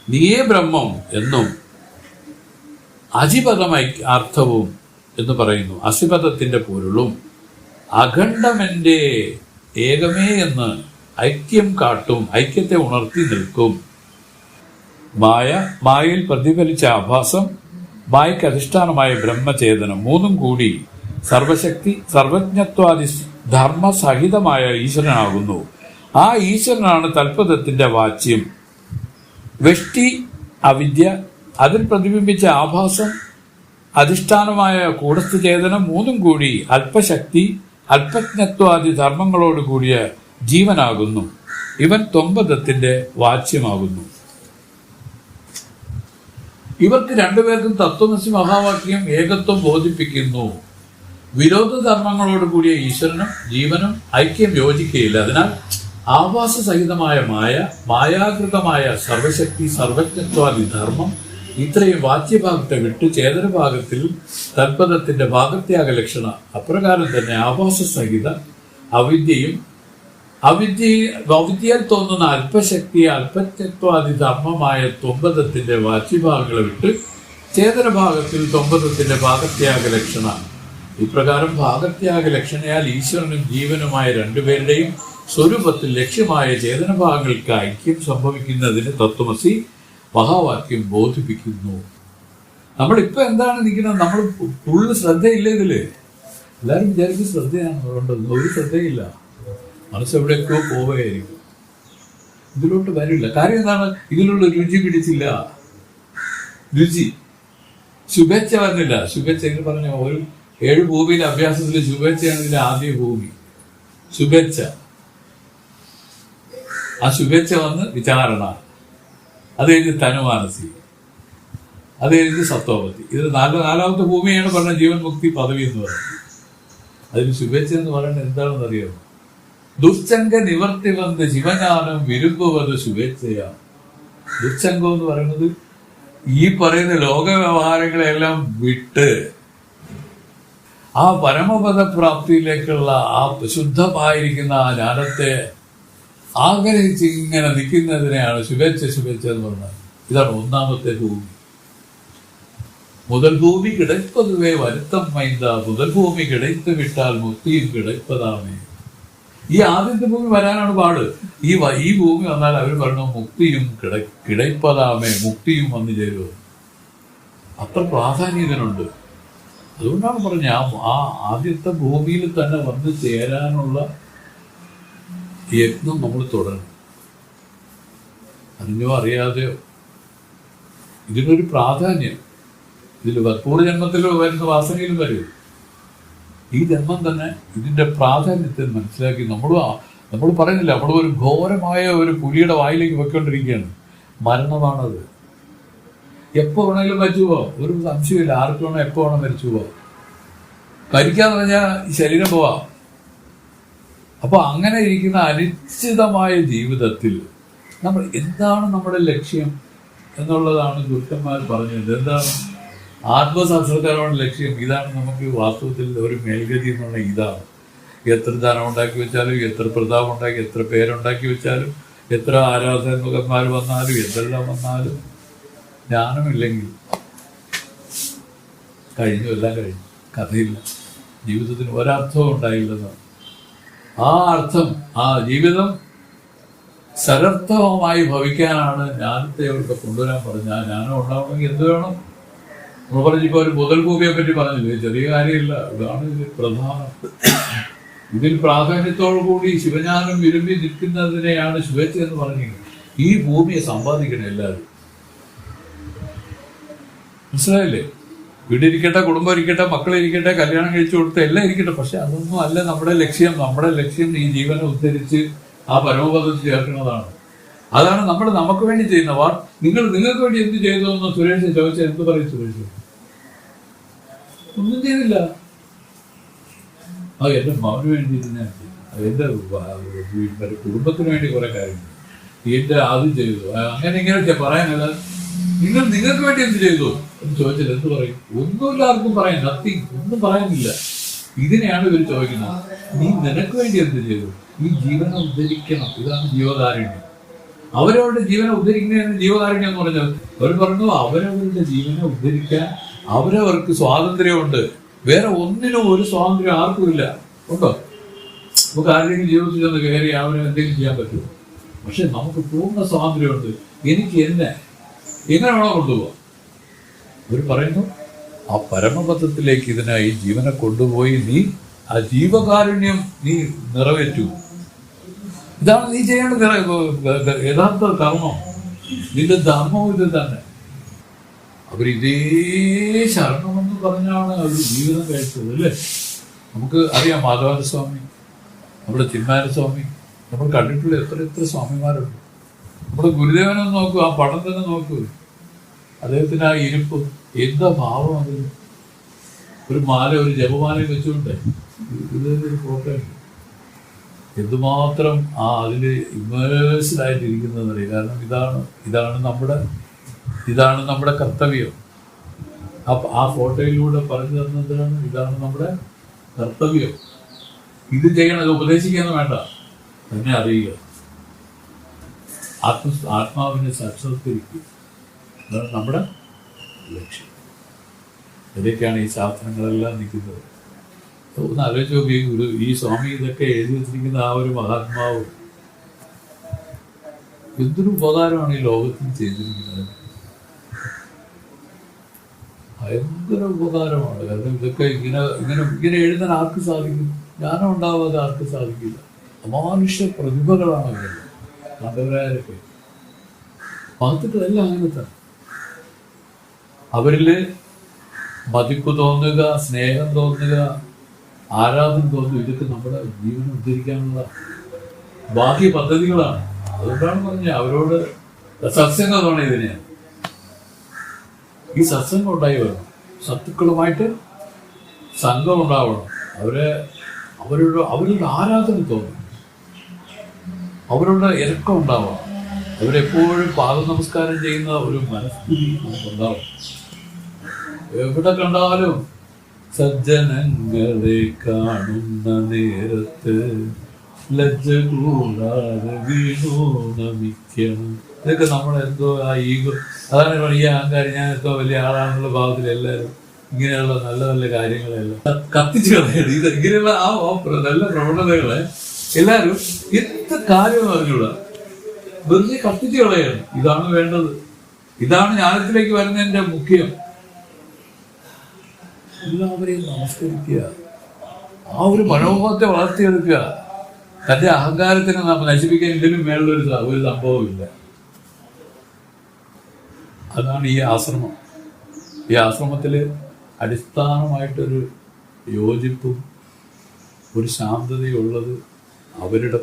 നീയേ ബ്രഹ്മം എന്നും അജിപദമായി അർത്ഥവും എന്ന് പറയുന്നു. അസിപദത്തിന്റെ പൊരുളും അഖണ്ഡമെന്റെ ഏകമേ എന്ന് ഐക്യം കാട്ടും, ഐക്യത്തെ ഉണർത്തി നിൽക്കും. മായയിൽ പ്രതിഫലിച്ച ആഭാസം, മായയ്ക്ക് അധിഷ്ഠാനമായ ബ്രഹ്മചേതനം, മൂന്നും കൂടി സർവശക്തി സർവജ്ഞത്വാദി ധർമ്മസഹിതമായ ഈശ്വരനാകുന്നു. ആ ഈശ്വരനാണ് തൽപദത്തിന്റെ വാച്യം. വെഷ്ടി അവിദ്യ, അതിൽ പ്രതിബിംബിച്ച ആഭാസം, അധിഷ്ഠാനമായ കൂടസ്ഥ ചേതനം, മൂന്നും കൂടി അല്പശക്തി അല്പജ്ഞത്വാദി ധർമ്മങ്ങളോട് കൂടിയ ജീവനാകുന്നു. ഇവൻ ത്വംപദത്തിന്റെ വാച്യമാകുന്നു. ഇവർക്ക് രണ്ടുപേർക്കും തത്വമസി മഹാവാക്യം ഏകത്വം ബോധിപ്പിക്കുന്നു. വിരോധ ധർമ്മങ്ങളോട് കൂടിയ ഈശ്വരനും ജീവനും ഐക്യം യോജിക്കുകയില്ല. അതിനാൽ ആഭാസ സഹിതമായ മായാകൃതമായ സർവശക്തി സർവജ്ഞത്വാദി ധർമ്മം ഇത്രയും വാച്യഭാഗത്തെ വിട്ട് ചേതനഭാഗത്തിൽ തൽപദത്തിന്റെ ഭാഗത്യാഗ ലക്ഷണ അപ്രകാരം തന്നെ ആഭാസ സഹിത അവിദ്യയിൽ തോന്നുന്ന അല്പശക്തി അല്പജ്ഞത്വാദി ധർമ്മമായ ത്വംപദത്തിന്റെ വാച്യഭാഗങ്ങളെ വിട്ട് ചേതനഭാഗത്തിൽ ത്വംപദത്തിന്റെ ഭാഗത്യാഗ ലക്ഷണ. ഇപ്രകാരം ഭാഗത്യാഗ ലക്ഷണയാൽ ഈശ്വരനും ജീവനുമായ രണ്ടുപേരുടെയും സ്വരൂപത്തിൽ ലക്ഷ്യമായ ചേതനഭാഗങ്ങൾക്ക് ഐക്യം സംഭവിക്കുന്നതിന് തത്വമസി മഹാവാക്യം ബോധിപ്പിക്കുന്നു. നമ്മളിപ്പോൾ എന്താണ് നിൽക്കുന്നത്? നമ്മൾ ഫുള്ള് ശ്രദ്ധയില്ല ഇതില്. എല്ലാവരും വിചാരിക്കും ശ്രദ്ധയാണ് ഉണ്ടെന്ന്. ഒരു ശ്രദ്ധയില്ല. മനസ്സെവിടെയൊക്കെയോ പോവുകയായിരിക്കും. ഇതിലോട്ട് വരില്ല. കാര്യം എന്താണ്? ഇതിലുള്ള രുചി പിടിച്ചില്ല. രുചി, ശുഭേച്ഛ വന്നില്ല. ശുഭേച്ഛ എന്ന് പറഞ്ഞ ഒരു 7 ഭൂമിയിലെ അഭ്യാസത്തിൽ ശുഭേച്ഛയാണ് ഇതിന്റെ ആദ്യ ഭൂമി. ശുഭേച്ഛ. ആ ശുഭേച്ഛ വന്ന് വിചാരണ, അത് കഴിഞ്ഞ് തനുമാനസി, അത് കഴിഞ്ഞ് സത്വപതി. ഇത് നാലാമത്തെ ഭൂമിയാണ് പറഞ്ഞ ജീവൻ മുക്തി പദവി എന്ന് പറയുന്നത്. അതിന് ശുഭേച്ഛ എന്ന് പറയുന്നത് എന്താണെന്ന് അറിയാമോ? ദുശ്ചങ്ക നിവർത്തി വന്ന് ശിവജ്ഞാനം വിരുമ്പുവത് ശുഭേച്ഛയാണ്. ദുശ്ചങ്കം എന്ന് പറയുന്നത് ഈ പറയുന്ന ലോക വ്യവഹാരങ്ങളെല്ലാം വിട്ട് ആ പരമപദ പ്രാപ്തിയിലേക്കുള്ള ആ ശുദ്ധമായിരിക്കുന്ന ആ ജ്ഞാനത്തെ ആഗ്രഹിച്ച് ഇങ്ങനെ നിൽക്കുന്നതിനെയാണ് ശുഭേച്ഛ എന്ന് പറഞ്ഞത്. ഇതാണ് ഒന്നാമത്തെ ഭൂമി. முதல் பூமி கிடைப்பதுவே வருத்தம் மைந்தா, முதல் பூமി கிடைத்து വിട്ടാൽ മുക്തിയും കിടപ്പതാമേ. ഈ ആദ്യത്തെ ഭൂമി വരാനാണ് പാട്. ഈ ഭൂമി വന്നാൽ അവർ പറഞ്ഞു മുക്തിയും കിടപ്പതാമേ, മുക്തിയും വന്നു ചേരുമോ. അത്ര പ്രാധാന്യത്തിനുണ്ട്. അതുകൊണ്ടാണ് പറഞ്ഞ ആ ആദ്യത്തെ ഭൂമിയിൽ തന്നെ വന്നു ചേരാനുള്ള യത്നം നമ്മൾ തുടരണം. അറിഞ്ഞോ അറിയാതെയോ ഇതിനൊരു പ്രാധാന്യം ഇതിൽ പൂർവ്വജന്മത്തിൽ വരുന്ന വാസനയിലും വരും. ഈ ജന്മം തന്നെ ഇതിന്റെ പ്രാധാന്യത്തെ മനസ്സിലാക്കി നമ്മൾ പറയുന്നില്ല, നമ്മൾ ഒരു ഘോരമായ ഒരു പുലിയുടെ വായിലേക്ക് വെക്കൊണ്ടിരിക്കുകയാണ്. മരണമാണത്. എപ്പോ വേണമെങ്കിലും മരിച്ചു പോവാം, ഒരു സംശയമില്ല. ആർക്ക് വേണം എപ്പോ വേണം മരിച്ചു പോവാം. മരിക്കാന്ന് പറഞ്ഞാൽ ഈ ശരീരം പോവാം. അപ്പൊ അങ്ങനെ ഇരിക്കുന്ന അനിശ്ചിതമായ ജീവിതത്തിൽ നമ്മൾ എന്താണ് നമ്മുടെ ലക്ഷ്യം എന്നുള്ളതാണ് ഗുരുക്കന്മാർ പറഞ്ഞത്. എന്താണ് ആത്മസാക്ഷാത്കാരമാണ് ലക്ഷ്യം. ഇതാണ് നമുക്ക് വാസ്തവത്തിൽ ഒരു മേൽഗതി എന്നുള്ള ഇതാണ്. എത്ര ധനം ഉണ്ടാക്കി വെച്ചാലും, എത്ര പ്രതാപം ഉണ്ടാക്കി, എത്ര പേരുണ്ടാക്കി വെച്ചാലും, എത്ര ആരാധകന്മാർ വന്നാലും, എന്തെല്ലാം വന്നാലും ജ്ഞാനമില്ലെങ്കിൽ കഴിഞ്ഞു, എല്ലാം കഴിഞ്ഞു, കഥയില്ല. ജീവിതത്തിന് ഒരർത്ഥവും ഉണ്ടായില്ലെന്ന്. ആ അർത്ഥം, ആ ജീവിതം സരർത്ഥമായി ഭവിക്കാനാണ് ജ്ഞാനത്തെ അവർക്ക് കൊണ്ടുവരാൻ പറഞ്ഞ. ആ ജ്ഞാനം ഉണ്ടാവണമെങ്കിൽ എന്ത് വേണം? നമ്മൾ പറഞ്ഞിപ്പോൾ ഒരു മുതൽ ഭൂമിയെ പറ്റി പറഞ്ഞില്ലേ, ചെറിയ കാര്യമില്ല. ഇതാണ് ഇതിൽ പ്രധാനം. ഇതിൽ പ്രാധാന്യത്തോടു കൂടി ശിവജ്ഞാനം വിരുമ്പി നിൽക്കുന്നതിനെയാണ് ശുഭേച്ഛ എന്ന് പറഞ്ഞത്. ഈ ഭൂമിയെ സമ്പാദിക്കണം എല്ലാവരും. മനസ്സിലായില്ലേ? വീടിരിക്കട്ടെ, കുടുംബം ഇരിക്കട്ടെ, മക്കളിരിക്കട്ടെ, കല്യാണം കഴിച്ചു കൊടുത്ത എല്ലാം ഇരിക്കട്ടെ. പക്ഷെ അതൊന്നും അല്ല നമ്മുടെ ലക്ഷ്യം. നമ്മുടെ ലക്ഷ്യം ഈ ജീവനെ ഉദ്ധരിച്ച് ആ പരമപദത്തിൽ ചേർക്കുന്നതാണ്. അതാണ് നമ്മൾ നമുക്ക് വേണ്ടി ചെയ്യുന്ന നിങ്ങൾക്ക് വേണ്ടി എന്ത് ചെയ്തു എന്ന് സുരേഷ് ചോദിച്ചാൽ എന്ത് പറയും? സുരേഷ് ഒന്നും ചെയ്തില്ല. എന്റെ മകന് വേണ്ടി എന്റെ കുടുംബത്തിന് വേണ്ടി കുറെ കാര്യങ്ങൾ എന്റെ ആദ്യം ചെയ്തു. അങ്ങനെ ഇങ്ങനെ പറയാനല്ല. നിങ്ങൾക്ക് വേണ്ടി എന്ത് ചെയ്തു എന്ന് ചോദിച്ചാൽ എന്ത് പറയും? ഒന്നുമില്ല, ആർക്കും പറയാൻ നത്തിങ്, ഒന്നും പറയാനില്ല. ഇതിനെയാണ് ഇവർ ചോദിക്കുന്നത്. നീ നിനക്ക് വേണ്ടി എന്ത് ചെയ്തു? ഈ ജീവനെ ഉദ്ധരിക്കണം. ഇതാണ് ജീവകാരുണ്യം. അവരവരുടെ ജീവനെ ഉദ്ധരിക്കുന്നതാണ് ജീവകാരുണ്യം എന്ന് പറഞ്ഞത്. അവർ പറഞ്ഞു അവരവരുടെ ജീവനെ ഉദ്ധരിക്കാൻ അവരവർക്ക് സ്വാതന്ത്ര്യമുണ്ട്. വേറെ ഒന്നിനും ഒരു സ്വാതന്ത്ര്യം ആർക്കുമില്ല. ഉണ്ടോ? നമുക്ക് ആരുടെയും ജീവിതത്തിൽ ചെന്ന് കയറി അവരെ എന്തെങ്കിലും ചെയ്യാൻ പറ്റുമോ? പക്ഷെ നമുക്ക് പൂർണ്ണ സ്വാതന്ത്ര്യമുണ്ട്. എനിക്ക് എങ്ങനെ വേണോ കൊണ്ടുപോകാം. അവർ പറയുന്നു ആ പരമപദത്തിലേക്ക് ഇതിനായി ജീവനെ കൊണ്ടുപോയി നീ ആ ജീവകാരുണ്യം നീ നിറവേറ്റു. ഇതാണ് നീ ചെയ്യേണ്ട യഥാർത്ഥ കർമ്മം. നിന്റെ ധർമ്മവും ഇത് തന്നെ. അവരിതേ ശരണമെന്ന് പറഞ്ഞാണ് അവർ ജീവിതം കഴിച്ചത്, അല്ലേ? നമുക്ക് അറിയാം മാധവാന സ്വാമി, നമ്മുടെ ചിന്മാനസ്വാമി, നമ്മൾ കണ്ടിട്ടുള്ള എത്ര സ്വാമിമാരുണ്ട്. നമ്മുടെ ഗുരുദേവനൊന്ന് നോക്കൂ, ആ പടം തന്നെ നോക്കൂ. അദ്ദേഹത്തിന് ആ ഇരിപ്പ്, എന്താ ഭാവം അതിന്. ഒരു മാല, ഒരു ജപമാലയും വെച്ചുകൊണ്ട് ഒരു ഫോട്ടോ ഉണ്ട്. എന്തുമാത്രം അതില് ഇമേഴ്സ്ഡായിട്ടിരിക്കുന്നത് അറിയാം. കാരണം ഇതാണ് നമ്മുടെ കർത്തവ്യം. ആ ഫോട്ടോയിലൂടെ പറഞ്ഞു തന്നതാണ് ഇതാണ് നമ്മുടെ കർത്തവ്യം. ഇത് ചെയ്യണം. ഇത് ഉപദേശിക്കാന്ന് വേണ്ട, തന്നെ അറിയുക. ആത്മാവിനെ സാക്ഷാത്കരിക്കുക. അതാണ് നമ്മുടെ ലക്ഷ്യം. ഇതൊക്കെയാണ് ഈ ശാസ്ത്രങ്ങളെല്ലാം നിൽക്കുന്നത്. ഒന്ന് ആലോചിച്ച് നോക്കി, ഈ സ്വാമി ഇതൊക്കെ എഴുതി വെച്ചിരിക്കുന്ന ആ ഒരു മഹാത്മാവ് എന്തൊരു ഉപകാരമാണ് ഈ ലോകത്തിന് ചെയ്തിരിക്കുന്നത്. ഭയങ്കര ഉപകാരമാണ്. കാരണം ഇതൊക്കെ ഇങ്ങനെ ഇങ്ങനെ ഇങ്ങനെ എഴുതാൻ ആർക്ക് സാധിക്കും? ജ്ഞാനം ഉണ്ടാവാതെ ആർക്ക് സാധിക്കില്ല. അമാനുഷ്യ പ്രതിഭകളാണ് അവരുടെ കണ്ടവരാരൊക്കെ. മഹത്തുക്കളെല്ലാം അങ്ങനത്തെ. അവരില് മതിപ്പ് തോന്നുക, സ്നേഹം തോന്നുക, ആരാധന തോന്നുക, ഇതൊക്കെ നമ്മുടെ ജീവനം ഉദ്ധരിക്കാനുള്ള ബാഹ്യ പദ്ധതികളാണ്. അതുകൊണ്ടാണ് പറഞ്ഞത് അവരോട് സത്സംഗം തോന്നണം. ഇതിനെയാണ് ഈ സത്സംഗം ഉണ്ടായി വരണം. സത്തുക്കളുമായിട്ട് സംഘം ഉണ്ടാവണം. അവരുടെ ആരാധന തോന്നും, അവരുടെ ഇറക്കം ഉണ്ടാവണം. അവരെപ്പോഴും പാദ നമസ്കാരം ചെയ്യുന്ന ഒരു മനസ്ഥിതി നമുക്കുണ്ടാവും. എവിടെ കണ്ടാലും സജ്ജനങ്ങളെ കാണുന്ന നേരത്ത് ലജ്ജ കൂടാതെ വീണു നമിക്കണം. ഇതൊക്കെ നമ്മളെന്തോ ആ ഈഗോ, അതാണ് ഈ അഹങ്കാരം, ഞാൻ എന്തോ വലിയ ആളാണെന്നുള്ള ഭാവത്തിൽ എല്ലാവരും ഇങ്ങനെയുള്ള നല്ല നല്ല കാര്യങ്ങളെല്ലാം കത്തിച്ചു കളയണം. ഇത് ഇങ്ങനെയുള്ള ആ നല്ല പ്രവണതകളെ എല്ലാവരും എത്ര കാര്യം പറഞ്ഞുള്ള വെറുതെ കത്തിച്ചു കളയണം. ഇതാണ് വേണ്ടത്. ഇതാണ് ജ്ഞാനത്തിലേക്ക് വരുന്നതിന്റെ മുഖ്യം. എല്ലാവരെയും നമസ്കരിക്കുക, ആ ഒരു മനോഭാവത്തെ വളർത്തിയെടുക്കുക. തന്റെ അഹങ്കാരത്തിനെ നാം നശിപ്പിക്കാൻ ഇതിനും മേലുള്ളൊരു സംഭവമില്ല. അതാണ് ഈ ആശ്രമം. ഈ ആശ്രമത്തില് അടിസ്ഥാനമായിട്ടൊരു യോജിപ്പും ഒരു ശാന്തതയുള്ളത് അവരുടെ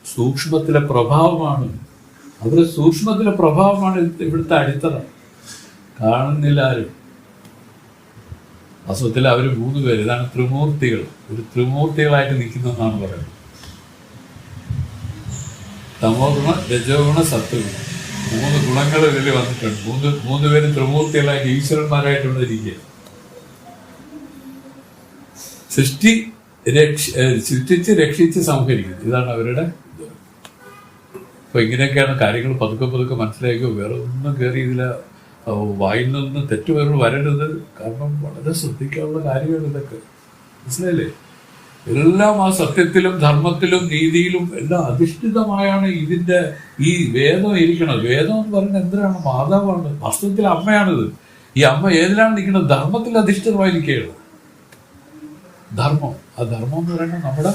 സൂക്ഷ്മത്തിലെ പ്രഭാവമാണ്. അവരുടെ സൂക്ഷ്മത്തിലെ പ്രഭാവമാണ് ഇവിടുത്തെ അടിത്തറ. കാണുന്നില്ല ആരും. വാസ്തവത്തിൽ അവർ 3 പേര്, ഇതാണ് ത്രിമൂർത്തികൾ. ഒരു ത്രിമൂർത്തികളായിട്ട് നിൽക്കുന്നതെന്നാണ് പറയുന്നത്. തമോ ഗുണ, രജോ ഗുണ, സത്വഗുണം, 3 ഗുണങ്ങൾ ഇതിൽ വന്നിട്ടുണ്ട്. 3 പേര് ത്രിമൂർത്തികളായിട്ട് ഈശ്വരന്മാരായിട്ട് ഇവിടെ ഇരിക്കുക. സൃഷ്ടിച്ച് രക്ഷിച്ച് സംഹരിക്കുന്നത്, ഇതാണ് അവരുടെ. അപ്പൊ ഇങ്ങനെയൊക്കെയാണ് കാര്യങ്ങൾ പതുക്കെ പതുക്കെ മനസ്സിലാക്കുക. വേറെ ഒന്നും കയറി ഇതില വായിൽ നിന്ന് തെറ്റുപേർ വരരുത്. കാരണം വളരെ ശ്രദ്ധിക്കാനുള്ള കാര്യമാണ് ഇതൊക്കെ. മനസ്സിലായില്ലേ? എല്ലാം ആ സത്യത്തിലും ധർമ്മത്തിലും നീതിയിലും എല്ലാം അധിഷ്ഠിതമായാണ് ഇതിന്റെ ഈ വേദം ഇരിക്കുന്നത്. വേദം എന്ന് പറയുന്നത് എന്തിനാണ്? മാതാവാണ്. വാസ്തവത്തിൽ അമ്മയാണിത്. ഈ അമ്മ ഏതിലാണ് നിൽക്കുന്നത്? ധർമ്മത്തിൽ അധിഷ്ഠിതമായിരിക്കുകയാണ്. ധർമ്മം, ആ ധർമ്മം എന്ന് പറയുന്നത് നമ്മുടെ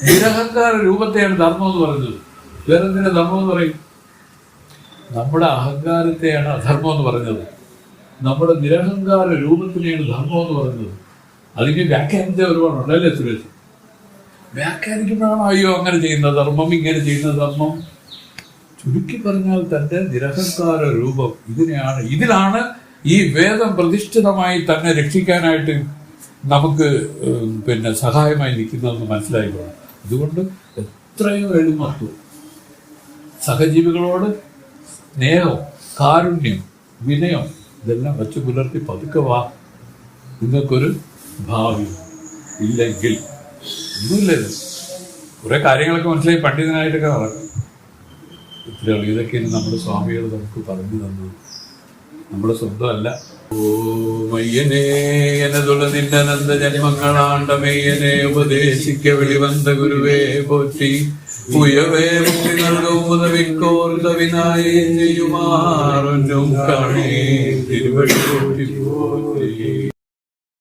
നിരഹങ്കാര രൂപത്തെയാണ് ധർമ്മം എന്ന് പറയുന്നത്. വേറെന്തിനാ ധർമ്മം എന്ന് പറയും? നമ്മുടെ അഹങ്കാരത്തെയാണ് അധർമ്മം എന്ന് പറഞ്ഞത്. നമ്മുടെ നിരഹങ്കാര രൂപത്തിനെയാണ് ധർമ്മം എന്ന് പറയുന്നത്. അതിന് വ്യാഖ്യാനിച്ച ഒരുപാടുണ്ട് അല്ലേ സുരേഷ്? വ്യാഖ്യാനിക്കുമ്പോഴാണ് അയ്യോ അങ്ങനെ ചെയ്യുന്ന ധർമ്മം, ഇങ്ങനെ ചെയ്യുന്ന ധർമ്മം. ചുരുക്കി പറഞ്ഞാൽ തന്റെ നിരഹങ്കാര രൂപം ഇതിലാണ് ഈ വേദം പ്രതിഷ്ഠിതമായി തന്നെ രക്ഷിക്കാനായിട്ട് നമുക്ക് സഹായമായി നിൽക്കുന്നതെന്ന് മനസ്സിലായിക്കോണം. അതുകൊണ്ട് എത്രയോ എളിമത്വം, സഹജീവികളോട് സ്നേഹം, കാരുണ്യം, വിനയം, ഇതെല്ലാം വച്ചു പുലർത്തി പതുക്കെ വാ. നിങ്ങൾക്കൊരു ഭാവി ഇല്ലെങ്കിൽ ഒന്നുമില്ലല്ലോ. കുറെ കാര്യങ്ങളൊക്കെ മനസ്സിലായി പണ്ഡിതനായിട്ടൊക്കെ നടക്കും. ഇത്രയുള്ളൂ. ഇതൊക്കെയാണ് നമ്മുടെ സ്വാമികൾ നമുക്ക് പറഞ്ഞു തന്നത്. നമ്മുടെ സ്വന്തമല്ല. ഓ മയ്യനേ എനതുള്ള നിന്നനന്ദ ജന്മങ്ങളാണ്ടമെയ്യനെ ഉപദേശിക്ക വെളിവந்த ഗുരുവേ പോറ്റി ഉയവേ മുക്തി നൽകുന്നവിനായേ ചെയ്യുമാറൊന്നും കാണേ തിരുവടി പോറ്റി.